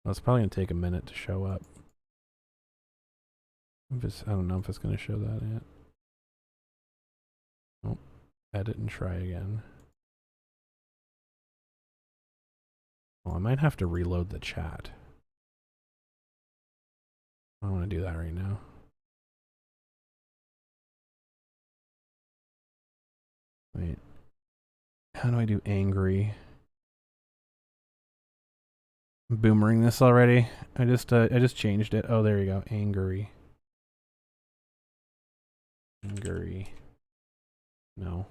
Well, it's probably going to take a minute to show up. I don't know if it's going to show that yet. Oh, edit and try again. Well, I might have to reload the chat. I don't want to do that right now. Wait. How do I do angry? I'm boomering this already. I just changed it. Oh, there you go. Angry. Angry. No.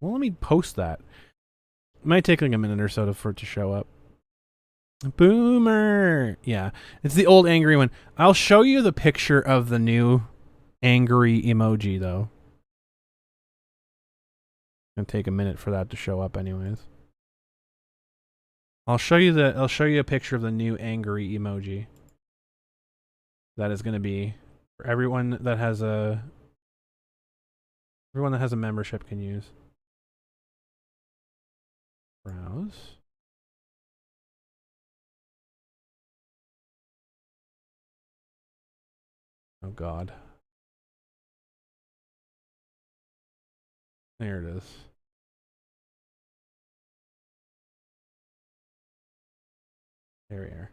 Well, let me post that. It might take like a minute or so for it to show up. Boomer! Yeah, it's the old angry one. I'll show you the picture of the new angry emoji, though. It's gonna take a minute for that to show up anyways. I'll show you a picture of the new angry emoji. That is gonna be for everyone that has a membership can use. Browse. Oh god. There it is. There we are.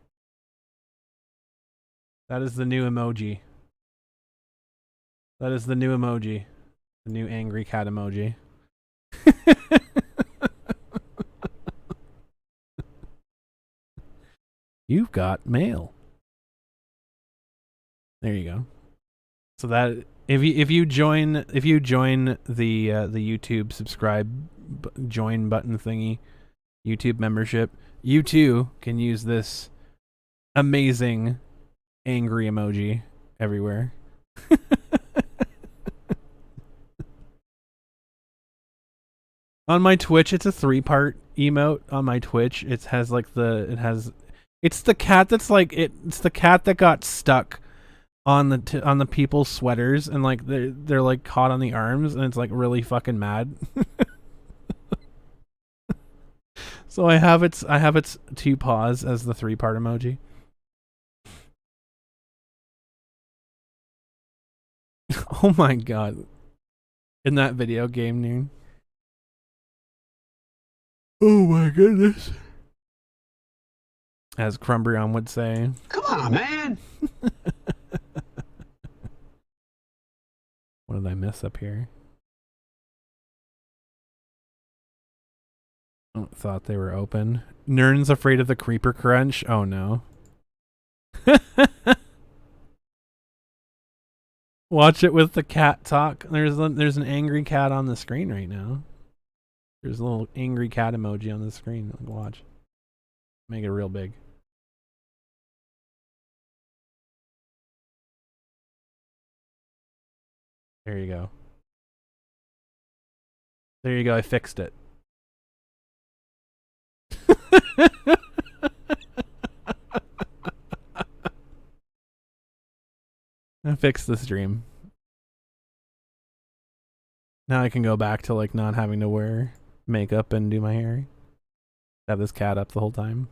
That is the new emoji. That is the new emoji. The new angry cat emoji. You've got mail. There you go. So that if you join the YouTube join button thingy, YouTube membership, you too can use this amazing angry emoji everywhere. On my Twitch, it's a 3-part emote. On my Twitch, it's the cat that's like it's the cat that got stuck on the people's sweaters and like they're like caught on the arms and it's like really fucking mad. So I have its 2 paws as the 3-part emoji. Oh my god. In that video game, Noon. Oh my goodness. As Crumbrion would say. Come on, man. What did I miss up here? Oh, thought they were open. Nern's afraid of the creeper crunch. Oh no. Watch it with the cat talk. There's an angry cat on the screen right now. There's a little angry cat emoji on the screen. Watch. Make it real big. There you go. There you go. I fixed it. I fixed the stream. Now I can go back to like not having to wear makeup and do my hair. Have this cat up the whole time.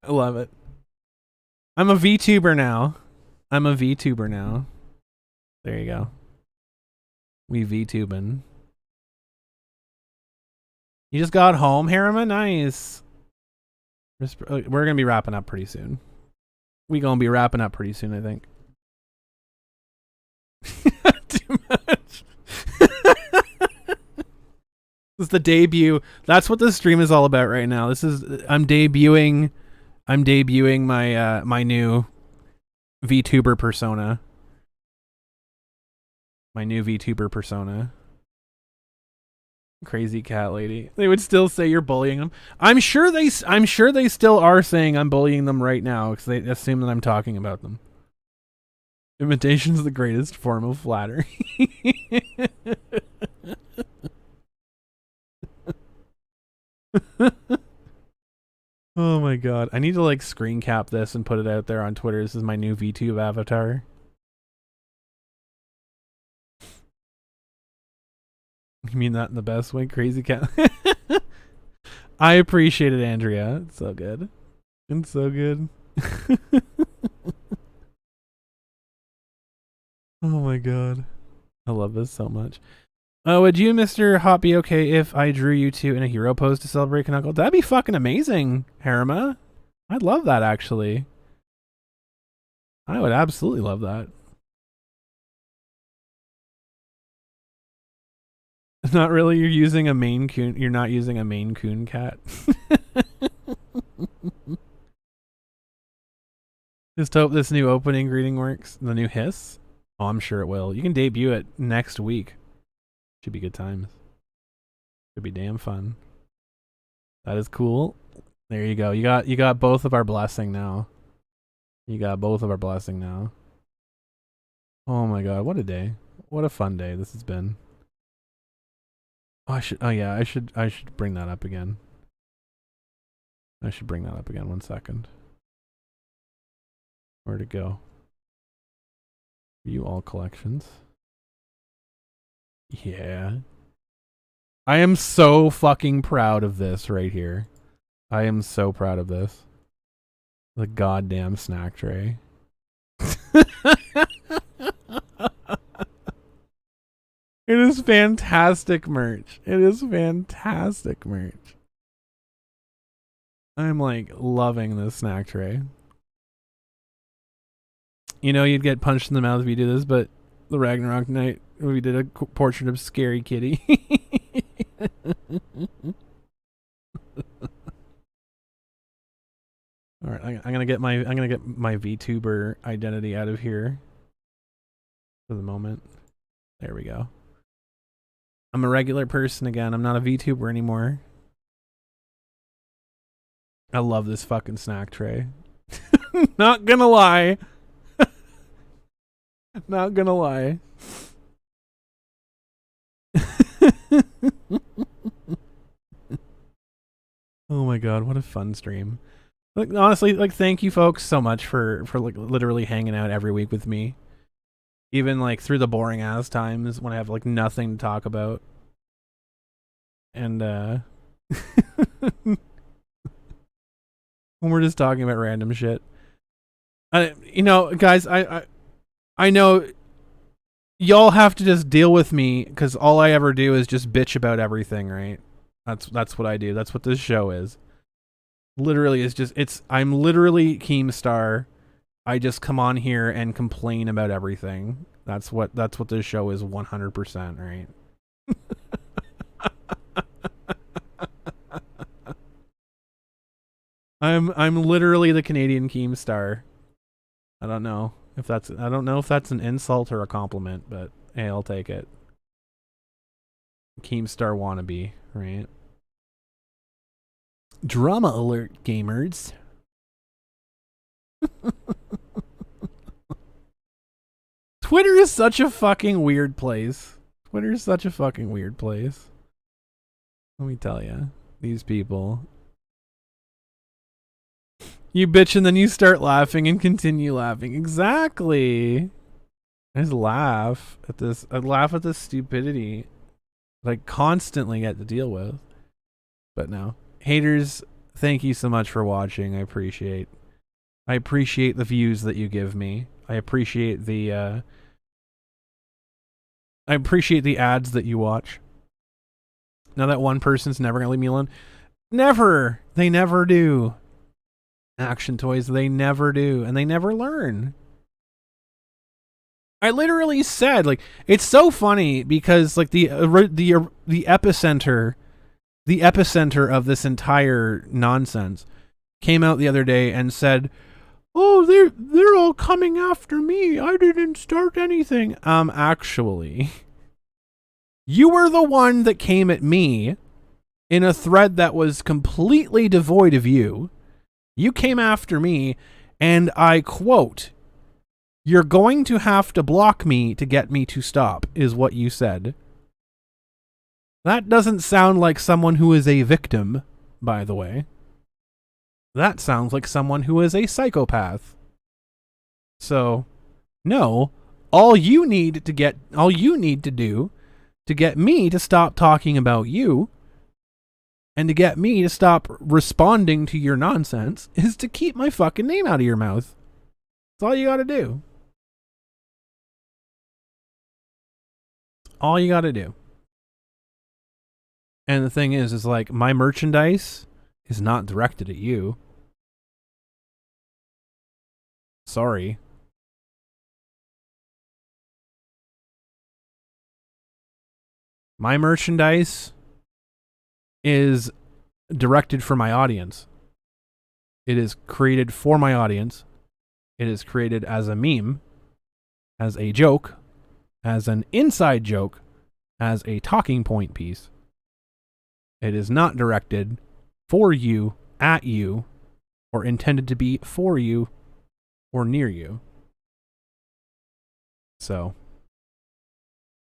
'I love it. I'm a VTuber now. There you go. We VTubing. You just got home, Harima? Nice. We're gonna be wrapping up pretty soon. We gonna be wrapping up pretty soon, I think. Too much. This is the debut. That's what this stream is all about right now. I'm debuting my my new VTuber persona. My new VTuber persona. Crazy cat lady. They would still say you're bullying them. I'm sure they still are saying I'm bullying them right now because they assume that I'm talking about them. Imitation's the greatest form of flattery. Oh my god. I need to like screen cap this and put it out there on Twitter. This is my new VTube avatar. You mean that in the best way? Crazy cat. I appreciate it, Andrea. It's so good. It's so good. Oh my god. I love this so much. Would you, Mr. Hop, be okay if I drew you two in a hero pose to celebrate Knuckle? That'd be fucking amazing, Harima. I'd love that, actually. I would absolutely love that. Not really. You're using a Maine Coon. You're not using a Maine Coon cat. Just hope this new opening greeting works. The new hiss. Oh, I'm sure it will. You can debut it next week. Should be good times. Should be damn fun. That is cool. There you go. You got both of our blessing now. You got both of our blessing now. Oh my god, what a day. What a fun day this has been. I should bring that up again. I should bring that up again. 1 second. Where'd it go? View all collections. Yeah. I am so fucking proud of this right here. I am so proud of this. The goddamn snack tray. It is fantastic merch. It is fantastic merch. I'm like loving this snack tray. You know you'd get punched in the mouth if you do this, but the Ragnarok night we did a portrait of Scary Kitty. All right, I'm gonna get my VTuber identity out of here for the moment. There we go. I'm a regular person again. I'm not a VTuber anymore. I love this fucking snack tray. Not gonna lie. Not gonna lie. Oh my god, what a fun stream. Like honestly, like thank you folks so much for like literally hanging out every week with me. Even like through the boring ass times when I have like nothing to talk about. And when we're just talking about random shit. You know, guys, I know y'all have to just deal with me because all I ever do is just bitch about everything, right? That's what I do. That's what this show is. Literally, I'm literally Keemstar. I just come on here and complain about everything. That's what this show is 100%, right? I'm literally the Canadian Keemstar. I don't know if that's an insult or a compliment, but hey, I'll take it. Keemstar wannabe, right? Drama alert, gamers. Twitter is such a fucking weird place. Twitter is such a fucking weird place. Let me tell you, these people. You bitch and then you start laughing and continue laughing. Exactly. I just laugh at this. I laugh at this stupidity that I constantly get to deal with. But no. Haters, thank you so much for watching. I appreciate the views that you give me. I appreciate the ads that you watch. Now that one person's never gonna leave me alone. Never. They never do. Action Toys, they never do, and they never learn. I literally said, like, it's so funny because like the epicenter of this entire nonsense came out the other day and said, "Oh, they're all coming after me. I didn't start anything." Actually, you were the one that came at me in a thread that was completely devoid of you. You came after me, and I quote, "You're going to have to block me to get me to stop," is what you said. That doesn't sound like someone who is a victim, by the way. That sounds like someone who is a psychopath. So, no, all you need to do to get me to stop talking about you and to get me to stop responding to your nonsense is to keep my fucking name out of your mouth. That's all you gotta do. All you gotta do. And the thing is like, my merchandise is not directed at you. Sorry. My merchandise is directed for my audience. It is created for my audience. It is created as a meme, as a joke, as an inside joke, as a talking point piece. It is not directed for you, at you, or intended to be for you or near you. So,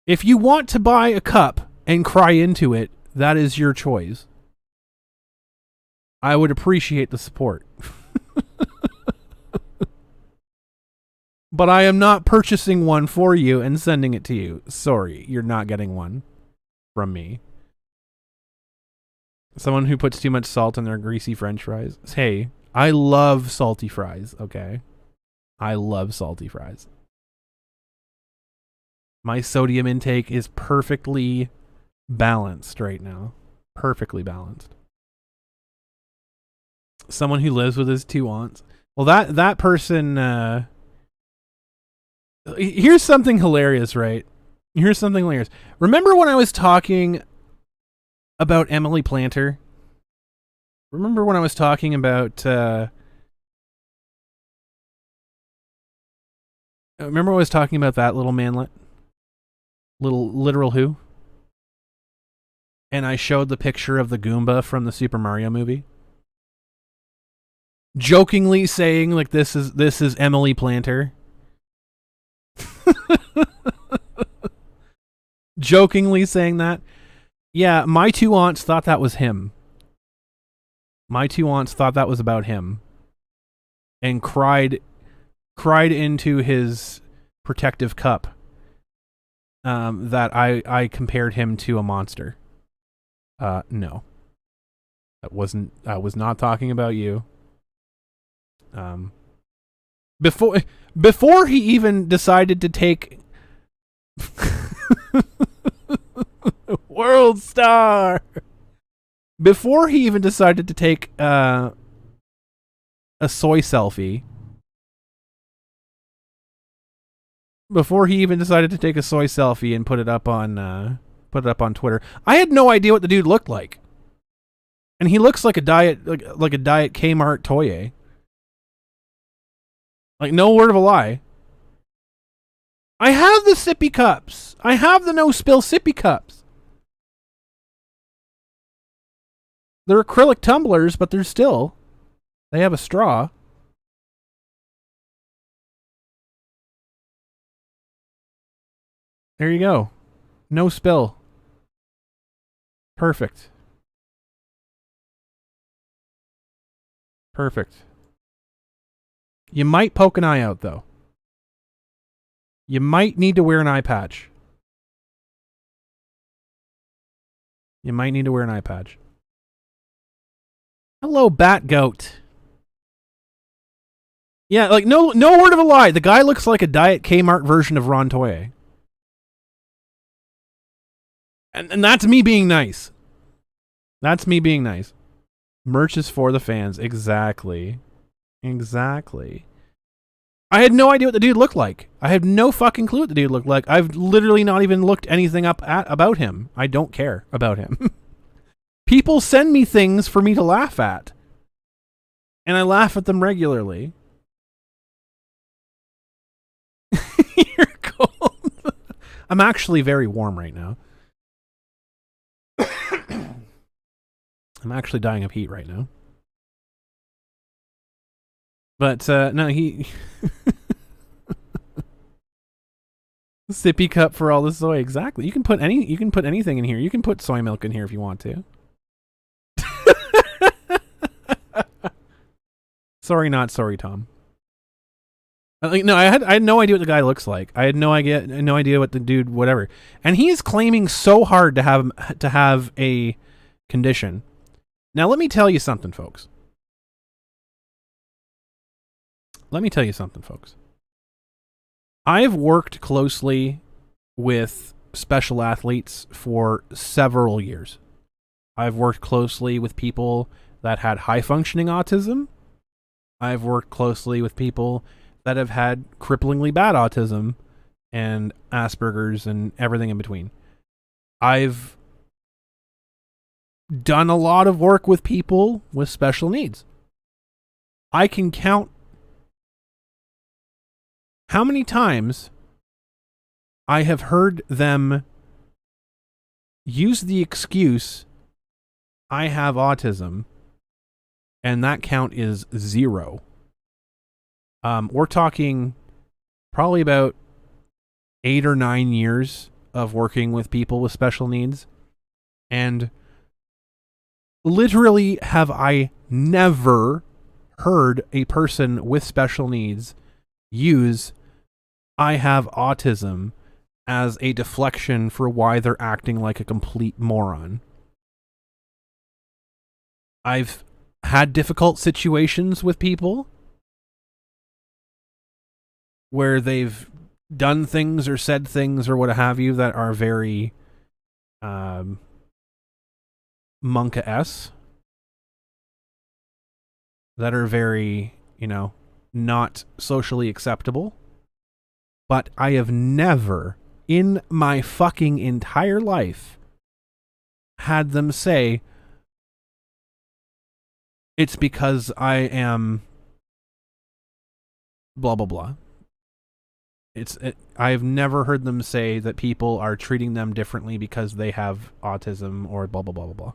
if you want to buy a cup and cry into it, that is your choice. I would appreciate the support. But I am not purchasing one for you and sending it to you. Sorry, you're not getting one from me. Someone who puts too much salt in their greasy french fries. Hey, I love salty fries, okay? I love salty fries. My sodium intake is perfectly balanced right now. Perfectly balanced. Someone who lives with his two aunts. Well, that person... here's something hilarious, right? Here's something hilarious. Remember when I was talking about Emily Planter? Remember when I was talking about... remember when I was talking about that little manlet? Little literal who? And I showed the picture of the Goomba from the Super Mario movie. Jokingly saying, like, this is Emily Planter. Jokingly saying that. Yeah, my two aunts thought that was him. My two aunts thought that was about him. And cried into his protective cup. That I compared him to a monster. No. I was not talking about you. Before he even decided to take World Star. Before he even decided to take a soy selfie. Before he even decided to take a soy selfie and put it up on Twitter, I had no idea what the dude looked like. And he looks like a diet Kmart Toye. Like, no word of a lie. I have the sippy cups. I have the no spill sippy cups. They're acrylic tumblers, but they have a straw. There you go. No spill. Perfect. Perfect. You might poke an eye out, though. You might need to wear an eye patch. You might need to wear an eye patch. Hello, Bat Goat. Yeah, like, no word of a lie. The guy looks like a Diet Kmart version of Ron Toye. And that's me being nice. That's me being nice. Merch is for the fans. Exactly. Exactly. I had no idea what the dude looked like. I had no fucking clue what the dude looked like. I've literally not even looked anything up about him. I don't care about him. People send me things for me to laugh at. And I laugh at them regularly. You're cold. I'm actually very warm right now. I'm actually dying of heat right now. But no, he sippy cup for all the soy. Exactly. You can put anything in here. You can put soy milk in here if you want to. Sorry, not sorry, Tom. No, I had no idea what the guy looks like. I had no idea what the dude, whatever. And he is claiming so hard to have a condition. Now, let me tell you something, folks. I've worked closely with special athletes for several years. I've worked closely with people that had high-functioning autism. I've worked closely with people that have had cripplingly bad autism and Asperger's and everything in between. I've done a lot of work with people with special needs. I can count how many times I have heard them use the excuse, I have autism, and that count is 0. We're talking probably about 8 or 9 years of working with people with special needs. And literally have I never heard a person with special needs use I have autism as a deflection for why they're acting like a complete moron. I've had difficult situations with people where they've done things or said things or what have you that are very Monka-esque, that are very, not socially acceptable. But I have never in my fucking entire life had them say, it's because I am blah, blah, blah. I've never heard them say that people are treating them differently because they have autism or blah, blah, blah, blah,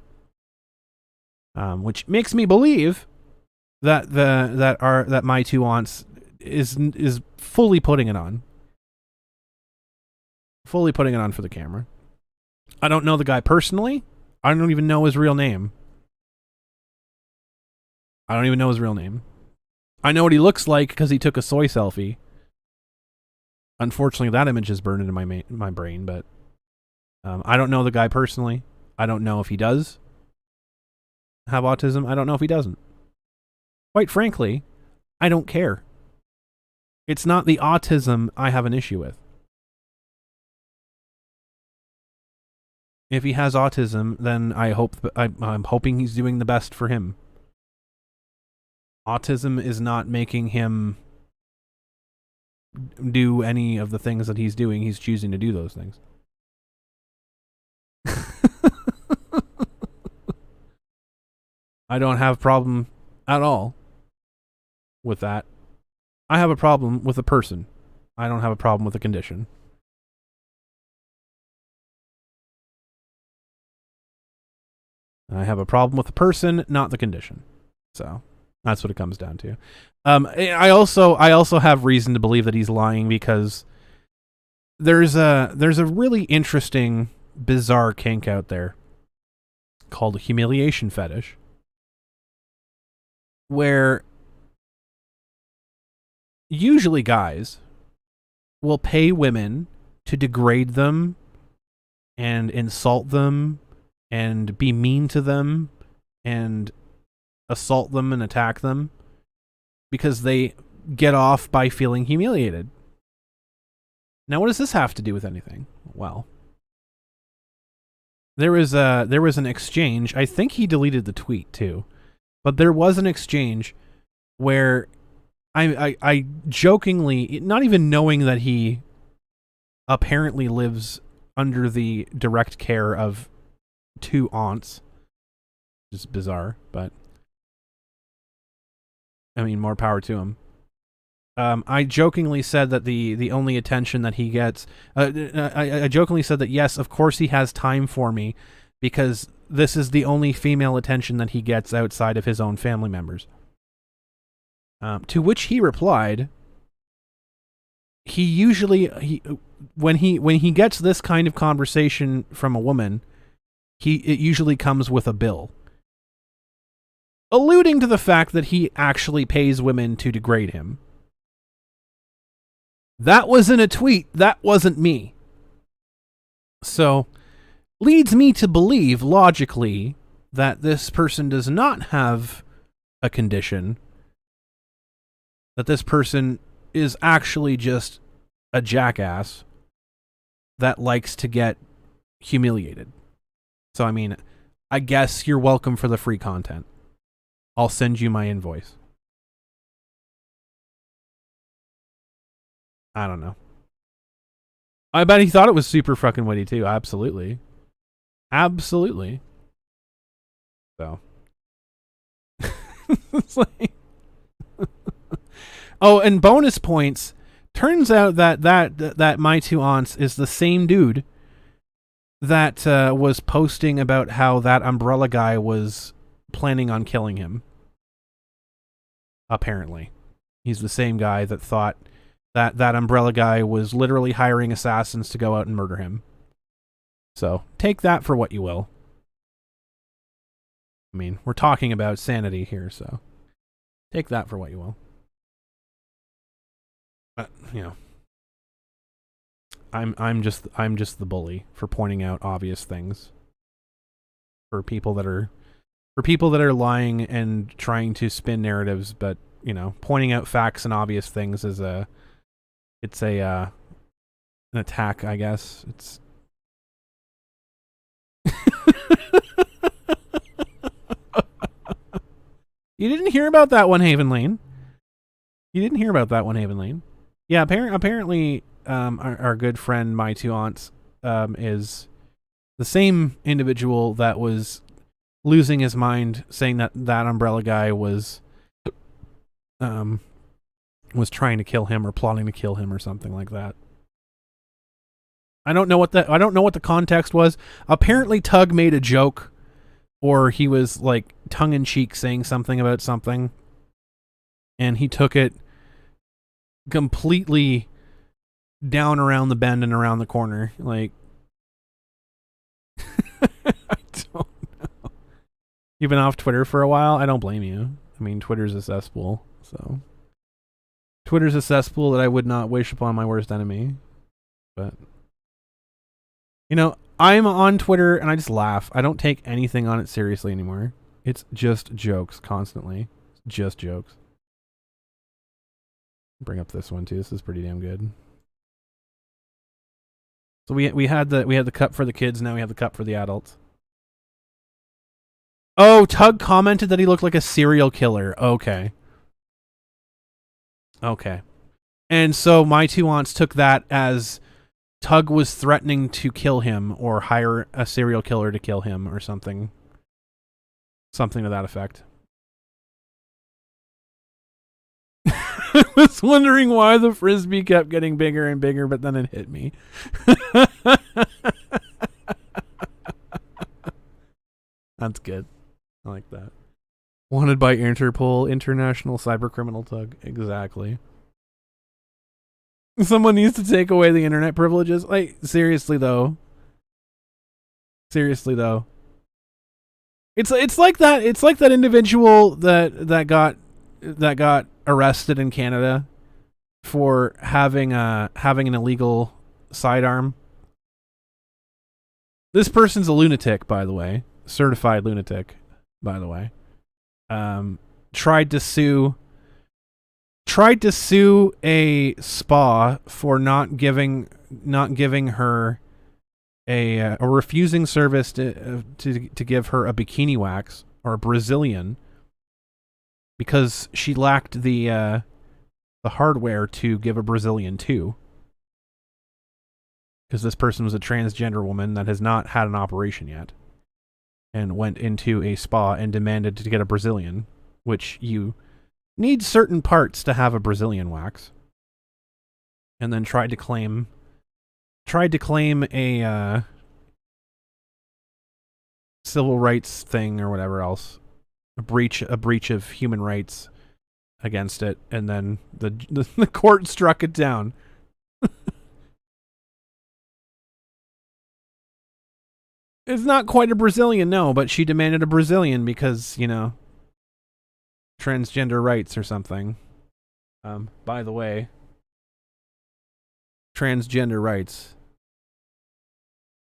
blah. Which makes me believe that my two aunts is fully putting it on. Fully putting it on for the camera. I don't know the guy personally. I don't even know his real name. I know what he looks like because he took a soy selfie. Unfortunately, that image is burned into my brain, but I don't know the guy personally. I don't know if he does have autism. I don't know if he doesn't. Quite frankly, I don't care. It's not the autism I have an issue with. If he has autism, then I'm hoping he's doing the best for him. Autism is not making him do any of the things that he's doing. He's choosing to do those things. I don't have a problem at all with that. I have a problem with a person. I don't have a problem with a condition. I have a problem with the person, not the condition. So that's what it comes down to. I also have reason to believe that he's lying because there's a really interesting, bizarre kink out there called humiliation fetish, where usually guys will pay women to degrade them and insult them and be mean to them and assault them and attack them because they get off by feeling humiliated. Now, what does this have to do with anything? Well, there was an exchange. I think he deleted the tweet too, but there was an exchange where I jokingly, not even knowing that he apparently lives under the direct care of 2 aunts, which is bizarre, but I mean, more power to him. I jokingly said that the only attention that he gets, I jokingly said that yes, of course he has time for me, because this is the only female attention that he gets outside of his own family members. To which he replied, he usually when he gets this kind of conversation from a woman, it usually comes with a bill, alluding to the fact that he actually pays women to degrade him. That was in a tweet. That wasn't me. So, leads me to believe, logically, that this person does not have a condition. That this person is actually just a jackass that likes to get humiliated. So, I mean, I guess you're welcome for the free content. I'll send you my invoice. I don't know. I bet he thought it was super fucking witty too. Absolutely. Absolutely. So. It's like... Oh, and bonus points. Turns out that my 2 aunts is the same dude that was posting about how that umbrella guy was planning on killing him. Apparently. He's the same guy that thought that umbrella guy was literally hiring assassins to go out and murder him. So, take that for what you will. I mean, we're talking about sanity here, so take that for what you will. But, you know, I'm just the bully for pointing out obvious things for people that are lying and trying to spin narratives, but you know, pointing out facts and obvious things is an attack, I guess. It's You didn't hear about that one, Haven Lane. Yeah, apparently, our good friend, my 2 aunts, is the same individual that was losing his mind, saying that umbrella guy was trying to kill him or plotting to kill him or something like that. I don't know what the context was. Apparently, Tug made a joke, or he was like tongue in cheek saying something about something, and he took it completely down around the bend and around the corner. Like, I don't know. You've been off Twitter for a while? I don't blame you. I mean, Twitter's a cesspool, so. Twitter's a cesspool that I would not wish upon my worst enemy. But, you know, I'm on Twitter and I just laugh. I don't take anything on it seriously anymore. It's just jokes constantly. Just jokes. Bring up this one too. This is pretty damn good. So we had the cup for the kids, now we have the cup for the adults. Oh, Tug commented that he looked like a serial killer. Okay. And so my 2 aunts took that as Tug was threatening to kill him or hire a serial killer to kill him or something. Something to that effect. I was wondering why the frisbee kept getting bigger and bigger, but then it hit me. That's good. I like that. Wanted by Interpol, International Cybercriminal Tug. Exactly. Someone needs to take away the internet privileges. Like, seriously though. It's like that. It's like that individual that got arrested in Canada for having an illegal sidearm. This person's a lunatic, by the way, certified lunatic, by the way. Tried to sue a spa for not giving her or refusing service to give her a bikini wax or a Brazilian because she lacked the hardware to give a Brazilian to. Because this person was a transgender woman that has not had an operation yet and went into a spa and demanded to get a Brazilian, which you need certain parts to have a Brazilian wax, and then tried to claim a civil rights thing or whatever else, a breach of human rights against it, and then the court struck it down. It's not quite a Brazilian, no, but she demanded a Brazilian because, transgender rights or something. By the way, transgender rights,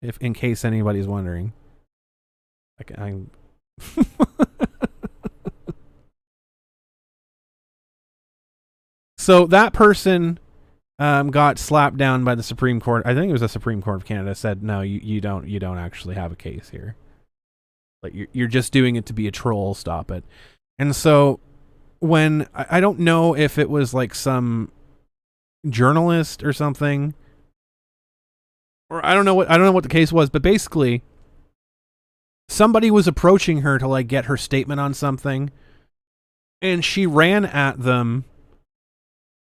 if in case anybody's wondering. I'm So that person got slapped down by the Supreme Court. I think it was the Supreme Court of Canada said, no, you don't actually have a case here. Like you're just doing it to be a troll. Stop it. And so when I don't know if it was like some journalist or something, or I don't know what the case was, but basically somebody was approaching her to like get her statement on something, and she ran at them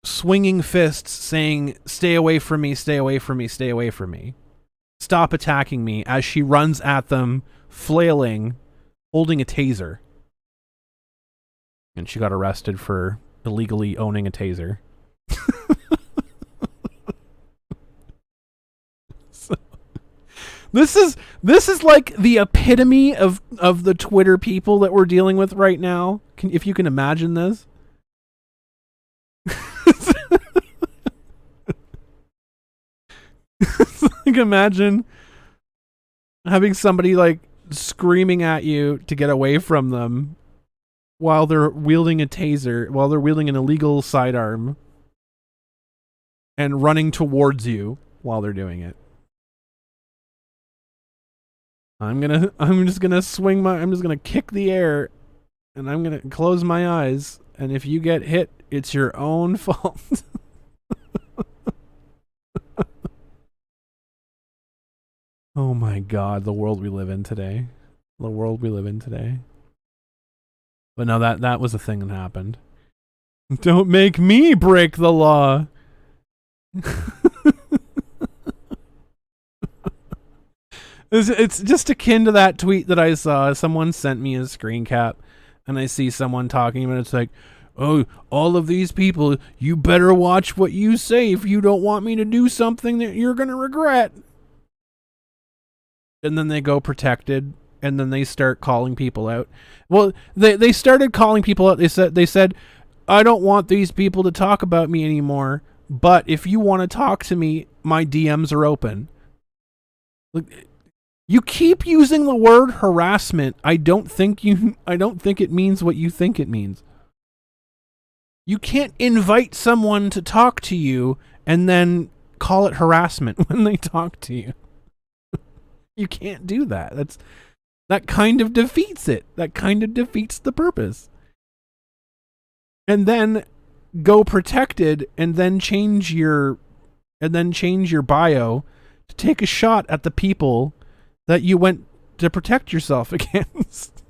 swinging fists saying, "Stay away from me, stay away from me, stay away from me. Stop attacking me," as she runs at them, flailing, holding a taser. And she got arrested for illegally owning a taser. So, this is like the epitome of the Twitter people that we're dealing with right now. If you can imagine this. Like, imagine having somebody like screaming at you to get away from them while they're wielding a taser, while they're wielding an illegal sidearm, and running towards you while they're doing it. I'm just gonna kick the air, and I'm gonna close my eyes, and if you get hit, it's your own fault. Oh my God, the world we live in today. The world we live in today. But no, that was a thing that happened. Don't make me break the law. It's just akin to that tweet that I saw. Someone sent me a screen cap, and I see someone talking, and it's like, "Oh, all of these people, you better watch what you say if you don't want me to do something that you're going to regret." And then they go protected, and then they start calling people out. Well, they started calling people out. They said, "I don't want these people to talk about me anymore, but if you want to talk to me, my DMs are open." Look, you keep using the word harassment. I don't think it means what you think it means. You can't invite someone to talk to you and then call it harassment when they talk to you. You can't do that. That kind of defeats it. That kind of defeats the purpose. And then go protected, and then change your bio to take a shot at the people that you went to protect yourself against.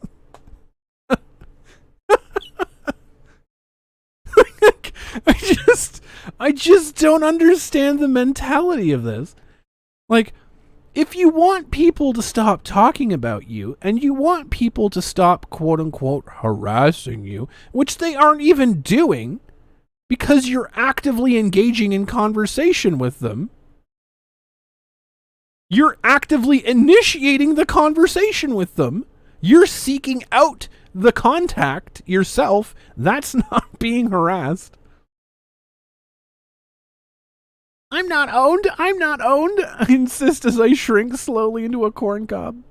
I just don't understand the mentality of this. Like, if you want people to stop talking about you, and you want people to stop, quote unquote, harassing you, which they aren't even doing, Because you're actively engaging in conversation with them. You're actively initiating the conversation with them. You're seeking out the contact yourself. That's not being harassed. I'm not owned. I'm not owned. I insist as I shrink slowly into a corn cob.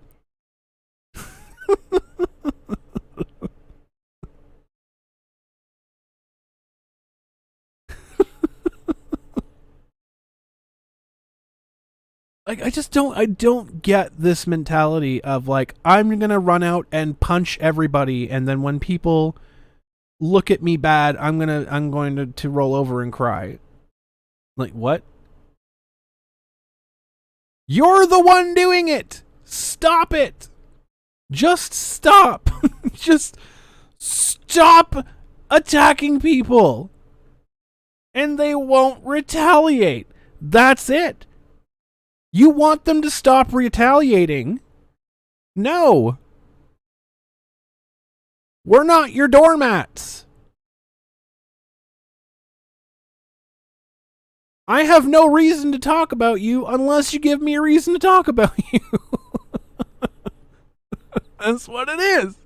Like, I don't get this mentality of like, I'm gonna run out and punch everybody, and then when people look at me bad, I'm going to roll over and cry. Like, what? You're the one doing it! Stop it! Just stop! Just stop attacking people! And they won't retaliate. That's it. You want them to stop retaliating? No. We're not your doormats. I have no reason to talk about you unless you give me a reason to talk about you. That's what it is.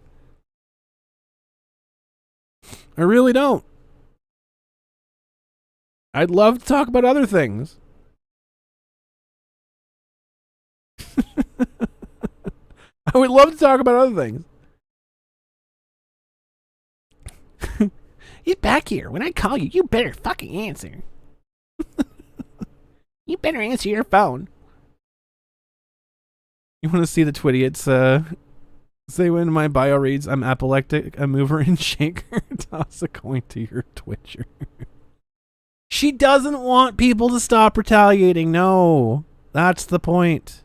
I really don't. I'd love to talk about other things. I would love to talk about other things. Get back here. When I call you, you better fucking answer. You better answer your phone. You want to see the Twidiots? Say when my bio reads, I'm epileptic, a mover and shaker. Toss a coin to your Twitcher. She doesn't want people to stop retaliating. No. That's the point.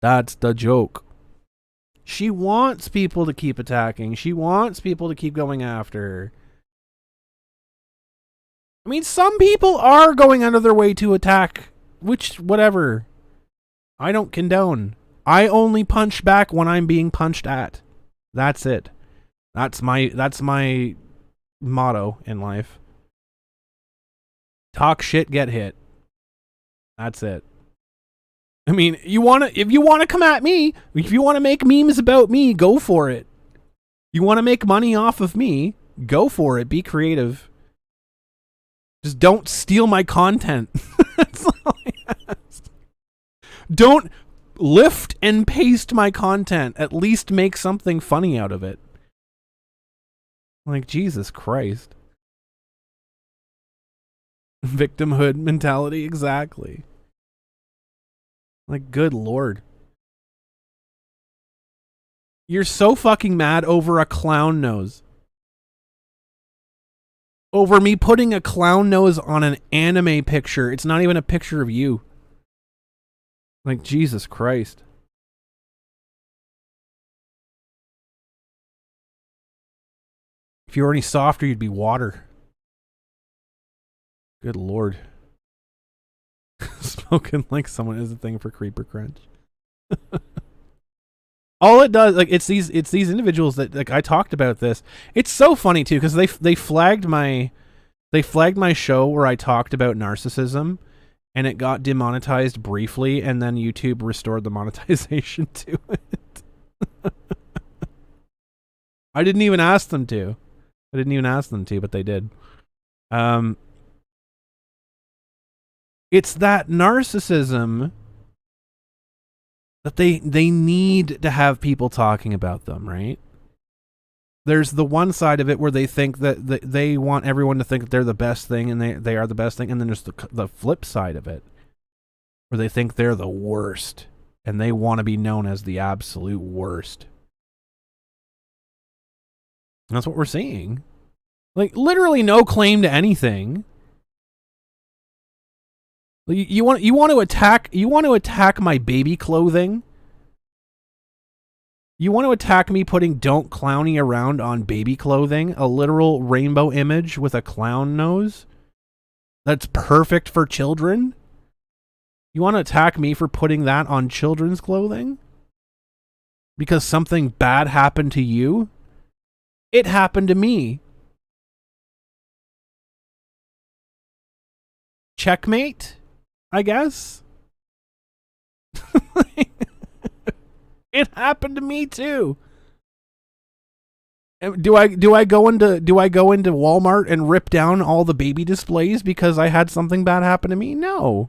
That's the joke. She wants people to keep attacking. She wants people to keep going after her. I mean, some people are going out of their way to attack, which, whatever. I don't condone. I only punch back when I'm being punched at. That's it. That's my motto in life. Talk shit, get hit. That's it. I mean, if you wanna come at me, if you wanna make memes about me, go for it. You wanna make money off of me, go for it. Be creative. Just don't steal my content. That's all I ask. Don't lift and paste my content. At least make something funny out of it. Like, Jesus Christ. Victimhood mentality, exactly. Like, good Lord. You're so fucking mad over a clown nose. Over me putting a clown nose on an anime picture. It's not even a picture of you. Like, Jesus Christ. If you were any softer, you'd be water. Good Lord. Spoken like someone is a thing for Creeper Crunch. All it does, like, it's these individuals that, like, I talked about this. It's so funny too, because they flagged my show where I talked about narcissism, and it got demonetized briefly, and then YouTube restored the monetization to it. I didn't even ask them to. But they did. It's that narcissism that they need to have people talking about them, right? There's the one side of it where they think that they want everyone to think that they're the best thing, and they are the best thing, and then there's the flip side of it where they think they're the worst, and they want to be known as the absolute worst. And that's what we're seeing. Like, literally no claim to anything. You want to attack my baby clothing? You want to attack me putting "Don't Clowny Around" on baby clothing? A literal rainbow image with a clown nose? That's perfect for children? You want to attack me for putting that on children's clothing? Because something bad happened to you? It happened to me. checkmate, I guess. It happened to me too. Do I go into Walmart and rip down all the baby displays because I had something bad happen to me? No.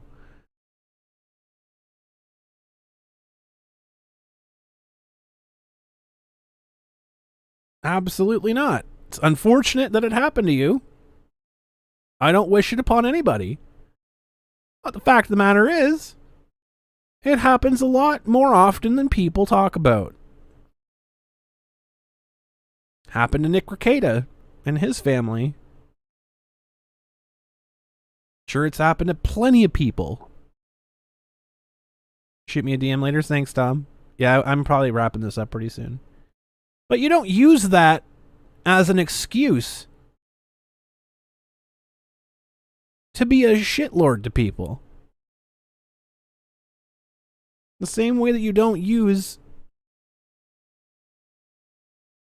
Absolutely not. It's unfortunate that it happened to you. I don't wish it upon anybody. But the fact of the matter is, it happens a lot more often than people talk about. Happened to Nick Ricada and his family. Sure, it's happened to plenty of people. Shoot me a DM later. Thanks, Tom. Yeah, I'm probably wrapping this up pretty soon. But you don't use that as an excuse to be a shitlord to people. The same way that you don't use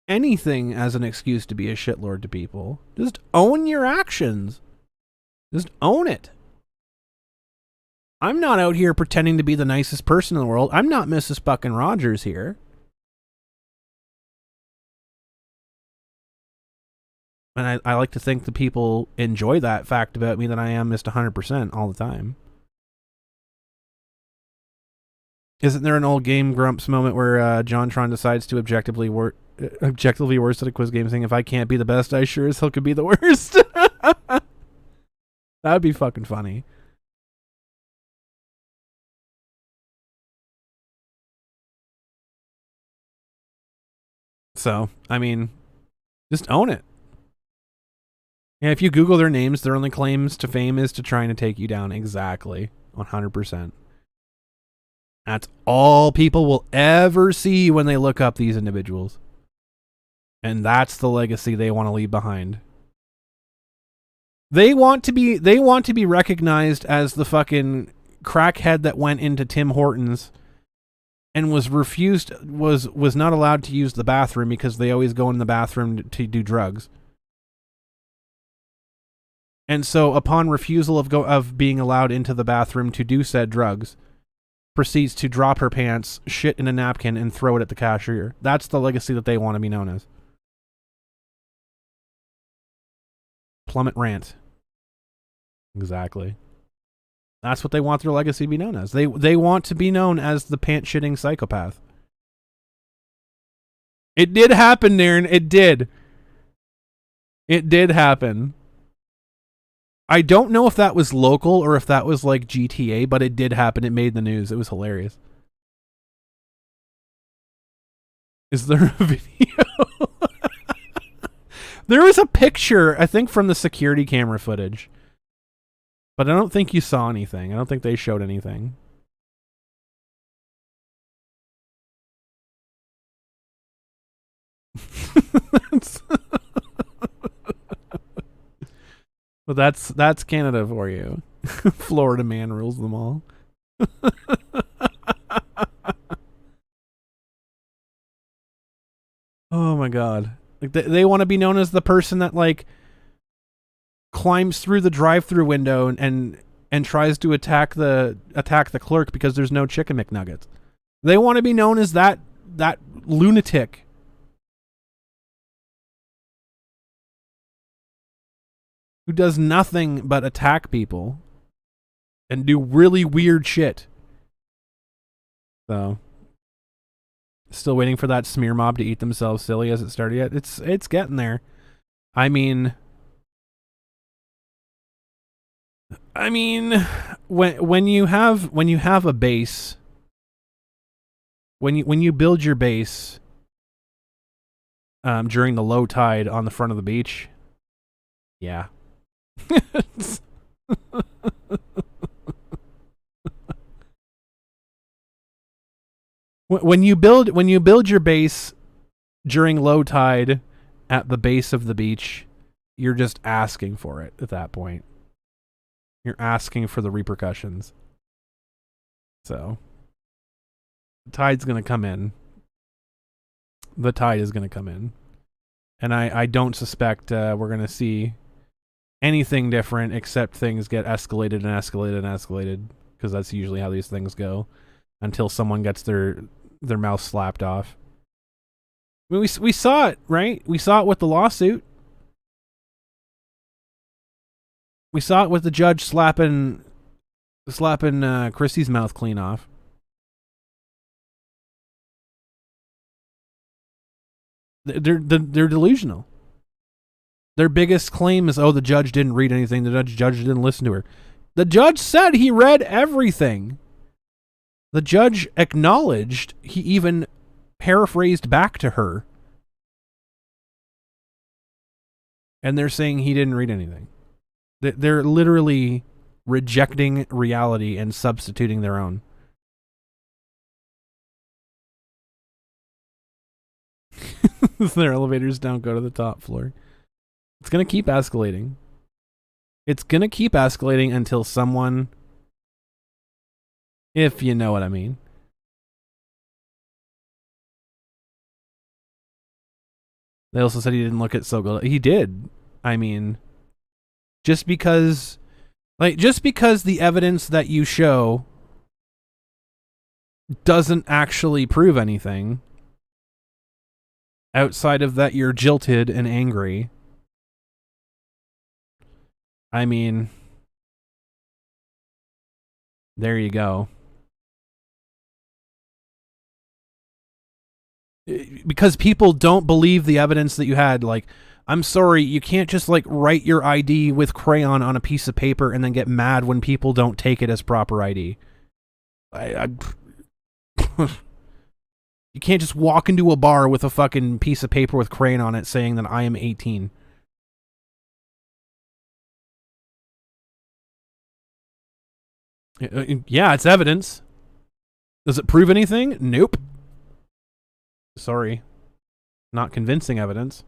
anything as an excuse to be a shitlord to people. Just own your actions. Just own it. I'm not out here pretending to be the nicest person in the world. I'm not Mrs. fucking Rogers here. And I like to think the people enjoy that fact about me, that I am Mr. 100% all the time. Isn't there an old Game Grumps moment where JonTron decides to objectively worse at a quiz game, saying, if I can't be the best, I sure as hell could be the worst? That would be fucking funny. So, I mean, just own it. Yeah, if you Google their names, their only claims to fame is to trying to take you down. Exactly. 100%. That's all people will ever see when they look up these individuals. And that's the legacy they want to leave behind. They want to be recognized as the fucking crackhead that went into Tim Hortons and was not allowed to use the bathroom because they always go in the bathroom to do drugs. And so upon refusal of being allowed into the bathroom to do said drugs, proceeds to drop her pants, shit in a napkin, and throw it at the cashier. That's the legacy that they want to be known as. Plummet Rant. Exactly. That's what they want their legacy to be known as. They want to be known as the pant-shitting psychopath. It did happen, Darren. It did. It did happen. I don't know if that was local or if that was like GTA, but it did happen. It made the news. It was hilarious. Is there a video? There was a picture, I think, from the security camera footage. But I don't think you saw anything. I don't think they showed anything. Well, that's Canada for you. Florida man rules them all. Oh my god. Like they want to be known as the person that like climbs through the drive-through window and tries to attack the clerk because there's no chicken McNuggets. They want to be known as that lunatic. Who does nothing but attack people and do really weird shit. So, still waiting for that smear mob to eat themselves silly. Has it started yet? It's getting there. I mean, when you have a base, when you build your base during the low tide on the front of the beach, yeah. When you build your base during low tide at the base of the beach, you're just asking for it at that point. You're asking for the repercussions. So, the tide's going to come in. The tide is going to come in. And I don't suspect we're going to see anything different, except things get escalated and escalated and escalated, because that's usually how these things go, until someone gets their mouth slapped off. I mean, we saw it, right? We saw it with the lawsuit. We saw it with the judge slapping Chrissy's mouth clean off. They're delusional. Their biggest claim is, oh, the judge didn't read anything. The judge didn't listen to her. The judge said he read everything. The judge acknowledged, he even paraphrased back to her. And they're saying he didn't read anything. They're literally rejecting reality and substituting their own. Their elevators don't go to the top floor. It's going to keep escalating. It's going to keep escalating until someone, if you know what I mean. They also said he didn't look at so good. He did. I mean, just because the evidence that you show doesn't actually prove anything, outside of that you're jilted and angry. I mean, there you go. Because people don't believe the evidence that you had. Like, I'm sorry, you can't just like write your ID with crayon on a piece of paper and then get mad when people don't take it as proper ID. You can't just walk into a bar with a fucking piece of paper with crayon on it saying that I am 18. Yeah, it's evidence. Does it prove anything? Nope. Sorry. Not convincing evidence.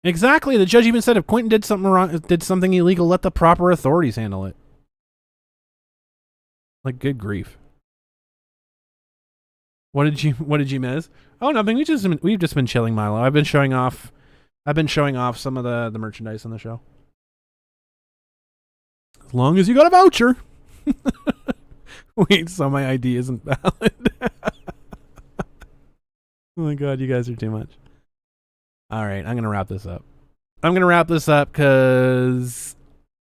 Exactly. The judge even said if Quentin did something wrong, did something illegal, let the proper authorities handle it. Like, good grief. What did you miss? Oh, nothing. We've just been chilling, Milo. I've been showing off some of the merchandise on the show. As long as you got a voucher. Wait, so my ID isn't valid. Oh my god, you guys are too much. All right, I'm gonna wrap this up. Because,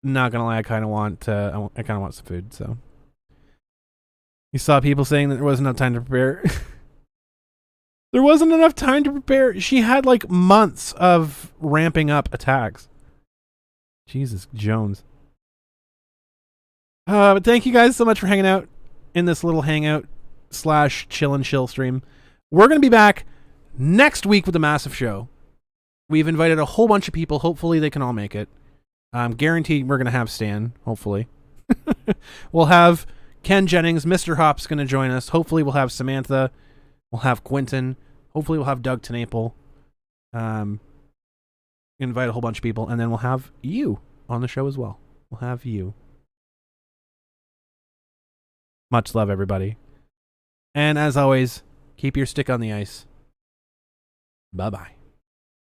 not gonna lie, I kind of want some food. So, you saw people saying that there wasn't enough time to prepare. There wasn't enough time to prepare. She had like months of ramping up attacks. Jesus Jones. But thank you guys so much for hanging out in this little hangout / chill and chill stream. We're going to be back next week with a massive show. We've invited a whole bunch of people. Hopefully they can all make it. I'm guaranteed we're going to have Stan, hopefully. We'll have Ken Jennings. Mr. Hop's going to join us. Hopefully we'll have Samantha. We'll have Quentin. Hopefully we'll have Doug Tenaple. Invite a whole bunch of people. And then we'll have you on the show as well. We'll have you. Much love, everybody. And as always, keep your stick on the ice. Bye-bye.